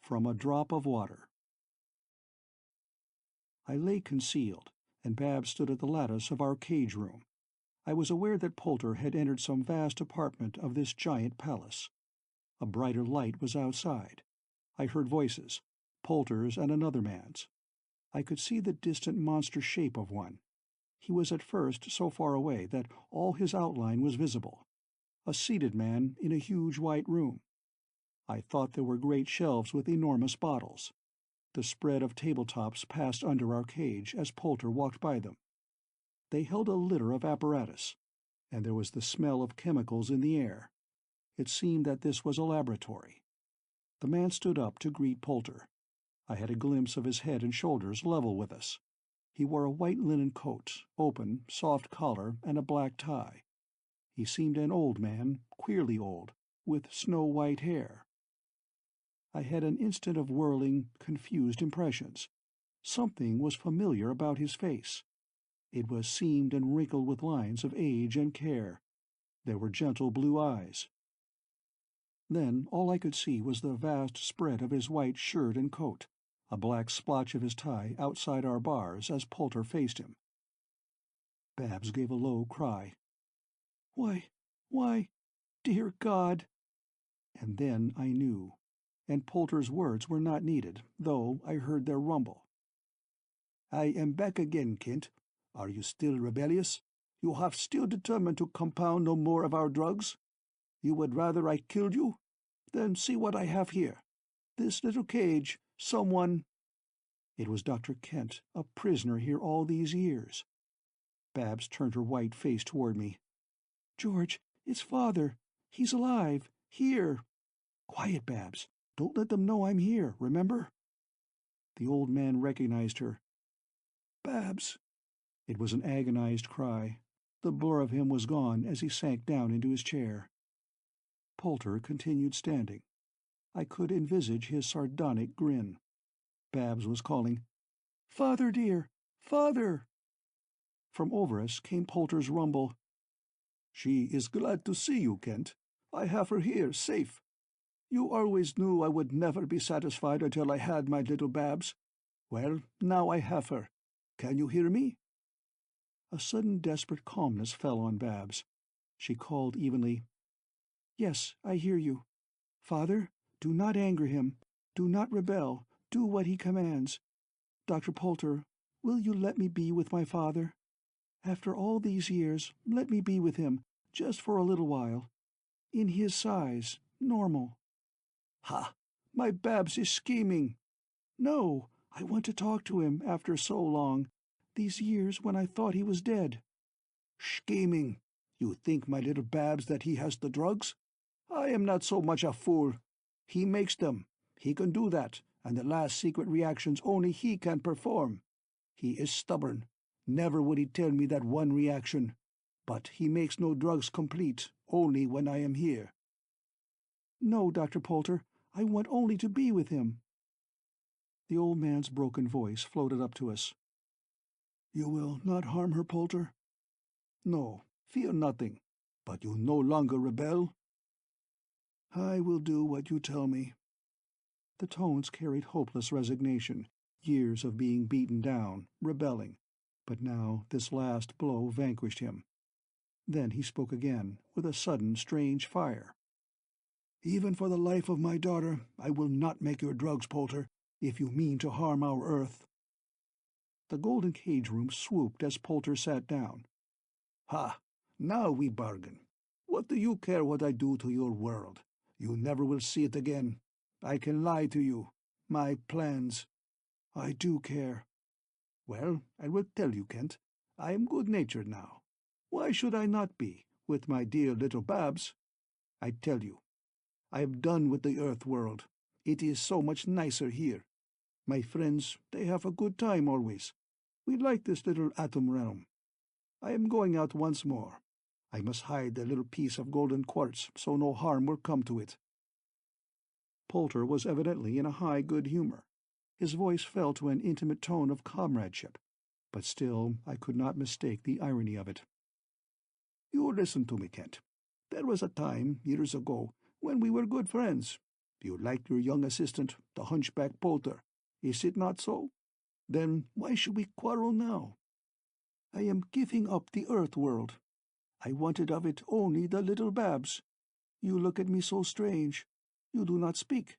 From a Drop of Water. I lay concealed, and Babs stood at the lattice of our cage room. I was aware that Poulter had entered some vast apartment of this giant palace. A brighter light was outside. I heard voices, Poulter's and another man's. I could see the distant monster shape of one. He was at first so far away that all his outline was visible. A seated man in a huge white room. I thought there were great shelves with enormous bottles. The spread of tabletops passed under our cage as Poulter walked by them. They held a litter of apparatus, and there was the smell of chemicals in the air. It seemed that this was a laboratory. The man stood up to greet Poulter. I had a glimpse of his head and shoulders level with us. He wore a white linen coat, open, soft collar, and a black tie. He seemed an old man, queerly old, with snow-white hair. I had an instant of whirling, confused impressions. Something was familiar about his face. It was seamed and wrinkled with lines of age and care. There were gentle blue eyes. Then all I could see was the vast spread of his white shirt and coat, a black splotch of his tie outside our bars as Poulter faced him. Babs gave a low cry. Why, dear God!" And then I knew, and Poulter's words were not needed, though I heard their rumble. "I am back again, Kent. Are you still rebellious? You have still determined to compound no more of our drugs? You would rather I killed you? Then see what I have here. This little cage, someone—" It was Dr. Kent, a prisoner here all these years. Babs turned her white face toward me. "George, it's Father. He's alive. Here." "Quiet, Babs. Don't let them know I'm here, remember?" The old man recognized her. "Babs." It was an agonized cry. The blur of him was gone as he sank down into his chair. Poulter continued standing. I could envisage his sardonic grin. Babs was calling, "Father, dear! Father!" From over us came Poulter's rumble. "She is glad to see you, Kent. I have her here, safe. You always knew I would never be satisfied until I had my little Babs. Well, now I have her. Can you hear me?" A sudden desperate calmness fell on Babs. She called evenly, "Yes, I hear you. Father, do not anger him. Do not rebel. Do what he commands. Dr. Poulter, will you let me be with my father? After all these years, let me be with him, just for a little while. In his size, normal." "Ha! My Babs is scheming." "No, I want to talk to him after so long. These years when I thought he was dead." "Scheming! You think, my little Babs, that he has the drugs? I am not so much a fool. He makes them. He can do that, and the last secret reactions only he can perform. He is stubborn. Never would he tell me that one reaction. But he makes no drugs complete, only when I am here." "No, Dr. Poulter, I want only to be with him." The old man's broken voice floated up to us. "You will not harm her, Poulter?" "No, fear nothing. But you no longer rebel?" "I will do what you tell me." The tones carried hopeless resignation, years of being beaten down, rebelling, but now this last blow vanquished him. Then he spoke again, with a sudden strange fire. "Even for the life of my daughter, I will not make your drugs, Poulter, if you mean to harm our Earth." The golden cage room swooped as Poulter sat down. "Ha! Now we bargain. What do you care what I do to your world? You never will see it again. I can lie to you. My plans—" "I do care." "Well, I will tell you, Kent. I am good-natured now. Why should I not be, with my dear little Babs? I tell you, I am done with the Earth world. It is so much nicer here. My friends, they have a good time always. We like this little atom realm. I am going out once more. I must hide the little piece of golden quartz so no harm will come to it." Poulter was evidently in a high good humor. His voice fell to an intimate tone of comradeship, but still I could not mistake the irony of it. "You listen to me, Kent. There was a time, years ago, when we were good friends. You liked your young assistant, the hunchback Poulter. Is it not so? Then why should we quarrel now? I am giving up the Earth world. I wanted of it only the little Babs. You look at me so strange. You do not speak."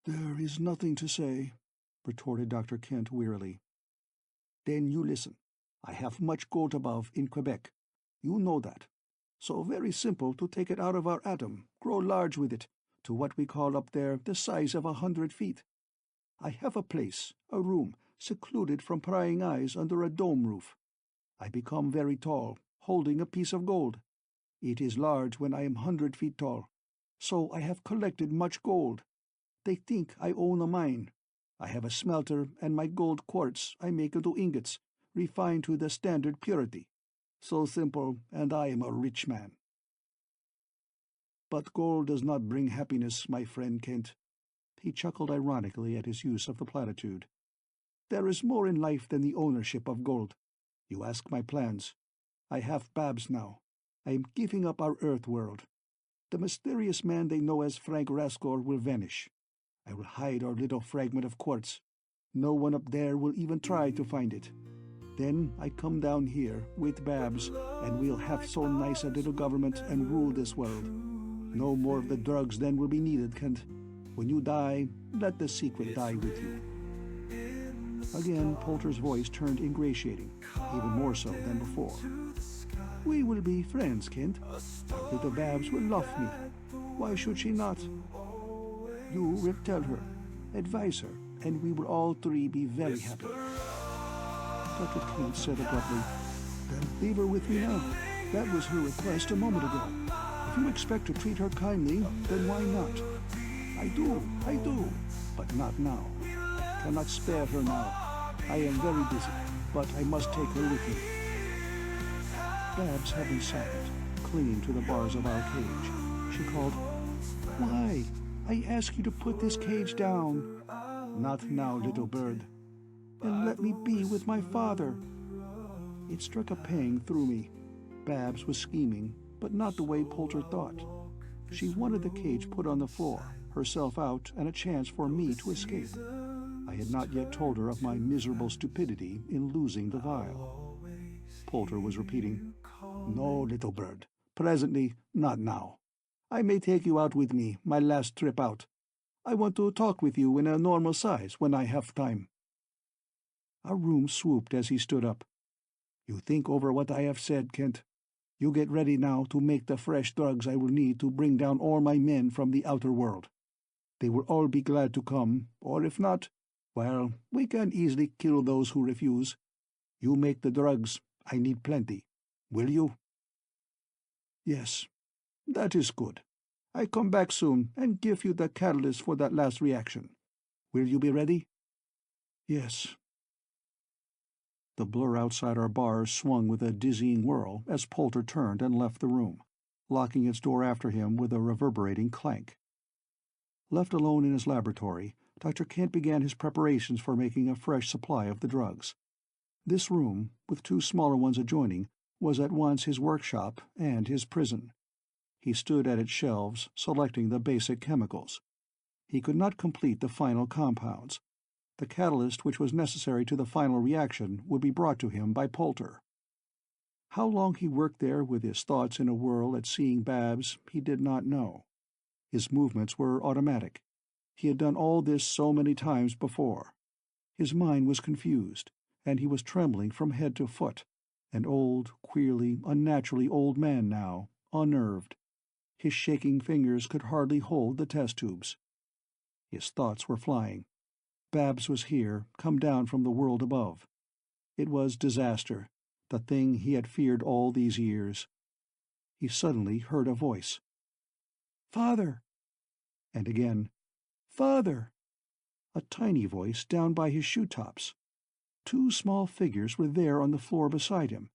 "There is nothing to say," retorted Dr. Kent wearily. "Then you listen. I have much gold above in Quebec. You know that. So very simple to take it out of our atom, grow large with it, to what we call up there the size of 100 feet. I have a place, a room, secluded from prying eyes under a dome roof. I become very tall, holding a piece of gold. It is large when I am 100 feet tall. So I have collected much gold. They think I own a mine. I have a smelter, and my gold quartz I make into ingots, refined to the standard purity. So simple, and I am a rich man. But gold does not bring happiness, my friend Kent." He chuckled ironically at his use of the platitude. "There is more in life than the ownership of gold. You ask my plans. I have Babs now. I am giving up our Earth world. The mysterious man they know as Frank Rascor will vanish. I will hide our little fragment of quartz. No one up there will even try to find it. Then I come down here with Babs, and we'll have so nice a little government and rule this world. No more of the drugs then will be needed, Kent. When you die, let the secret die with you." Again Poulter's voice turned ingratiating, even more so than before. "We will be friends, Kent. Our little Babs will love me. Why should she not? You will tell her, advise her, and we will all three be very happy." Dr. Kent said abruptly, "Then leave her with me now. That was her request a moment ago. If you expect to treat her kindly, then why not?" I do, but not now. I cannot spare her now. I am very busy, but I must take her with me." Babs had been silent, clinging to the bars of our cage. She called, "Why? I ask you to put this cage down." "Not now, little bird." "And let me be with my father." It struck a pang through me. Babs was scheming, but not the way Poulter thought. She wanted the cage put on the floor, herself out, and a chance for me to escape. I had not yet told her of my miserable stupidity in losing the vial. Poulter was repeating, "No, little bird. Presently, not now. I may take you out with me, my last trip out. I want to talk with you in a normal size when I have time." Our room swooped as he stood up. "You think over what I have said, Kent. You get ready now to make the fresh drugs I will need to bring down all my men from the outer world. They will all be glad to come, or if not, well, we can easily kill those who refuse. You make the drugs. I need plenty. Will you?" "Yes, that is good. I come back soon and give you the catalyst for that last reaction. Will you be ready?" "Yes." The blur outside our bar swung with a dizzying whirl as Poulter turned and left the room, locking its door after him with a reverberating clank. Left alone in his laboratory, Dr. Kent began his preparations for making a fresh supply of the drugs. This room, with two smaller ones adjoining, was at once his workshop and his prison. He stood at its shelves, selecting the basic chemicals. He could not complete the final compounds. The catalyst which was necessary to the final reaction would be brought to him by Poulter. How long he worked there with his thoughts in a whirl at seeing Babs, he did not know. His movements were automatic. He had done all this so many times before. His mind was confused, and he was trembling from head to foot, an old, queerly, unnaturally old man now, unnerved. His shaking fingers could hardly hold the test tubes. His thoughts were flying. Babs was here, come down from the world above. It was disaster, the thing he had feared all these years. He suddenly heard a voice. "Father!" And again, "Father!" A tiny voice down by his shoe-tops. Two small figures were there on the floor beside him.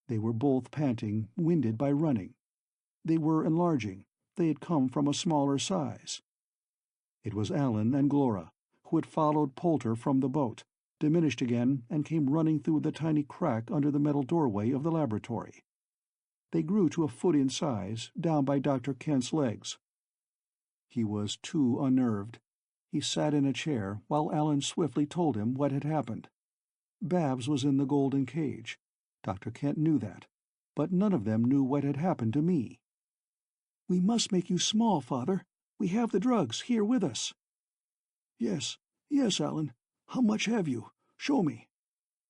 They were both panting, winded by running. They were enlarging. They had come from a smaller size. It was Alan and Glora, who had followed Poulter from the boat, diminished again, and came running through the tiny crack under the metal doorway of the laboratory. They grew to a foot in size, down by Dr. Kent's legs. He was too unnerved. He sat in a chair while Alan swiftly told him what had happened. Babs was in the golden cage. Dr. Kent knew that, but none of them knew what had happened to me. "We must make you small, Father. We have the drugs here with us." "Yes, yes, Alan. How much have you? Show me.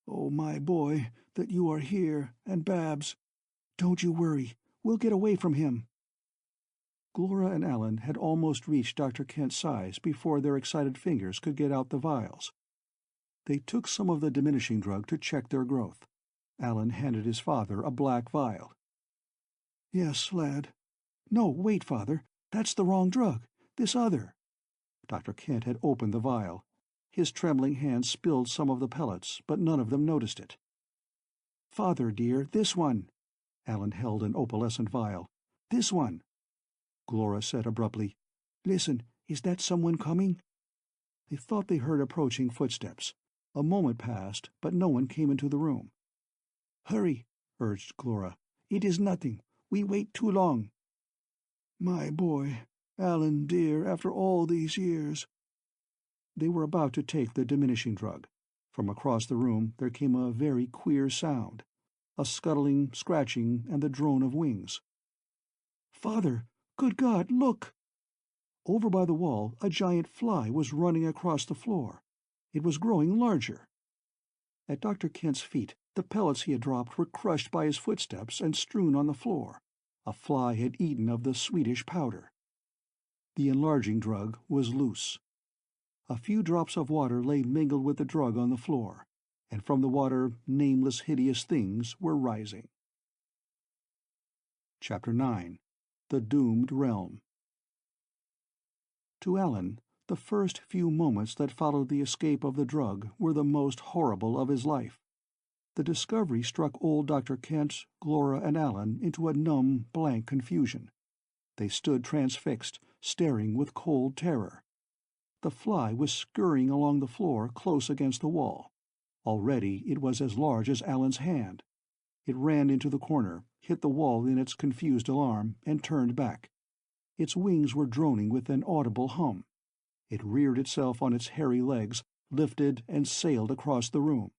Oh, my boy, that you are here, and Babs. Don't you worry. We'll get away from him." Glora and Alan had almost reached Dr. Kent's size before their excited fingers could get out the vials. They took some of the diminishing drug to check their growth. Alan handed his father a black vial. "Yes, lad. No, wait, Father. That's the wrong drug. This other." Dr. Kent had opened the vial. His trembling hand spilled some of the pellets, but none of them noticed it. "Father, dear, this one." Alan held an opalescent vial. "This one." Glora said abruptly, "Listen, is that someone coming?" They thought they heard approaching footsteps. A moment passed, but no one came into the room. "Hurry," urged Glora. "It is nothing. We wait too long." "My boy, Alan, dear, after all these years." They were about to take the diminishing drug. From across the room there came a very queer sound, a scuttling, scratching, and the drone of wings. "Father! Good God, look!" Over by the wall a giant fly was running across the floor. It was growing larger. At Dr. Kent's feet the pellets he had dropped were crushed by his footsteps and strewn on the floor. A fly had eaten of the Swedish powder. The enlarging drug was loose. A few drops of water lay mingled with the drug on the floor, and from the water nameless hideous things were rising. Chapter 9. The Doomed Realm. To Alan, the first few moments that followed the escape of the drug were the most horrible of his life. The discovery struck old Dr. Kent, Glora, and Alan into a numb, blank confusion. They stood transfixed, staring with cold terror. The fly was scurrying along the floor close against the wall. Already it was as large as Alan's hand. It ran into the corner, hit the wall in its confused alarm, and turned back. Its wings were droning with an audible hum. It reared itself on its hairy legs, lifted and sailed across the room.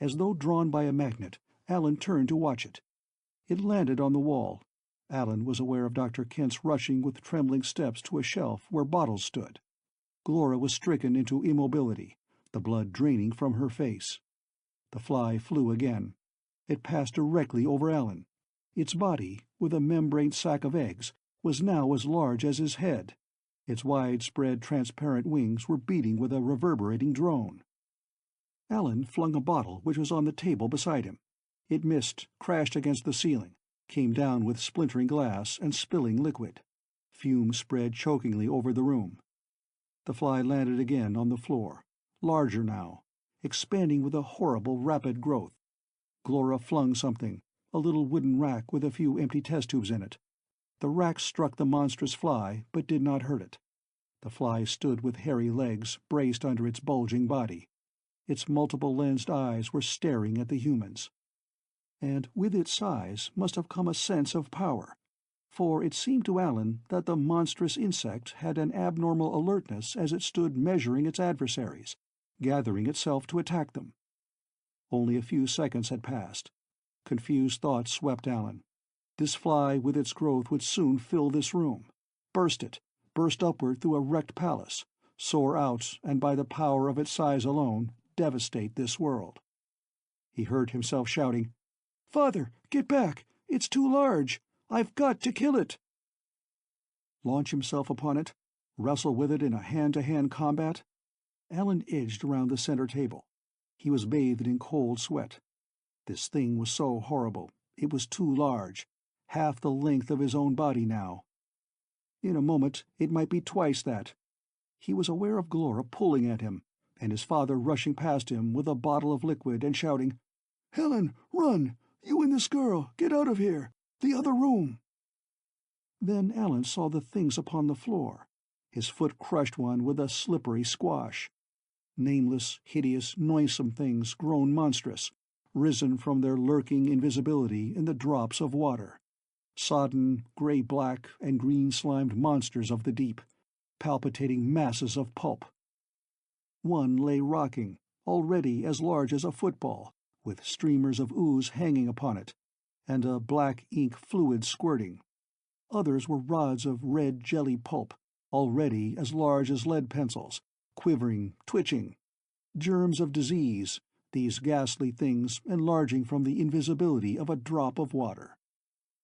As though drawn by a magnet, Alan turned to watch it. It landed on the wall. Alan was aware of Dr. Kent's rushing with trembling steps to a shelf where bottles stood. Glora was stricken into immobility, the blood draining from her face. The fly flew again. It passed directly over Alan. Its body, with a membrane sac of eggs, was now as large as his head. Its widespread transparent wings were beating with a reverberating drone. Alan flung a bottle which was on the table beside him. It missed, crashed against the ceiling, came down with splintering glass and spilling liquid. Fumes spread chokingly over the room. The fly landed again on the floor, larger now, expanding with a horrible rapid growth. Glora flung something, a little wooden rack with a few empty test tubes in it. The rack struck the monstrous fly, but did not hurt it. The fly stood with hairy legs braced under its bulging body. Its multiple-lensed eyes were staring at the humans. And with its size must have come a sense of power, for it seemed to Alan that the monstrous insect had an abnormal alertness as it stood measuring its adversaries, gathering itself to attack them. Only a few seconds had passed. Confused thoughts swept Alan. This fly with its growth would soon fill this room, burst it, burst upward through a wrecked palace, soar out and by the power of its size alone devastate this world. He heard himself shouting, "Father, get back! It's too large! I've got to kill it!" Launch himself upon it? Wrestle with it in a hand-to-hand combat? Alan edged around the center table. He was bathed in cold sweat. This thing was so horrible. It was too large. Half the length of his own body now. In a moment it might be twice that. He was aware of Glora pulling at him, and his father rushing past him with a bottle of liquid and shouting, "Helen, run! You and this girl, get out of here! The other room!" Then Alan saw the things upon the floor. His foot crushed one with a slippery squash. Nameless, hideous, noisome things grown monstrous, risen from their lurking invisibility in the drops of water. Sodden, gray-black and green-slimed monsters of the deep, palpitating masses of pulp. One lay rocking, already as large as a football, with streamers of ooze hanging upon it, and a black ink fluid squirting. Others were rods of red jelly pulp, already as large as lead pencils, quivering, twitching. Germs of disease, these ghastly things enlarging from the invisibility of a drop of water.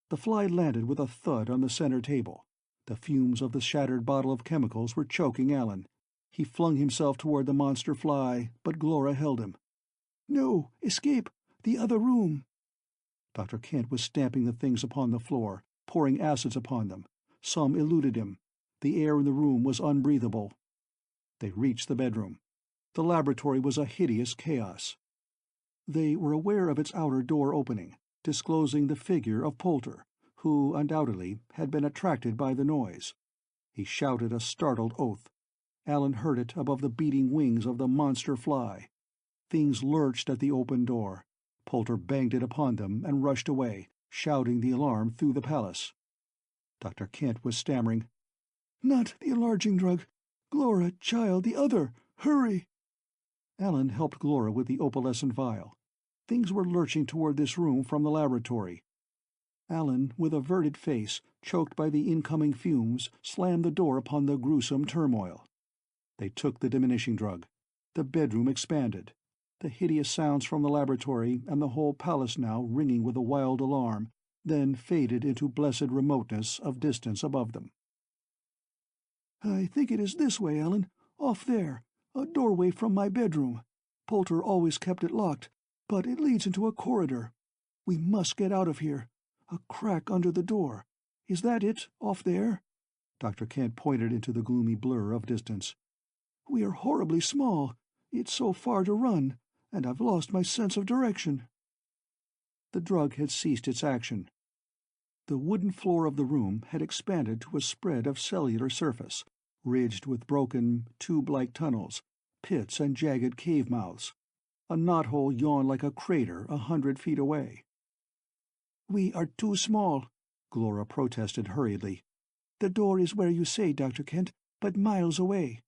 The fly landed with a thud on the center table. The fumes of the shattered bottle of chemicals were choking Alan. He flung himself toward the monster fly, but Glora held him. "No, escape! The other room!" Dr. Kent was stamping the things upon the floor, pouring acids upon them. Some eluded him. The air in the room was unbreathable. They reached the bedroom. The laboratory was a hideous chaos. They were aware of its outer door opening, disclosing the figure of Poulter, who, undoubtedly, had been attracted by the noise. He shouted a startled oath. Alan heard it above the beating wings of the monster fly. Things lurched at the open door. Poulter banged it upon them and rushed away, shouting the alarm through the palace. Dr. Kent was stammering, "Not the enlarging drug. Glora, child, the other. Hurry!" Alan helped Glora with the opalescent vial. Things were lurching toward this room from the laboratory. Alan, with averted face, choked by the incoming fumes, slammed the door upon the gruesome turmoil. They took the diminishing drug. The bedroom expanded. The hideous sounds from the laboratory and the whole palace now ringing with a wild alarm, then faded into blessed remoteness of distance above them. "I think it is this way, Alan. Off there. A doorway from my bedroom. Poulter always kept it locked, but it leads into a corridor. We must get out of here. A crack under the door. Is that it, off there?" Dr. Kent pointed into the gloomy blur of distance. "We are horribly small. It's so far to run, and I've lost my sense of direction." The drug had ceased its action. The wooden floor of the room had expanded to a spread of cellular surface, ridged with broken, tube-like tunnels, pits and jagged cave mouths. A knothole yawned like a crater 100 feet away. "We are too small," Glora protested hurriedly. The door is where you say, Dr. Kent, but miles away."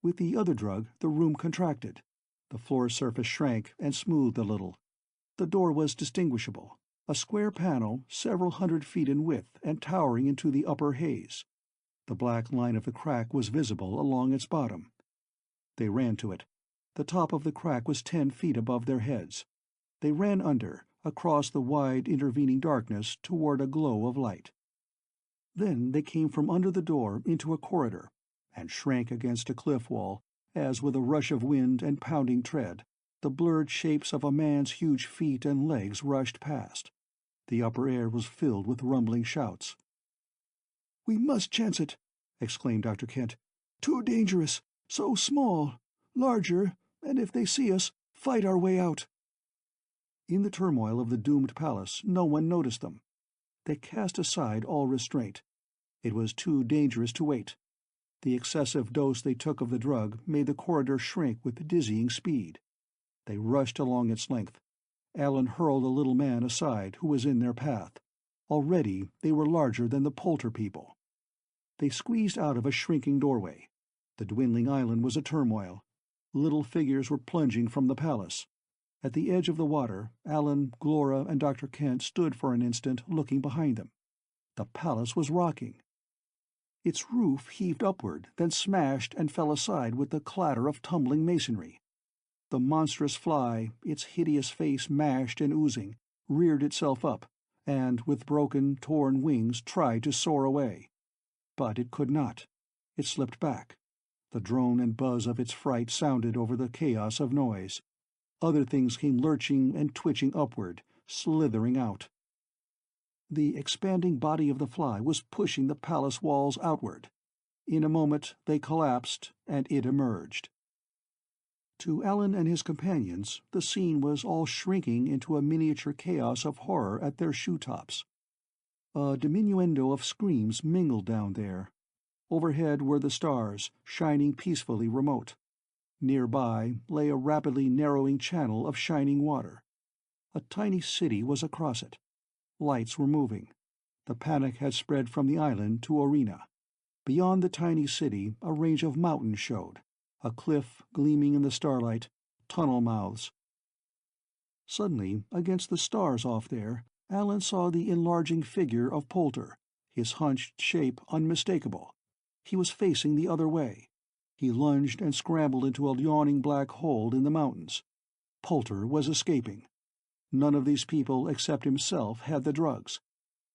With the other drug, the room contracted. The floor surface shrank and smoothed a little. The door was distinguishable, a square panel several hundred feet in width and towering into the upper haze. The black line of the crack was visible along its bottom. They ran to it. The top of the crack was 10 feet above their heads. They ran under, across the wide intervening darkness toward a glow of light. Then they came from under the door into a corridor, and shrank against a cliff wall, as with a rush of wind and pounding tread, the blurred shapes of a man's huge feet and legs rushed past. The upper air was filled with rumbling shouts. "We must chance it," exclaimed Dr. Kent. "Too dangerous. So small. Larger, and if they see us, fight our way out." In the turmoil of the doomed palace, no one noticed them. They cast aside all restraint. It was too dangerous to wait. The excessive dose they took of the drug made the corridor shrink with dizzying speed. They rushed along its length. Alan hurled a little man aside who was in their path. Already they were larger than the Poulter people. They squeezed out of a shrinking doorway. The dwindling island was a turmoil. Little figures were plunging from the palace. At the edge of the water, Alan, Glora, and Dr. Kent stood for an instant looking behind them. The palace was rocking. Its roof heaved upward, then smashed and fell aside with the clatter of tumbling masonry. The monstrous fly, its hideous face mashed and oozing, reared itself up, and with broken, torn wings tried to soar away. But it could not. It slipped back. The drone and buzz of its fright sounded over the chaos of noise. Other things came lurching and twitching upward, slithering out. The expanding body of the fly was pushing the palace walls outward. In a moment they collapsed, and it emerged. To Alan and his companions, the scene was all shrinking into a miniature chaos of horror at their shoe-tops. A diminuendo of screams mingled down there. Overhead were the stars, shining peacefully remote. Nearby lay a rapidly narrowing channel of shining water. A tiny city was across it. Lights were moving. The panic had spread from the island to Arena. Beyond the tiny city a range of mountains showed, a cliff gleaming in the starlight, tunnel mouths. Suddenly, against the stars off there, Alan saw the enlarging figure of Poulter, his hunched shape unmistakable. He was facing the other way. He lunged and scrambled into a yawning black hole in the mountains. Poulter was escaping. None of these people except himself had the drugs.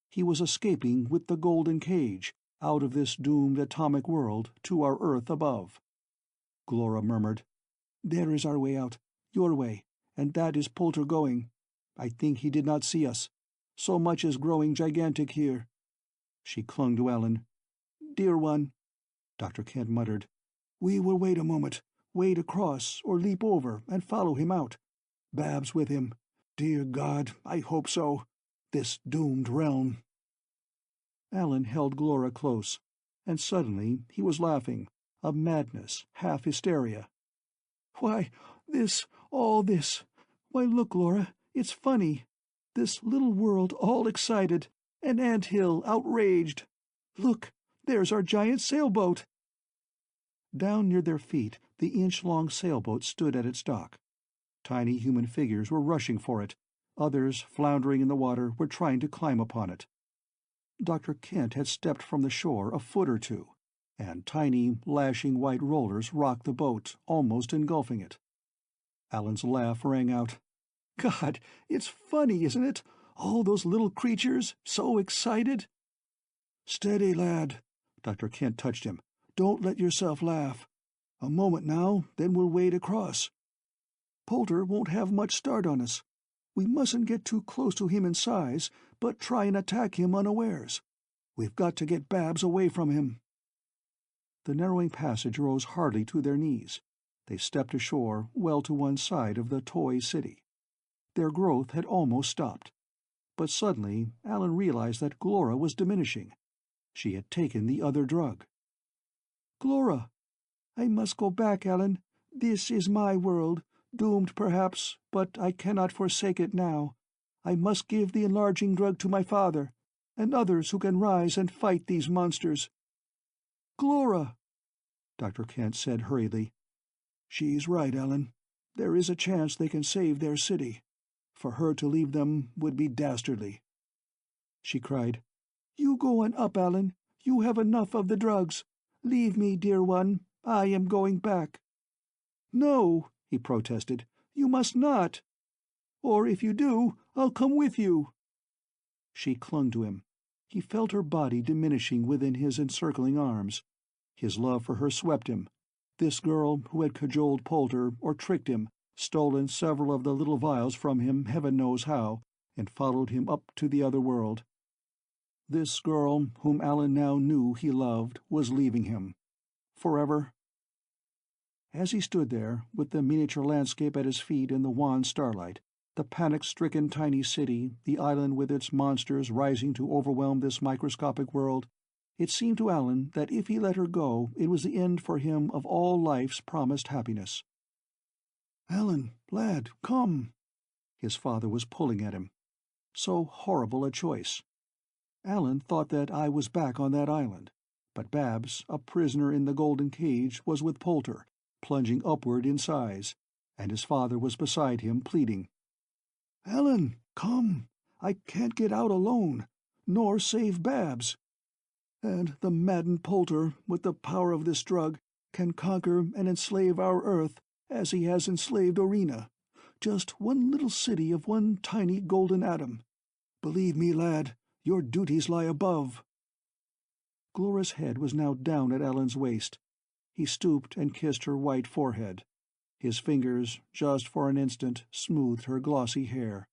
He was escaping with the golden cage, out of this doomed atomic world to our Earth above. Glora murmured, "There is our way out, your way, and that is Poulter going. I think he did not see us. So much is growing gigantic here." She clung to Ellen. "Dear one," Dr. Kent muttered, "we will wait a moment, wade across or leap over and follow him out. Babs with him. Dear God, I hope so. This doomed realm." Alan held Glora close, and suddenly he was laughing, a madness, half hysteria. "Why, all this. Why, look, Glora, it's funny. This little world all excited, an ant-hill outraged. Look, there's our giant sailboat." Down near their feet the inch-long sailboat stood at its dock. Tiny human figures were rushing for it. Others, floundering in the water, were trying to climb upon it. Dr. Kent had stepped from the shore a foot or two, and tiny, lashing white rollers rocked the boat, almost engulfing it. Alan's laugh rang out. "God, it's funny, isn't it? All those little creatures, so excited." "Steady, lad." Dr. Kent touched him. "Don't let yourself laugh. A moment now, then we'll wade across. Poulter won't have much start on us. We mustn't get too close to him in size, but try and attack him unawares. We've got to get Babs away from him." The narrowing passage rose hardly to their knees. They stepped ashore well to one side of the toy city. Their growth had almost stopped. But suddenly Alan realized that Glora was diminishing. She had taken the other drug. "Glora! I must go back, Alan. This is my world, doomed perhaps, but I cannot forsake it now. I must give the enlarging drug to my father, and others who can rise and fight these monsters. Glora, Dr. Kent said hurriedly. She's right, Ellen. There is a chance they can save their city. For her to leave them would be dastardly. She cried, You go on up, Ellen. You have enough of the drugs. Leave me, dear one. I am going back. No, he protested. You must not. Or if you do, I'll come with you. She clung to him. He felt her body diminishing within his encircling arms. His love for her swept him. This girl who had cajoled Poulter or tricked him, stolen several of the little vials from him heaven knows how, and followed him up to the other world. This girl, whom Alan now knew he loved, was leaving him. Forever. As he stood there, with the miniature landscape at his feet in the wan starlight, the panic-stricken tiny city, the island with its monsters rising to overwhelm this microscopic world, it seemed to Alan that if he let her go, it was the end for him of all life's promised happiness. "Alan, lad, come!" His father was pulling at him. So horrible a choice. Alan thought that I was back on that island, but Babs, a prisoner in the golden cage, was with Poulter, plunging upward in size, and his father was beside him, pleading. "Alan, come! I can't get out alone, nor save Babs. And the maddened Poulter, with the power of this drug, can conquer and enslave our Earth as he has enslaved Orina. Just one little city of one tiny golden atom. Believe me, lad, your duties lie above." Glora's head was now down at Alan's waist. He stooped and kissed her white forehead. His fingers, just for an instant, smoothed her glossy hair.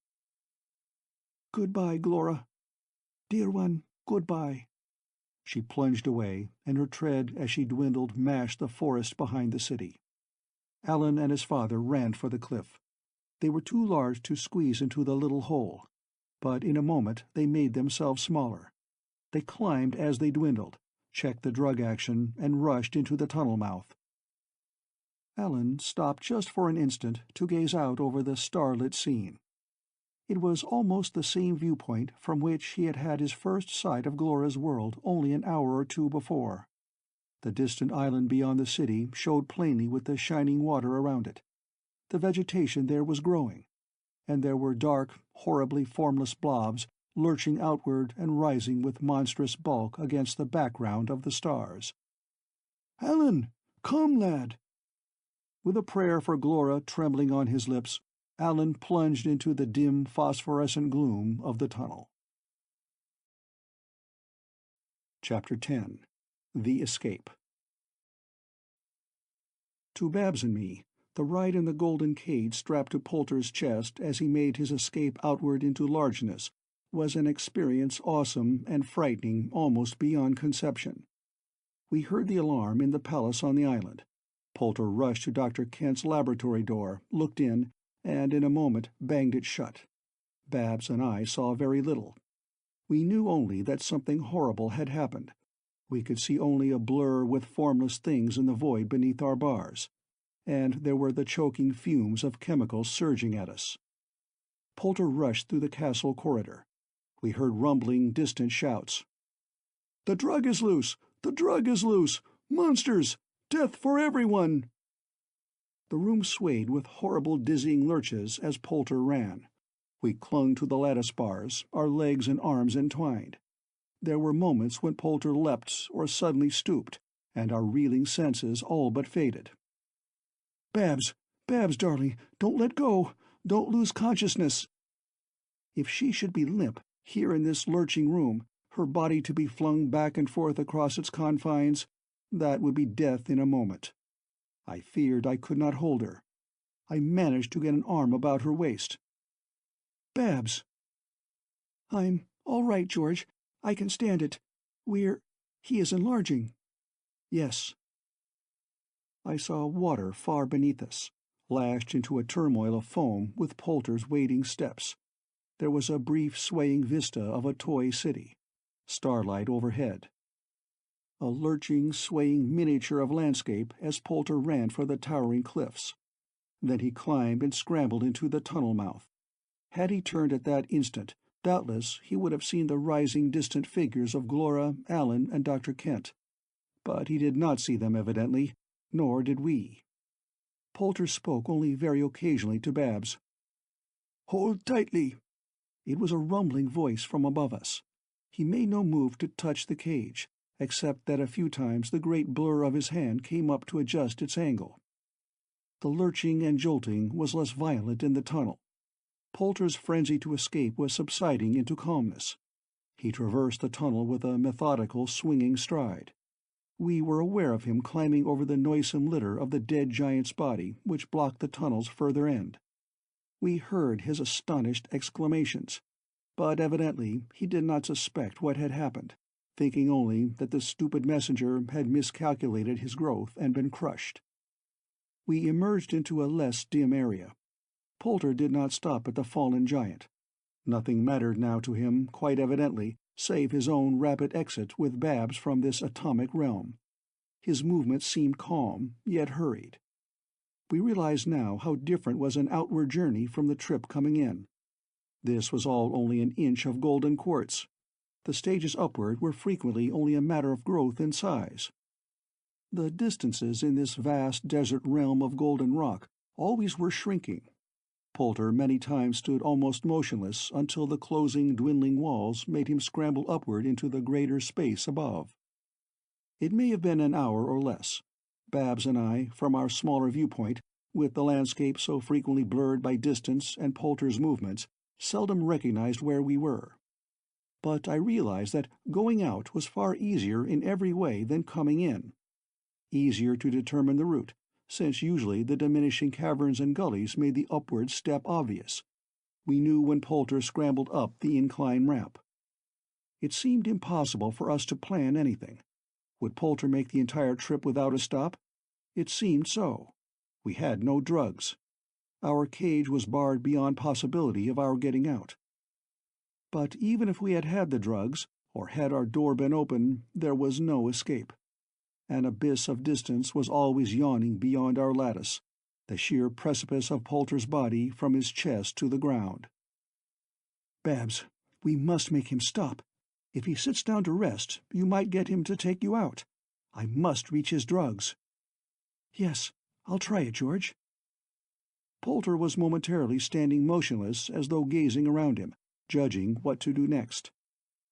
"Goodbye, Glora. Dear one, goodbye." She plunged away, and her tread as she dwindled mashed the forest behind the city. Alan and his father ran for the cliff. They were too large to squeeze into the little hole, but in a moment they made themselves smaller. They climbed as they dwindled, checked the drug action, and rushed into the tunnel mouth. Alan stopped just for an instant to gaze out over the starlit scene. It was almost the same viewpoint from which he had had his first sight of Glora's world only an hour or two before. The distant island beyond the city showed plainly with the shining water around it. The vegetation there was growing, and there were dark, horribly formless blobs lurching outward and rising with monstrous bulk against the background of the stars. "Alan, come, lad!" With a prayer for Glora trembling on his lips, Alan plunged into the dim phosphorescent gloom of the tunnel. Chapter 10. The Escape. To Babs and me, the ride in the golden cage strapped to Poulter's chest as he made his escape outward into largeness was an experience awesome and frightening almost beyond conception. We heard the alarm in the palace on the island. Poulter rushed to Dr. Kent's laboratory door, looked in, and in a moment banged it shut. Babs and I saw very little. We knew only that something horrible had happened. We could see only a blur with formless things in the void beneath our bars, and there were the choking fumes of chemicals surging at us. Poulter rushed through the castle corridor. We heard rumbling, distant shouts. "The drug is loose! The drug is loose! Monsters! Death for everyone!" The room swayed with horrible dizzying lurches as Poulter ran. We clung to the lattice bars, our legs and arms entwined. There were moments when Poulter leapt or suddenly stooped, and our reeling senses all but faded. "Babs, Babs, darling, don't let go! Don't lose consciousness!" If she should be limp, here in this lurching room, her body to be flung back and forth across its confines, that would be death in a moment. I feared I could not hold her. I managed to get an arm about her waist. "Babs!" "I'm all right, George. I can stand it. He is enlarging." "Yes." I saw water far beneath us, lashed into a turmoil of foam with Poulter's wading steps. There was a brief swaying vista of a toy city. Starlight overhead. A lurching, swaying miniature of landscape as Poulter ran for the towering cliffs. Then he climbed and scrambled into the tunnel mouth. Had he turned at that instant, Doubtless he would have seen the rising distant figures of Glora, Allen, and Dr. Kent. But he did not see them evidently, nor did we. Poulter spoke only very occasionally to Babs. "Hold tightly." It was a rumbling voice from above us. He made no move to touch the cage, except that a few times the great blur of his hand came up to adjust its angle. The lurching and jolting was less violent in the tunnel. Poulter's frenzy to escape was subsiding into calmness. He traversed the tunnel with a methodical, swinging stride. We were aware of him climbing over the noisome litter of the dead giant's body which blocked the tunnel's further end. We heard his astonished exclamations, but evidently he did not suspect what had happened, thinking only that the stupid messenger had miscalculated his growth and been crushed. We emerged into a less dim area. Poulter did not stop at the fallen giant. Nothing mattered now to him, quite evidently, save his own rapid exit with Babs from this atomic realm. His movements seemed calm, yet hurried. We realized now how different was an outward journey from the trip coming in. This was all only an inch of golden quartz. The stages upward were frequently only a matter of growth in size. The distances in this vast desert realm of golden rock always were shrinking. Poulter many times stood almost motionless until the closing, dwindling walls made him scramble upward into the greater space above. It may have been an hour or less. Babs and I, from our smaller viewpoint, with the landscape so frequently blurred by distance and Poulter's movements, seldom recognized where we were. But I realized that going out was far easier in every way than coming in. Easier to determine the route, since usually the diminishing caverns and gullies made the upward step obvious. We knew when Poulter scrambled up the incline ramp. It seemed impossible for us to plan anything. Would Poulter make the entire trip without a stop? It seemed so. We had no drugs. Our cage was barred beyond possibility of our getting out. But even if we had had the drugs, or had our door been open, there was no escape. An abyss of distance was always yawning beyond our lattice, the sheer precipice of Poulter's body from his chest to the ground. "Babs, we must make him stop. If he sits down to rest, you might get him to take you out. I must reach his drugs." "Yes, I'll try it, George." Poulter was momentarily standing motionless as though gazing around him, judging what to do next.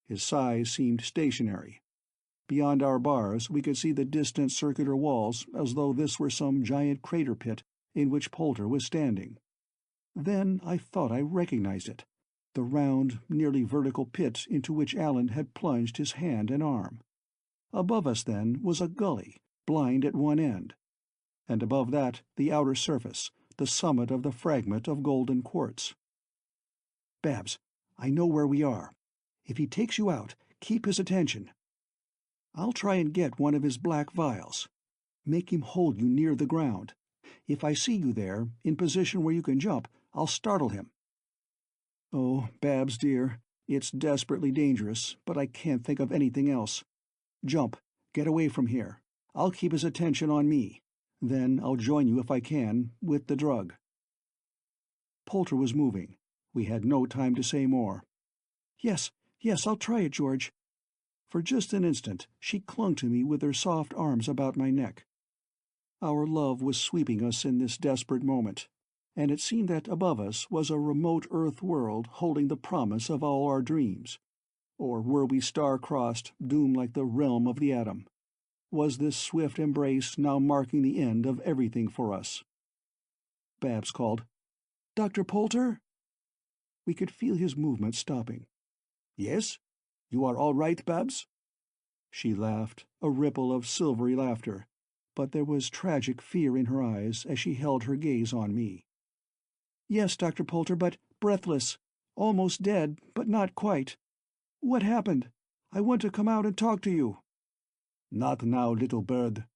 His size seemed stationary. Beyond our bars we could see the distant circular walls as though this were some giant crater pit in which Poulter was standing. Then I thought I recognized it, the round, nearly vertical pit into which Allen had plunged his hand and arm. Above us, then, was a gully, blind at one end, and above that the outer surface, the summit of the fragment of golden quartz. "Babs, I know where we are. If he takes you out, keep his attention. I'll try and get one of his black vials. Make him hold you near the ground. If I see you there, in position where you can jump, I'll startle him." "Oh, Babs, dear, it's desperately dangerous, but I can't think of anything else. Jump, get away from here. I'll keep his attention on me. Then I'll join you if I can, with the drug." Poulter was moving. We had no time to say more. Yes, I'll try it, George." For just an instant she clung to me with her soft arms about my neck. Our love was sweeping us in this desperate moment, and it seemed that above us was a remote Earth world holding the promise of all our dreams. Or were we star-crossed, doomed like the realm of the atom? Was this swift embrace now marking the end of everything for us? Babs called, "Dr. Poulter?" We could feel his movement stopping. "Yes? You are all right, Babs?" She laughed, a ripple of silvery laughter, but there was tragic fear in her eyes as she held her gaze on me. "Yes, Dr. Poulter, but breathless. Almost dead, but not quite. What happened? I want to come out and talk to you." "Not now, little bird."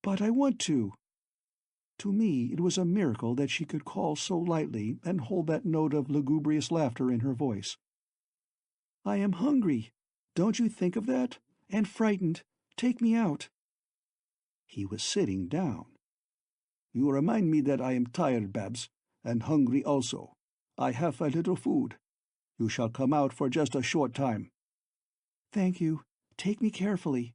"But I want to." To me it was a miracle that she could call so lightly and hold that note of lugubrious laughter in her voice. "I am hungry. Don't you think of that? And frightened. Take me out." He was sitting down. "You remind me that I am tired, Babs, and hungry also. I have a little food. You shall come out for just a short time." "Thank you. Take me carefully."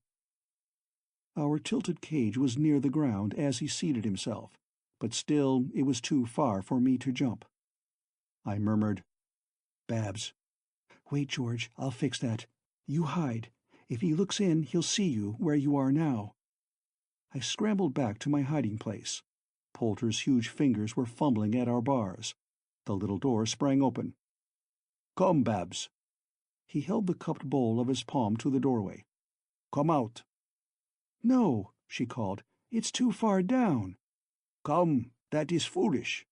Our tilted cage was near the ground as he seated himself, but still it was too far for me to jump. I murmured, "Babs." "Wait, George, I'll fix that. You hide. If he looks in, he'll see you where you are now." I scrambled back to my hiding place. Poulter's huge fingers were fumbling at our bars. The little door sprang open. "Come, Babs." He held the cupped bowl of his palm to the doorway. "Come out." "No," she called. "It's too far down." "Come, that is foolish."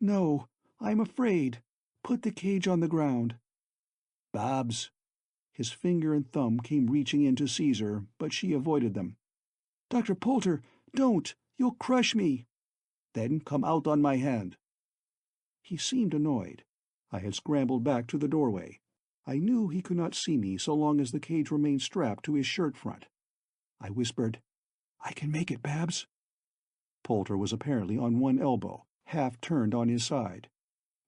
"No, I'm afraid. Put the cage on the ground." "Babs." His finger and thumb came reaching in to seize her, but she avoided them. "Dr. Poulter, don't! You'll crush me." "Then come out on my hand." He seemed annoyed. I had scrambled back to the doorway. I knew he could not see me so long as the cage remained strapped to his shirt front. I whispered, "I can make it, Babs." Poulter was apparently on one elbow, half turned on his side.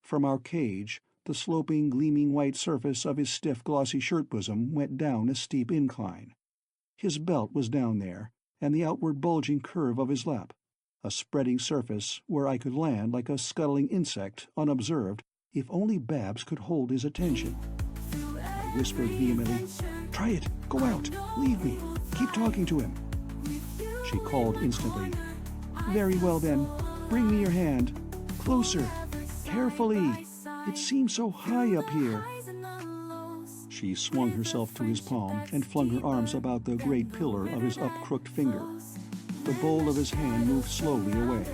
From our cage, the sloping, gleaming white surface of his stiff, glossy shirt bosom went down a steep incline. His belt was down there, and the outward bulging curve of his lap, a spreading surface where I could land like a scuttling insect, unobserved, if only Babs could hold his attention. I whispered vehemently, "Try it! Go out! Leave me! Keep talking to him!" She called instantly, "Very well then. Bring me your hand. Closer. Carefully. It seems so high up here." She swung herself to his palm and flung her arms about the great pillar of his up-crooked finger. The bowl of his hand moved slowly away.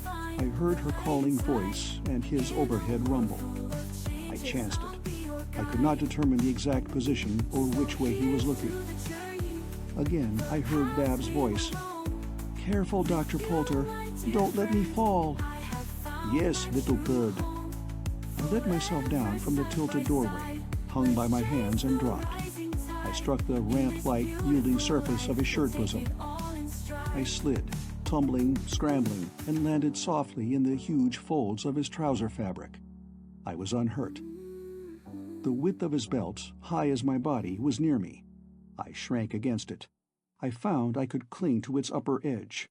I heard her calling voice and his overhead rumble. I chanced it. I could not determine the exact position or which way he was looking. Again I heard Babs' voice. "Careful, Dr. Poulter. Don't let me fall." "Yes, little bird." I let myself down from the tilted doorway, hung by my hands, and dropped. I struck the ramp-like, yielding surface of his shirt bosom. I slid, tumbling, scrambling, and landed softly in the huge folds of his trouser fabric. I was unhurt. The width of his belt, high as my body, was near me. I shrank against it. I found I could cling to its upper edge.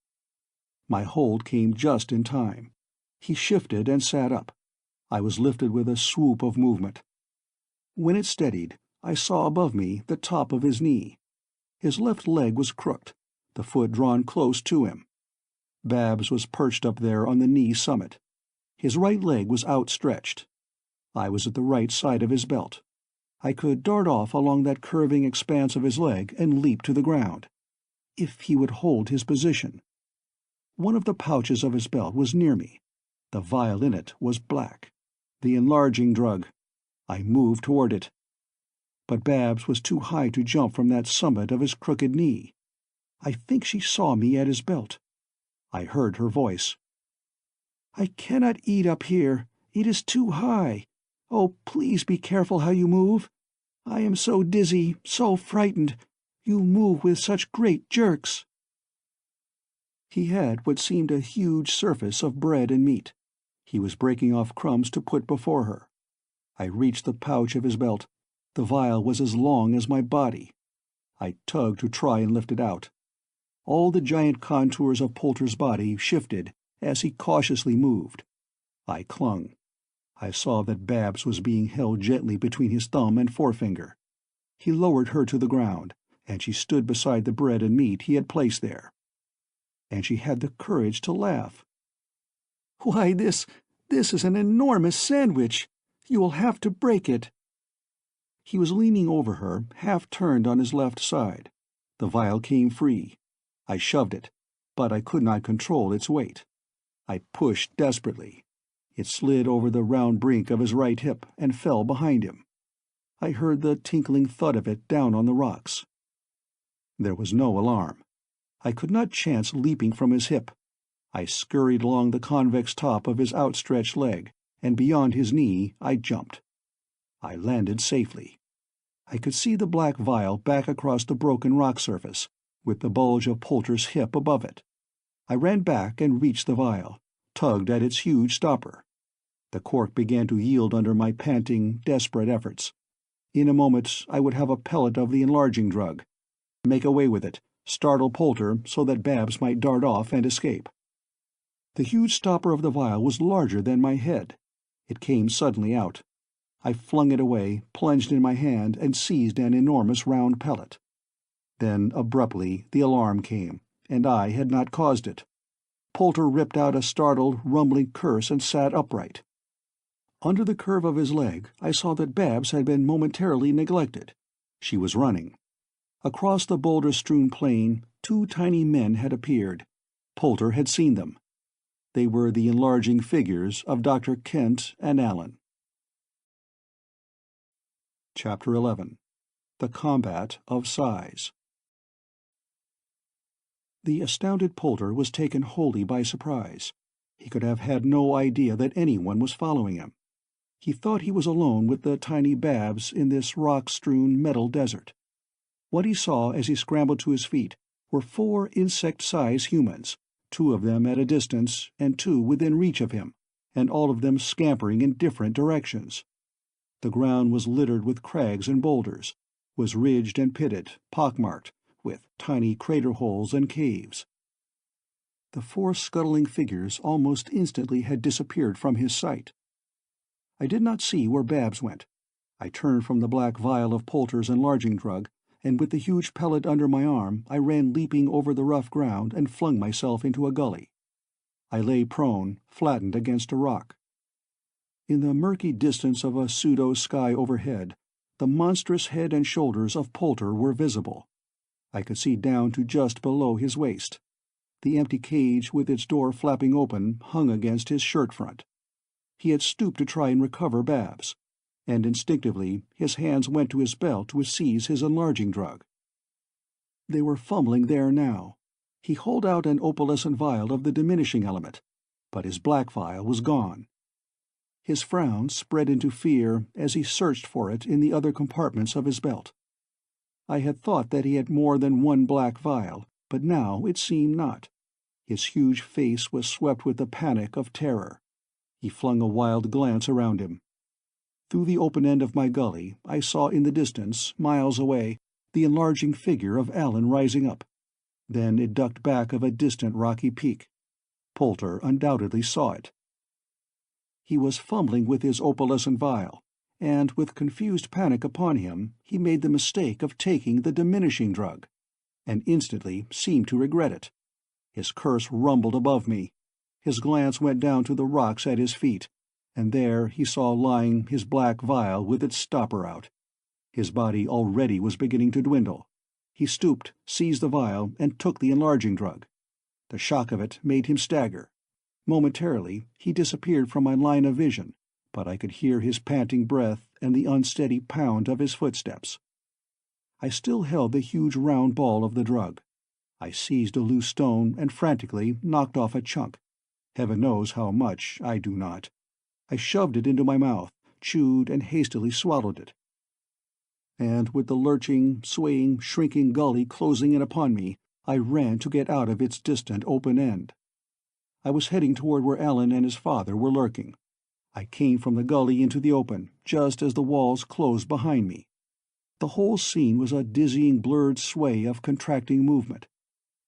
My hold came just in time. He shifted and sat up. I was lifted with a swoop of movement. When it steadied, I saw above me the top of his knee. His left leg was crooked, the foot drawn close to him. Babs was perched up there on the knee summit. His right leg was outstretched. I was at the right side of his belt. I could dart off along that curving expanse of his leg and leap to the ground, if he would hold his position. One of the pouches of his belt was near me. The vial in it was black. The enlarging drug. I moved toward it. But Babs was too high to jump from that summit of his crooked knee. I think she saw me at his belt. I heard her voice. "I cannot eat up here. It is too high. Oh, please be careful how you move. I am so dizzy, so frightened. You move with such great jerks." He had what seemed a huge surface of bread and meat. He was breaking off crumbs to put before her. I reached the pouch of his belt. The vial was as long as my body. I tugged to try and lift it out. All the giant contours of Poulter's body shifted as he cautiously moved. I clung. I saw that Babs was being held gently between his thumb and forefinger. He lowered her to the ground, and she stood beside the bread and meat he had placed there. And she had the courage to laugh. "Why, this is an enormous sandwich. You will have to break it." He was leaning over her, half turned on his left side. The vial came free. I shoved it, but I could not control its weight. I pushed desperately. It slid over the round brink of his right hip and fell behind him. I heard the tinkling thud of it down on the rocks. There was no alarm. I could not chance leaping from his hip. I scurried along the convex top of his outstretched leg, and beyond his knee I jumped. I landed safely. I could see the black vial back across the broken rock surface, with the bulge of Poulter's hip above it. I ran back and reached the vial, tugged at its huge stopper. The cork began to yield under my panting, desperate efforts. In a moment I would have a pellet of the enlarging drug. Make away with it, startle Poulter so that Babs might dart off and escape. The huge stopper of the vial was larger than my head. It came suddenly out. I flung it away, plunged in my hand, and seized an enormous round pellet. Then, abruptly, the alarm came, and I had not caused it. Poulter ripped out a startled, rumbling curse and sat upright. Under the curve of his leg, I saw that Babs had been momentarily neglected. She was running. Across the boulder-strewn plain, 2 tiny men had appeared. Poulter had seen them. They were the enlarging figures of Dr. Kent and Allen. Chapter 11. The Combat of Size. The astounded Poulter was taken wholly by surprise. He could have had no idea that anyone was following him. He thought he was alone with the tiny Babs in this rock-strewn metal desert. What he saw as he scrambled to his feet were 4 insect-sized humans, 2 of them at a distance and 2 within reach of him, and all of them scampering in different directions. The ground was littered with crags and boulders, was ridged and pitted, pockmarked, with tiny crater holes and caves. The 4 scuttling figures almost instantly had disappeared from his sight. I did not see where Babs went. I turned from the black vial of Poulter's enlarging drug, and with the huge pellet under my arm I ran leaping over the rough ground and flung myself into a gully. I lay prone, flattened against a rock. In the murky distance of a pseudo-sky overhead, the monstrous head and shoulders of Poulter were visible. I could see down to just below his waist. The empty cage with its door flapping open hung against his shirt front. He had stooped to try and recover Babs, and instinctively his hands went to his belt to seize his enlarging drug. They were fumbling there now. He hauled out an opalescent vial of the diminishing element, but his black vial was gone. His frown spread into fear as he searched for it in the other compartments of his belt. I had thought that he had more than 1 black vial, but now it seemed not. His huge face was swept with the panic of terror. He flung a wild glance around him. Through the open end of my gully I saw in the distance, miles away, the enlarging figure of Allen rising up. Then it ducked back of a distant rocky peak. Poulter undoubtedly saw it. He was fumbling with his opalescent vial, and with confused panic upon him he made the mistake of taking the diminishing drug, and instantly seemed to regret it. His curse rumbled above me. His glance went down to the rocks at his feet, and there he saw lying his black vial with its stopper out. His body already was beginning to dwindle. He stooped, seized the vial, and took the enlarging drug. The shock of it made him stagger. Momentarily he disappeared from my line of vision, but I could hear his panting breath and the unsteady pound of his footsteps. I still held the huge round ball of the drug. I seized a loose stone and frantically knocked off a chunk. Heaven knows how much, I do not. I shoved it into my mouth, chewed and hastily swallowed it. And with the lurching, swaying, shrinking gully closing in upon me, I ran to get out of its distant open end. I was heading toward where Allen and his father were lurking. I came from the gully into the open, just as the walls closed behind me. The whole scene was a dizzying blurred sway of contracting movement.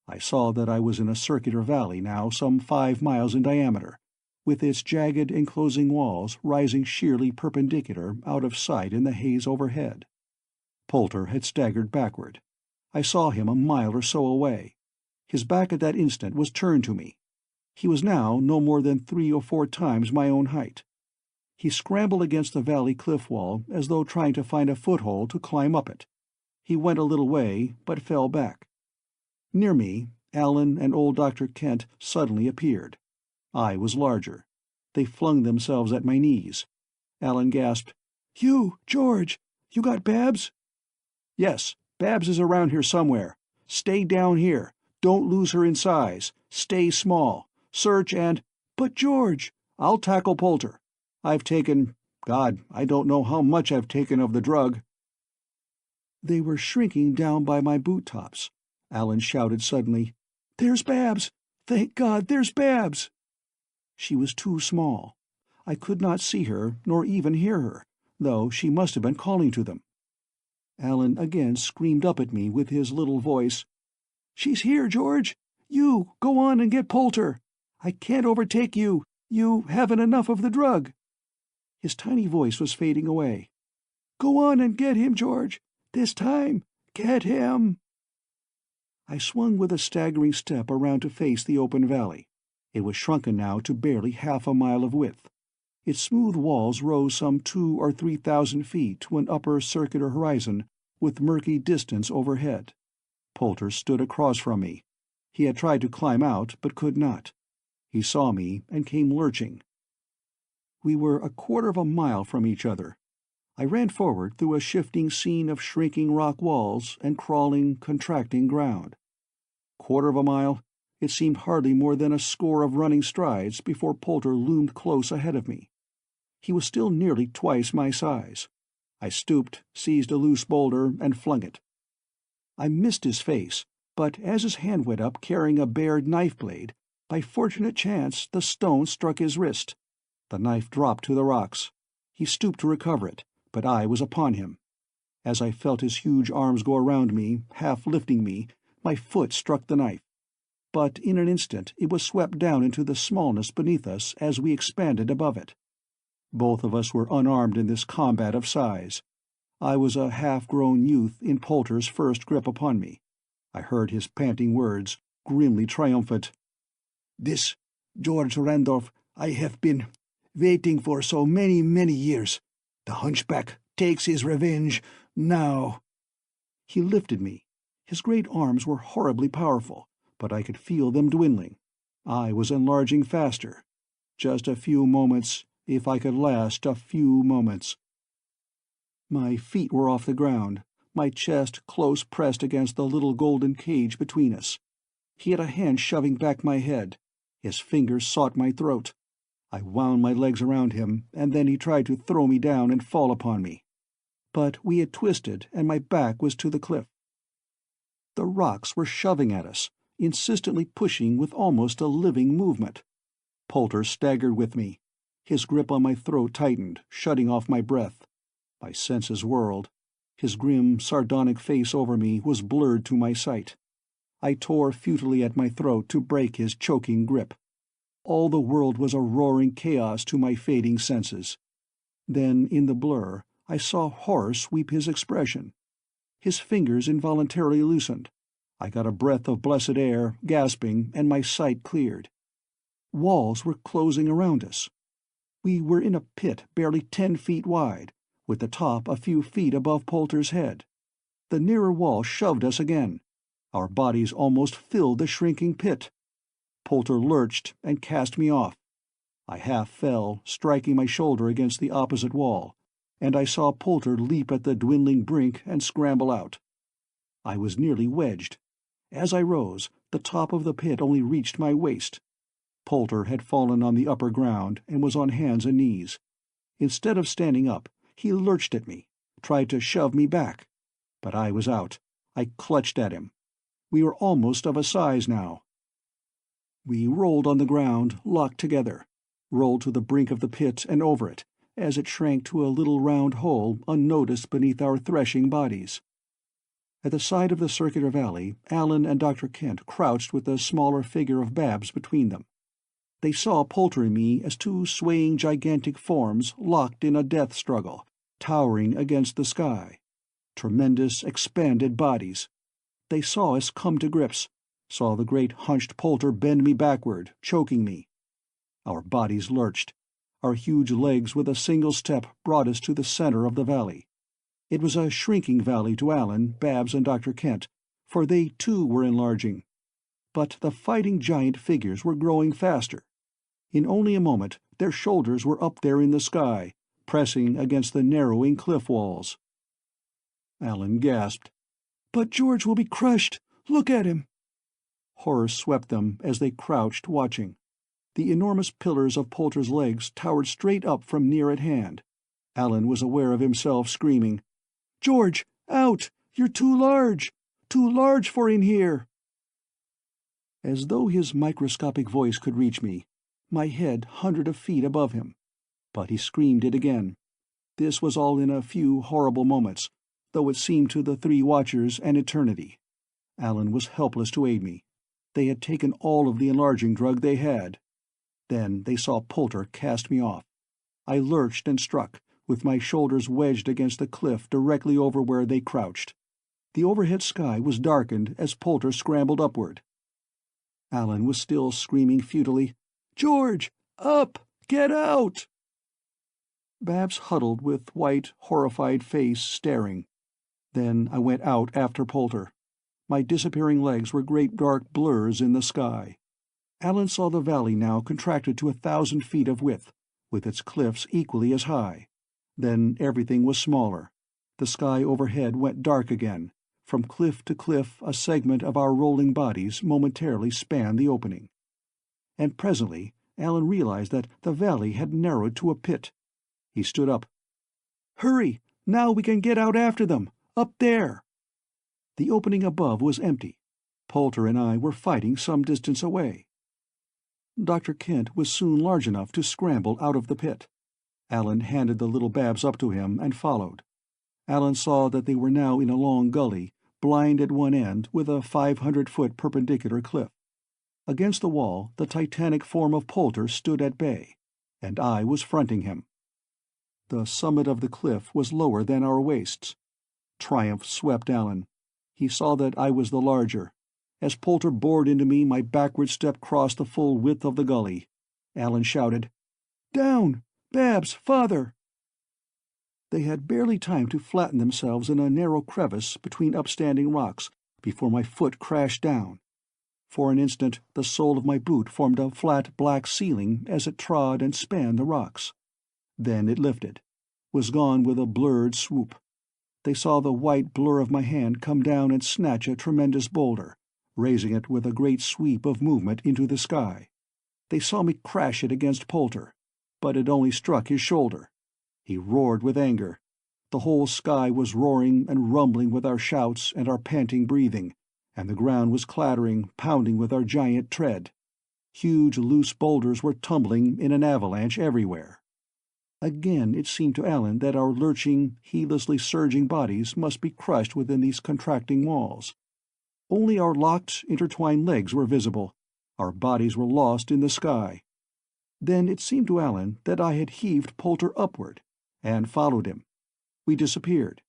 I saw that I was in a circular valley now some 5 miles in diameter, with its jagged enclosing walls rising sheerly perpendicular out of sight in the haze overhead. Poulter had staggered backward. I saw him a mile or so away. His back at that instant was turned to me. He was now no more than 3 or 4 times my own height. He scrambled against the valley cliff wall as though trying to find a foothold to climb up it. He went a little way, but fell back. Near me, Allen and old Dr. Kent suddenly appeared. I was larger. They flung themselves at my knees. Allen gasped, "You, George, you got Babs?" "Yes, Babs is around here somewhere. Stay down here. Don't lose her in size. Stay small. Search and—" "But, George—" "I'll tackle Poulter. I've taken— God, I don't know how much I've taken of the drug." They were shrinking down by my boot-tops. Allen shouted suddenly, "There's Babs! Thank God, there's Babs!" She was too small. I could not see her, nor even hear her, though she must have been calling to them. Alan again screamed up at me with his little voice. "She's here, George! You, go on and get Poulter! I can't overtake you! You haven't enough of the drug!" His tiny voice was fading away. "Go on and get him, George! This time, get him!" I swung with a staggering step around to face the open valley. It was shrunken now to barely half a mile of width. Its smooth walls rose some 2,000 or 3,000 feet to an upper circular horizon with murky distance overhead. Poulter stood across from me. He had tried to climb out, but could not. He saw me and came lurching. We were a quarter of a mile from each other. I ran forward through a shifting scene of shrinking rock walls and crawling, contracting ground. Quarter of a mile? It seemed hardly more than a score of running strides before Poulter loomed close ahead of me. He was still nearly twice my size. I stooped, seized a loose boulder, and flung it. I missed his face, but as his hand went up carrying a bared knife blade, by fortunate chance the stone struck his wrist. The knife dropped to the rocks. He stooped to recover it, but I was upon him. As I felt his huge arms go around me, half lifting me, my foot struck the knife. But in an instant it was swept down into the smallness beneath us as we expanded above it. Both of us were unarmed in this combat of size. I was a half-grown youth in Poulter's first grip upon me. I heard his panting words, grimly triumphant. "This, George Randolph, I have been waiting for so many, many years. The hunchback takes his revenge now." He lifted me. His great arms were horribly powerful, but I could feel them dwindling. I was enlarging faster. Just a few moments, if I could last a few moments. My feet were off the ground, my chest close pressed against the little golden cage between us. He had a hand shoving back my head. His fingers sought my throat. I wound my legs around him, and then he tried to throw me down and fall upon me. But we had twisted, and my back was to the cliff. The rocks were shoving at us, insistently pushing with almost a living movement. Poulter staggered with me. His grip on my throat tightened, shutting off my breath. My senses whirled. His grim, sardonic face over me was blurred to my sight. I tore futilely at my throat to break his choking grip. All the world was a roaring chaos to my fading senses. Then, in the blur, I saw horror sweep his expression. His fingers involuntarily loosened. I got a breath of blessed air, gasping, and my sight cleared. Walls were closing around us. We were in a pit barely 10 feet wide, with the top a few feet above Poulter's head. The nearer wall shoved us again. Our bodies almost filled the shrinking pit. Poulter lurched and cast me off. I half fell, striking my shoulder against the opposite wall, and I saw Poulter leap at the dwindling brink and scramble out. I was nearly wedged. As I rose, the top of the pit only reached my waist. Poulter had fallen on the upper ground and was on hands and knees. Instead of standing up, he lurched at me, tried to shove me back. But I was out. I clutched at him. We were almost of a size now. We rolled on the ground, locked together, rolled to the brink of the pit and over it, as it shrank to a little round hole unnoticed beneath our threshing bodies. At the side of the circular valley, Alan and Dr. Kent crouched with the smaller figure of Babs between them. They saw Poulter and me as two swaying gigantic forms locked in a death struggle, towering against the sky. Tremendous, expanded bodies. They saw us come to grips, saw the great hunched Poulter bend me backward, choking me. Our bodies lurched. Our huge legs with a single step brought us to the center of the valley. It was a shrinking valley to Alan, Babs, and Dr. Kent, for they too were enlarging. But the fighting giant figures were growing faster. In only a moment their shoulders were up there in the sky, pressing against the narrowing cliff walls. Alan gasped. "But George will be crushed! Look at him!" Horror swept them as they crouched, watching. The enormous pillars of Poulter's legs towered straight up from near at hand. Alan was aware of himself screaming, "George, out! You're too large! Too large for in here!" As though his microscopic voice could reach me, my head hundreds of feet above him. But he screamed it again. This was all in a few horrible moments, though it seemed to the three watchers an eternity. Alan was helpless to aid me. They had taken all of the enlarging drug they had. Then they saw Poulter cast me off. I lurched and struck, with my shoulders wedged against the cliff directly over where they crouched. The overhead sky was darkened as Poulter scrambled upward. Alan was still screaming futilely, "George! Up! Get out!" Babs huddled with white, horrified face, staring. Then I went out after Poulter. My disappearing legs were great dark blurs in the sky. Alan saw the valley now contracted to 1,000 feet of width, with its cliffs equally as high. Then everything was smaller. The sky overhead went dark again. From cliff to cliff a segment of our rolling bodies momentarily spanned the opening. And presently Alan realized that the valley had narrowed to a pit. He stood up. "Hurry! Now we can get out after them! Up there!" The opening above was empty. Poulter and I were fighting some distance away. Dr. Kent was soon large enough to scramble out of the pit. Alan handed the little Babs up to him and followed. Alan saw that they were now in a long gully, blind at one end with a 500-foot perpendicular cliff. Against the wall the titanic form of Poulter stood at bay, and I was fronting him. The summit of the cliff was lower than our waists. Triumph swept Alan. He saw that I was the larger. As Poulter bored into me, my backward step crossed the full width of the gully. Alan shouted, "Down! Babs! Father!" They had barely time to flatten themselves in a narrow crevice between upstanding rocks before my foot crashed down. For an instant the sole of my boot formed a flat black ceiling as it trod and spanned the rocks. Then it lifted, was gone with a blurred swoop. They saw the white blur of my hand come down and snatch a tremendous boulder, raising it with a great sweep of movement into the sky. They saw me crash it against Poulter, but it only struck his shoulder. He roared with anger. The whole sky was roaring and rumbling with our shouts and our panting breathing, and the ground was clattering, pounding with our giant tread. Huge loose boulders were tumbling in an avalanche everywhere. Again it seemed to Alan that our lurching, heedlessly surging bodies must be crushed within these contracting walls. Only our locked, intertwined legs were visible. Our bodies were lost in the sky. Then it seemed to Alan that I had heaved Poulter upward, and followed him. We disappeared.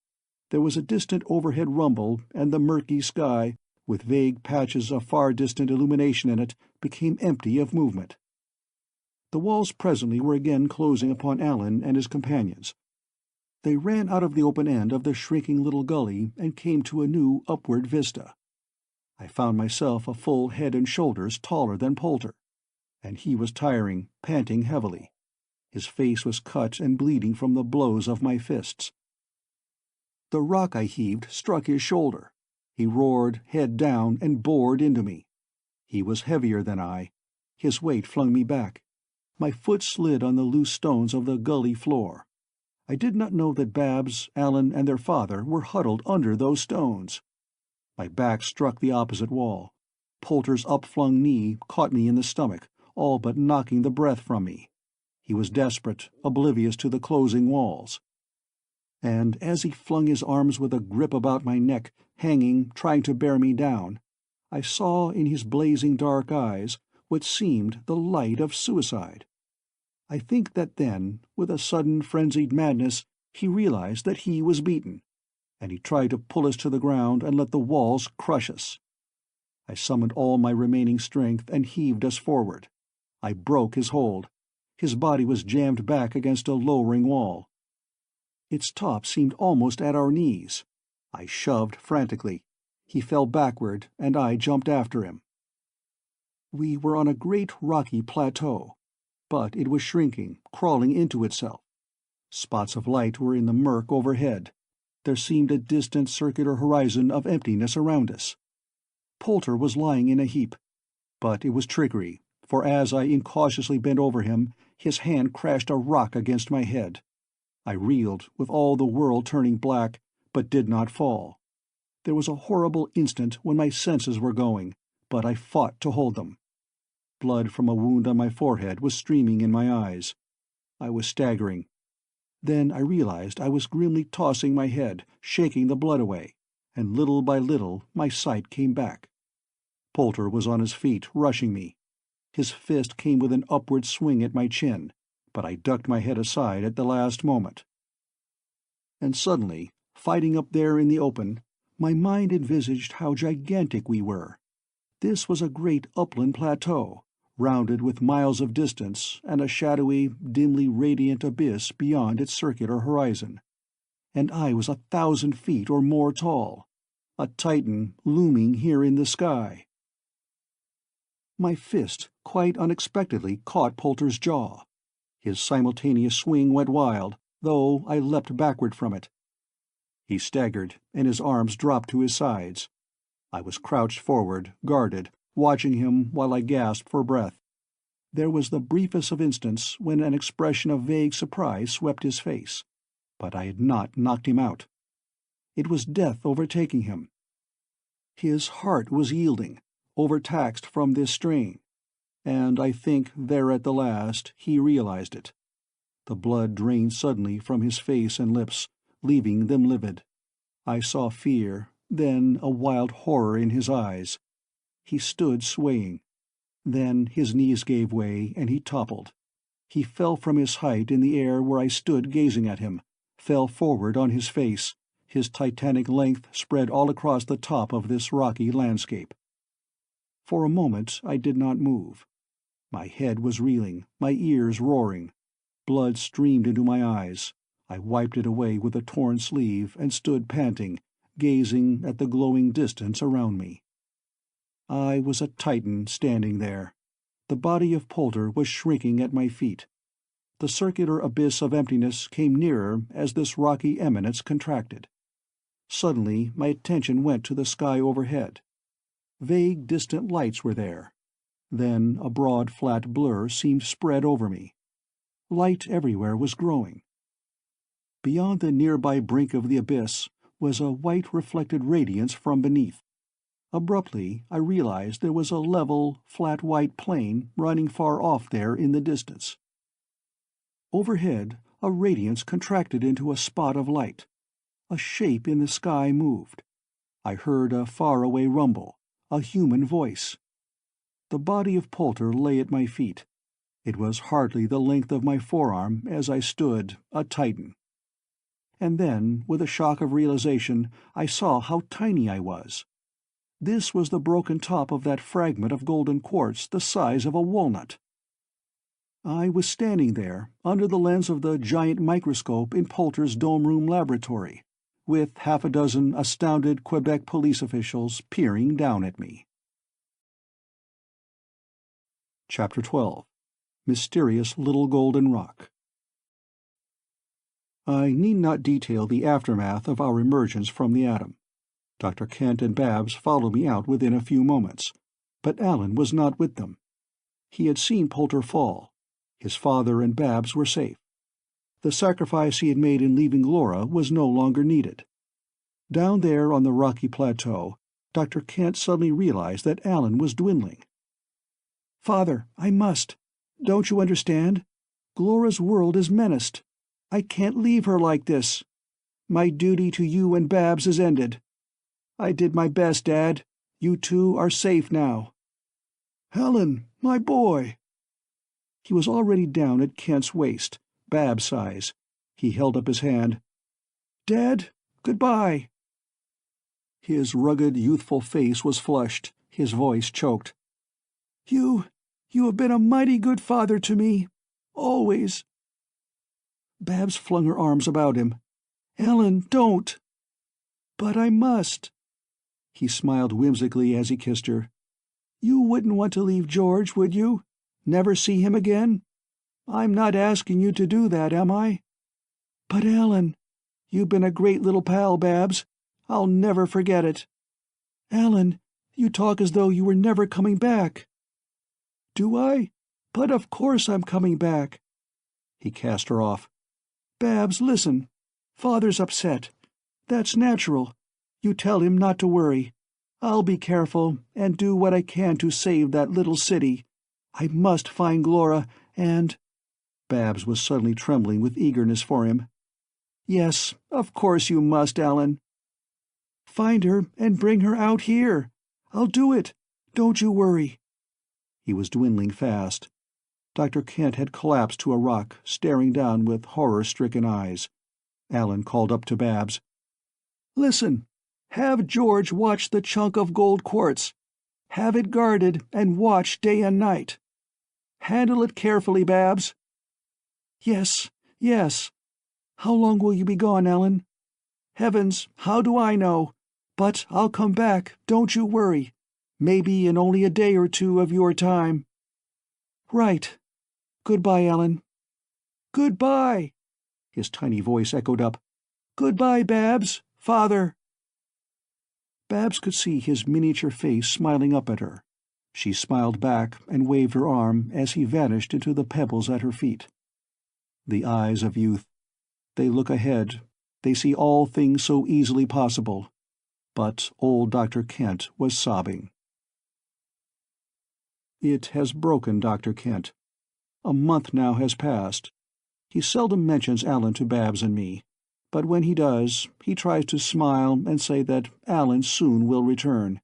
There was a distant overhead rumble, and the murky sky, with vague patches of far-distant illumination in it, became empty of movement. The walls presently were again closing upon Alan and his companions. They ran out of the open end of the shrinking little gully and came to a new upward vista. I found myself a full head and shoulders taller than Poulter, and he was tiring, panting heavily. His face was cut and bleeding from the blows of my fists. The rock I heaved struck his shoulder. He roared, head down, and bored into me. He was heavier than I. His weight flung me back. My foot slid on the loose stones of the gully floor. I did not know that Babs, Alan, and their father were huddled under those stones. My back struck the opposite wall. Poulter's upflung knee caught me in the stomach, all but knocking the breath from me. He was desperate, oblivious to the closing walls. And as he flung his arms with a grip about my neck, hanging, trying to bear me down, I saw in his blazing dark eyes what seemed the light of suicide. I think that then, with a sudden frenzied madness, he realized that he was beaten, and he tried to pull us to the ground and let the walls crush us. I summoned all my remaining strength and heaved us forward. I broke his hold. His body was jammed back against a lowering wall. Its top seemed almost at our knees. I shoved frantically. He fell backward, and I jumped after him. We were on a great rocky plateau, but it was shrinking, crawling into itself. Spots of light were in the murk overhead. There seemed a distant circular horizon of emptiness around us. Poulter was lying in a heap, but it was trickery, for as I incautiously bent over him, his hand crashed a rock against my head. I reeled, with all the world turning black, but did not fall. There was a horrible instant when my senses were going, but I fought to hold them. Blood from a wound on my forehead was streaming in my eyes. I was staggering. Then I realized I was grimly tossing my head, shaking the blood away, and little by little my sight came back. Poulter was on his feet, rushing me. His fist came with an upward swing at my chin, but I ducked my head aside at the last moment. And suddenly, fighting up there in the open, my mind envisaged how gigantic we were. This was a great upland plateau, rounded with miles of distance and a shadowy, dimly radiant abyss beyond its circular horizon. And I was 1,000 feet or more tall, a titan looming here in the sky. My fist, quite unexpectedly, caught Poulter's jaw. His simultaneous swing went wild, though I leapt backward from it. He staggered, and his arms dropped to his sides. I was crouched forward, guarded, watching him while I gasped for breath. There was the briefest of instants when an expression of vague surprise swept his face, but I had not knocked him out. It was death overtaking him. His heart was yielding, overtaxed from this strain, and I think there at the last he realized it. The blood drained suddenly from his face and lips, leaving them livid. I saw fear, then a wild horror in his eyes. He stood swaying. Then his knees gave way and he toppled. He fell from his height in the air where I stood gazing at him, fell forward on his face, his titanic length spread all across the top of this rocky landscape. For a moment I did not move. My head was reeling, my ears roaring. Blood streamed into my eyes. I wiped it away with a torn sleeve and stood panting, gazing at the glowing distance around me. I was a titan standing there. The body of Poulter was shrinking at my feet. The circular abyss of emptiness came nearer as this rocky eminence contracted. Suddenly my attention went to the sky overhead. Vague distant lights were there. Then a broad flat blur seemed spread over me. Light everywhere was growing. Beyond the nearby brink of the abyss was a white reflected radiance from beneath. Abruptly I realized there was a level, flat white plain running far off there in the distance. Overhead a radiance contracted into a spot of light. A shape in the sky moved. I heard a far-away rumble, a human voice. The body of Poulter lay at my feet. It was hardly the length of my forearm as I stood, a titan. And then, with a shock of realization, I saw how tiny I was. This was the broken top of that fragment of golden quartz the size of a walnut. I was standing there, under the lens of the giant microscope in Poulter's dome room laboratory, with half a dozen astounded Quebec police officials peering down at me. Chapter 12. Mysterious Little Golden Rock. I need not detail the aftermath of our emergence from the atom. Dr. Kent and Babs followed me out within a few moments, but Alan was not with them. He had seen Poulter fall. His father and Babs were safe. The sacrifice he had made in leaving Laura was no longer needed. Down there on the rocky plateau, Dr. Kent suddenly realized that Alan was dwindling. "Father, I must. Don't you understand? Glora's world is menaced. I can't leave her like this. My duty to you and Babs is ended. I did my best, Dad. You two are safe now." "Alan, my boy!" He was already down at Kent's waist, Bab's size. He held up his hand. "Dad, goodbye." His rugged, youthful face was flushed, his voice choked. You have been a mighty good father to me. Always." Babs flung her arms about him. "Ellen, don't." "But I must." He smiled whimsically as he kissed her. "You wouldn't want to leave George, would you? Never see him again? I'm not asking you to do that, am I?" "But Ellen, you've been a great little pal, Babs. I'll never forget it." "Ellen, you talk as though you were never coming back." "Do I? But of course I'm coming back." He cast her off. "Babs, listen. Father's upset. That's natural. You tell him not to worry. I'll be careful and do what I can to save that little city. I must find Glora and—" Babs was suddenly trembling with eagerness for him. "Yes, of course you must, Alan." "Find her and bring her out here. I'll do it. Don't you worry." He was dwindling fast. Dr. Kent had collapsed to a rock, staring down with horror-stricken eyes. Alan called up to Babs. "Listen. Have George watch the chunk of gold quartz. Have it guarded and watch day and night. Handle it carefully, Babs." "Yes, yes. How long will you be gone, Alan?" "Heavens, how do I know? But I'll come back, don't you worry. Maybe in only a day or two of your time." "Right. Goodbye, Alan." "Goodbye!" His tiny voice echoed up. "Goodbye, Babs, Father." Babs could see his miniature face smiling up at her. She smiled back and waved her arm as he vanished into the pebbles at her feet. The eyes of youth. They look ahead. They see all things so easily possible. But old Dr. Kent was sobbing. It has broken Dr. Kent. A month now has passed. He seldom mentions Alan to Babs and me, but when he does, he tries to smile and say that Alan soon will return.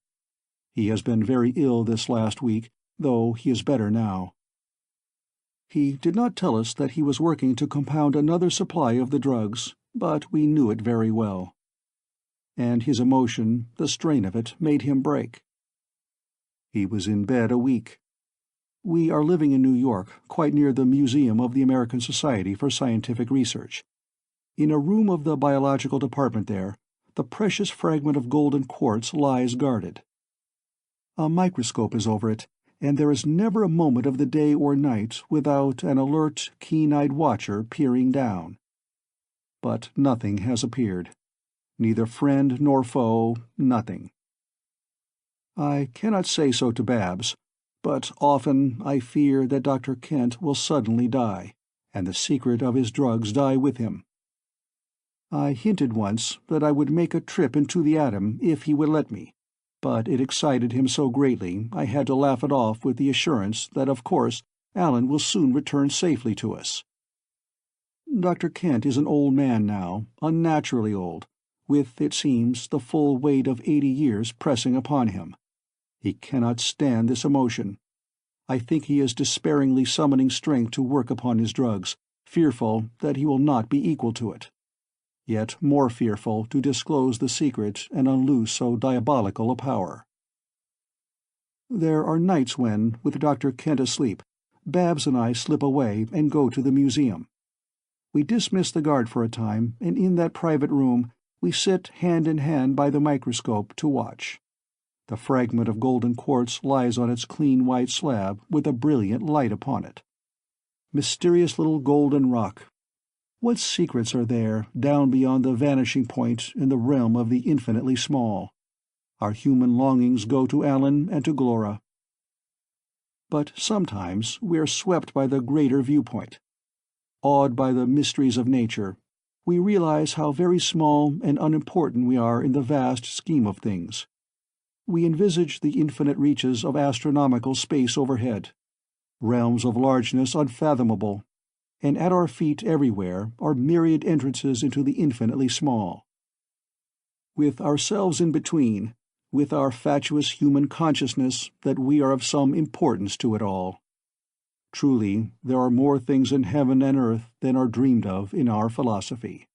He has been very ill this last week, though he is better now. He did not tell us that he was working to compound another supply of the drugs, but we knew it very well. And his emotion, the strain of it, made him break. He was in bed a week. We are living in New York, quite near the Museum of the American Society for Scientific Research. In a room of the biological department there, the precious fragment of golden quartz lies guarded. A microscope is over it, and there is never a moment of the day or night without an alert, keen-eyed watcher peering down. But nothing has appeared. Neither friend nor foe, nothing. I cannot say so to Babs, but often I fear that Dr. Kent will suddenly die, and the secret of his drugs die with him. I hinted once that I would make a trip into the atom if he would let me, but it excited him so greatly I had to laugh it off with the assurance that of course Alan will soon return safely to us. Dr. Kent is an old man now, unnaturally old, with, it seems, the full weight of 80 years pressing upon him. He cannot stand this emotion. I think he is despairingly summoning strength to work upon his drugs, fearful that he will not be equal to it. Yet more fearful to disclose the secret and unloose so diabolical a power. There are nights when, with Dr. Kent asleep, Babs and I slip away and go to the museum. We dismiss the guard for a time, and in that private room we sit hand in hand by the microscope to watch. The fragment of golden quartz lies on its clean white slab with a brilliant light upon it. Mysterious little golden rock. What secrets are there down beyond the vanishing point in the realm of the infinitely small? Our human longings go to Alan and to Glora. But sometimes we are swept by the greater viewpoint. Awed by the mysteries of nature, we realize how very small and unimportant we are in the vast scheme of things. We envisage the infinite reaches of astronomical space overhead, realms of largeness unfathomable, and at our feet everywhere are myriad entrances into the infinitely small. With ourselves in between, with our fatuous human consciousness that we are of some importance to it all. Truly, there are more things in heaven and earth than are dreamed of in our philosophy.